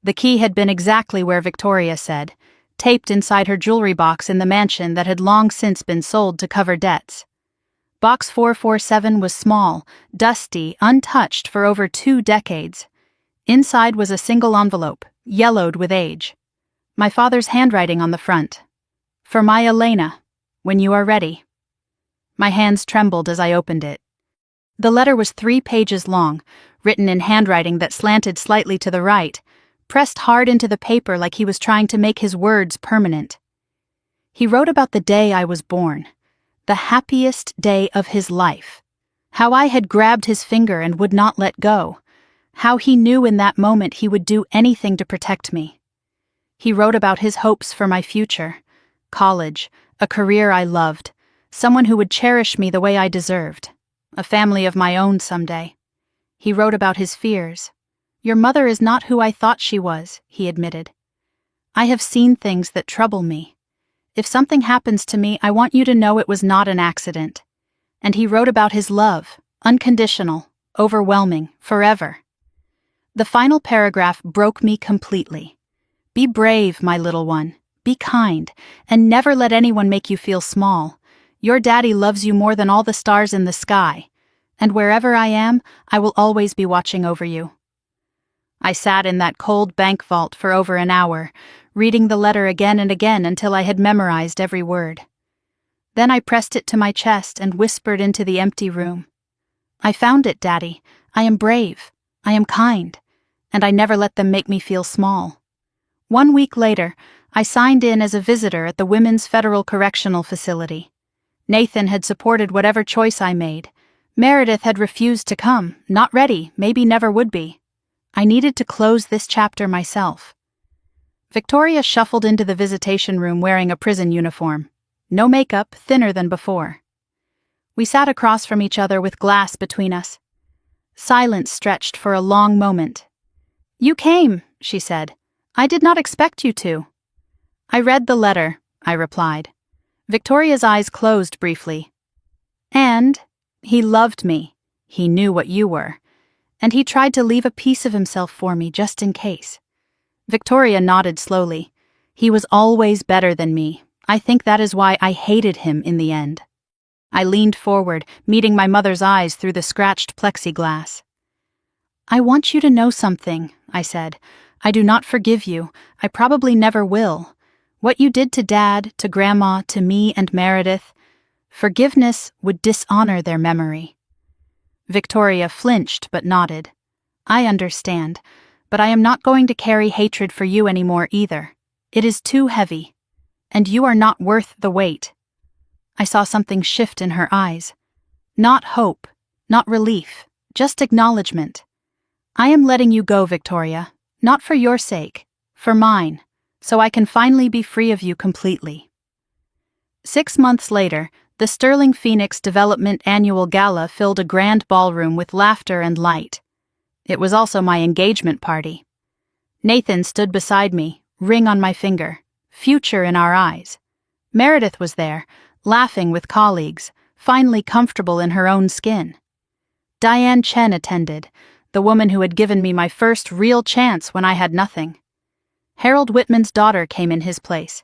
The key had been exactly where Victoria said, taped inside her jewelry box in the mansion that had long since been sold to cover debts. Box 447 was small, dusty, untouched for over 2 decades. Inside was a single envelope, yellowed with age. My father's handwriting on the front. "For my Elena, when you are ready." My hands trembled as I opened it. The letter was 3 pages long, written in handwriting that slanted slightly to the right, pressed hard into the paper like he was trying to make his words permanent. He wrote about the day I was born, the happiest day of his life, how I had grabbed his finger and would not let go, how he knew in that moment he would do anything to protect me. He wrote about his hopes for my future, college, a career I loved, someone who would cherish me the way I deserved, a family of my own someday. He wrote about his fears. "Your mother is not who I thought she was," he admitted. "I have seen things that trouble me. If something happens to me, I want you to know it was not an accident." And he wrote about his love, Unconditional, overwhelming, forever. The final paragraph broke me completely. Be brave, my little one. Be kind, and never let anyone make you feel small. Your daddy loves you more than all the stars in the sky, and wherever I am, I will always be watching over you. I sat in that cold bank vault for over an hour, reading the letter again and again until I had memorized every word. Then I pressed it to my chest and whispered into the empty room. I found it, Daddy. I am brave. I am kind. And I never let them make me feel small. 1 week later, I signed in as a visitor at the Women's Federal Correctional Facility. Nathan had supported whatever choice I made. Meredith had refused to come, not ready, maybe never would be. I needed to close this chapter myself. Victoria shuffled into the visitation room wearing a prison uniform. No makeup, thinner than before. We sat across from each other with glass between us. Silence stretched for a long moment. "You came," she said. "I did not expect you to." "I read the letter," I replied. Victoria's eyes closed briefly. "And he loved me. He knew what you were. And he tried to leave a piece of himself for me just in case." Victoria nodded slowly. "He was always better than me. I think that is why I hated him in the end." I leaned forward, meeting my mother's eyes through the scratched plexiglass. "I want you to know something," I said. "I do not forgive you. I probably never will. What you did to Dad, to Grandma, to me and Meredith, forgiveness would dishonor their memory." Victoria flinched but nodded. "I understand, but I am not going to carry hatred for you anymore either. It is too heavy, and you are not worth the weight." I saw something shift in her eyes. Not hope, not relief, just acknowledgement. "I am letting you go, Victoria, not for your sake, for mine, so I can finally be free of you completely." 6 months later, the Sterling Phoenix Development Annual Gala filled a grand ballroom with laughter and light. It was also my engagement party. Nathan stood beside me, ring on my finger, future in our eyes. Meredith was there, laughing with colleagues, finally comfortable in her own skin. Diane Chen attended, the woman who had given me my first real chance when I had nothing. Harold Whitman's daughter came in his place.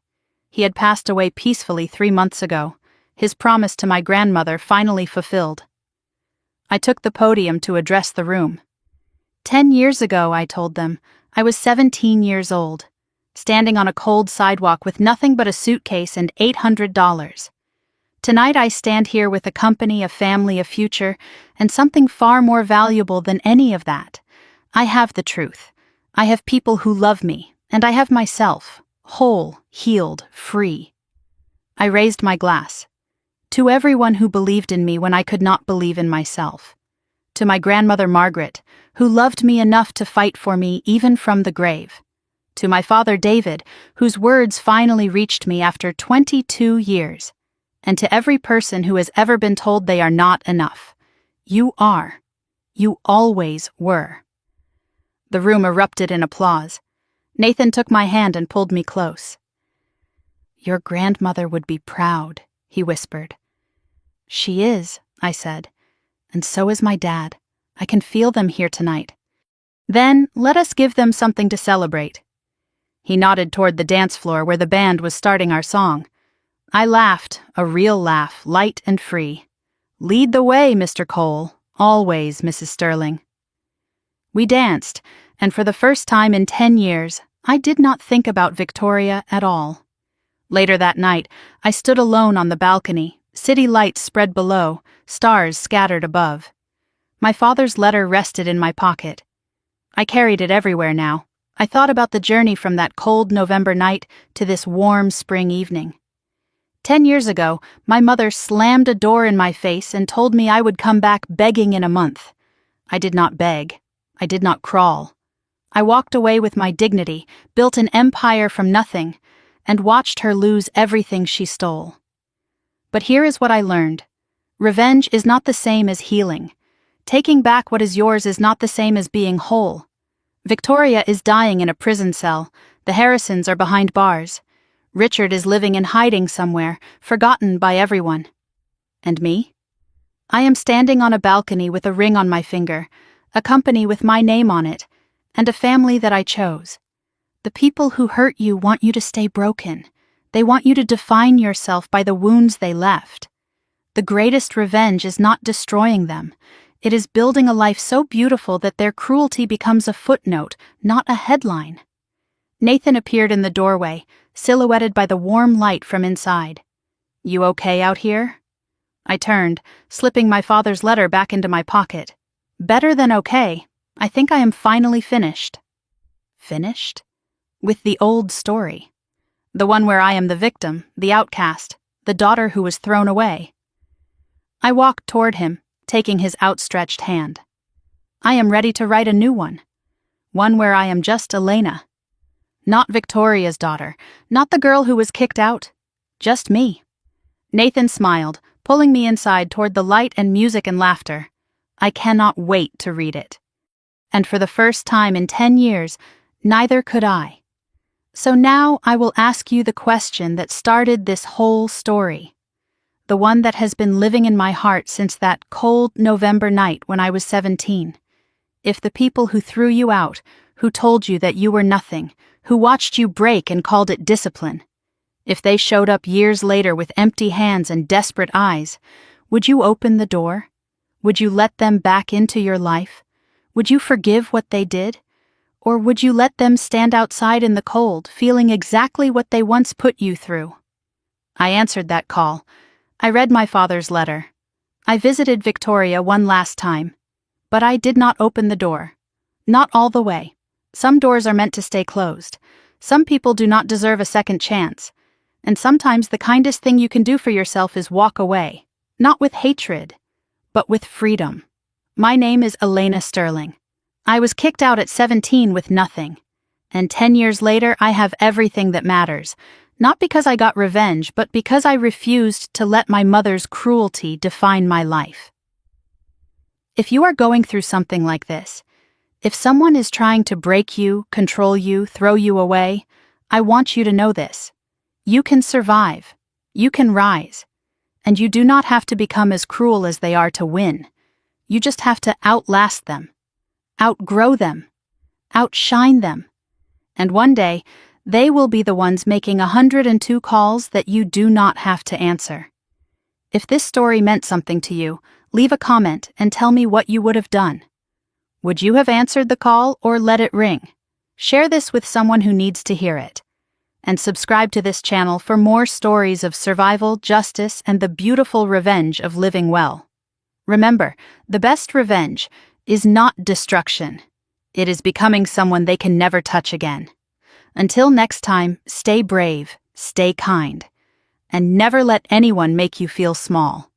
He had passed away peacefully 3 months ago, his promise to my grandmother finally fulfilled. I took the podium to address the room. 10 years ago, I told them, I was 17 years old, standing on a cold sidewalk with nothing but a suitcase and $800. Tonight I stand here with a company, a family, a future, and something far more valuable than any of that. I have the truth. I have people who love me, and I have myself, whole, healed, free. I raised my glass. To everyone who believed in me when I could not believe in myself. To my grandmother Margaret, who loved me enough to fight for me even from the grave. To my father David, whose words finally reached me after 22 years. And to every person who has ever been told they are not enough. You are. You always were. The room erupted in applause. Nathan took my hand and pulled me close. "Your grandmother would be proud," he whispered. "She is," I said, "and so is my dad. I can feel them here tonight. Then let us give them something to celebrate." He nodded toward the dance floor where the band was starting our song. I laughed, a real laugh, light and free. "Lead the way, Mr. Cole. Always, Mrs. Sterling." We danced, and for the first time in 10 years, I did not think about Victoria at all. Later that night, I stood alone on the balcony, city lights spread below, stars scattered above. My father's letter rested in my pocket. I carried it everywhere now. I thought about the journey from that cold November night to this warm spring evening. 10 years ago, my mother slammed a door in my face and told me I would come back begging in a month. I did not beg. I did not crawl. I walked away with my dignity, built an empire from nothing, and watched her lose everything she stole. But here is what I learned. Revenge is not the same as healing. Taking back what is yours is not the same as being whole. Victoria is dying in a prison cell. The Harrisons are behind bars. Richard is living in hiding somewhere, forgotten by everyone. And me? I am standing on a balcony with a ring on my finger, a company with my name on it, and a family that I chose. The people who hurt you want you to stay broken. They want you to define yourself by the wounds they left. The greatest revenge is not destroying them. It is building a life so beautiful that their cruelty becomes a footnote, not a headline. Nathan appeared in the doorway, silhouetted by the warm light from inside. "You okay out here?" I turned, slipping my father's letter back into my pocket. Better than okay. I think I am finally finished. Finished? With the old story. The one where I am the victim, the outcast, the daughter who was thrown away. I walked toward him, taking his outstretched hand. I am ready to write a new one. One where I am just Elena. Not Victoria's daughter, not the girl who was kicked out. Just me. Nathan smiled, pulling me inside toward the light and music and laughter. I cannot wait to read it. And for the first time in 10 years, neither could I. So now I will ask you the question that started this whole story. The one that has been living in my heart since that cold November night when I was 17. If the people who threw you out, who told you that you were nothing, who watched you break and called it discipline, if they showed up years later with empty hands and desperate eyes, would you open the door? Would you let them back into your life? Would you forgive what they did? Or would you let them stand outside in the cold, feeling exactly what they once put you through? I answered that call. I read my father's letter. I visited Victoria one last time. But I did not open the door. Not all the way. Some doors are meant to stay closed. Some people do not deserve a second chance. And sometimes the kindest thing you can do for yourself is walk away. Not with hatred, but with freedom. My name is Elena Sterling. I was kicked out at 17 with nothing. And 10 years later, I have everything that matters. Not because I got revenge, but because I refused to let my mother's cruelty define my life. If you are going through something like this, if someone is trying to break you, control you, throw you away, I want you to know this. You can survive. You can rise. And you do not have to become as cruel as they are to win. You just have to outlast them, outgrow them, outshine them. And one day, they will be the ones making 102 calls that you do not have to answer. If this story meant something to you, leave a comment and tell me what you would have done. Would you have answered the call or let it ring? Share this with someone who needs to hear it. And subscribe to this channel for more stories of survival, justice, and the beautiful revenge of living well. Remember, the best revenge is not destruction. It is becoming someone they can never touch again. Until next time, stay brave, stay kind, and never let anyone make you feel small.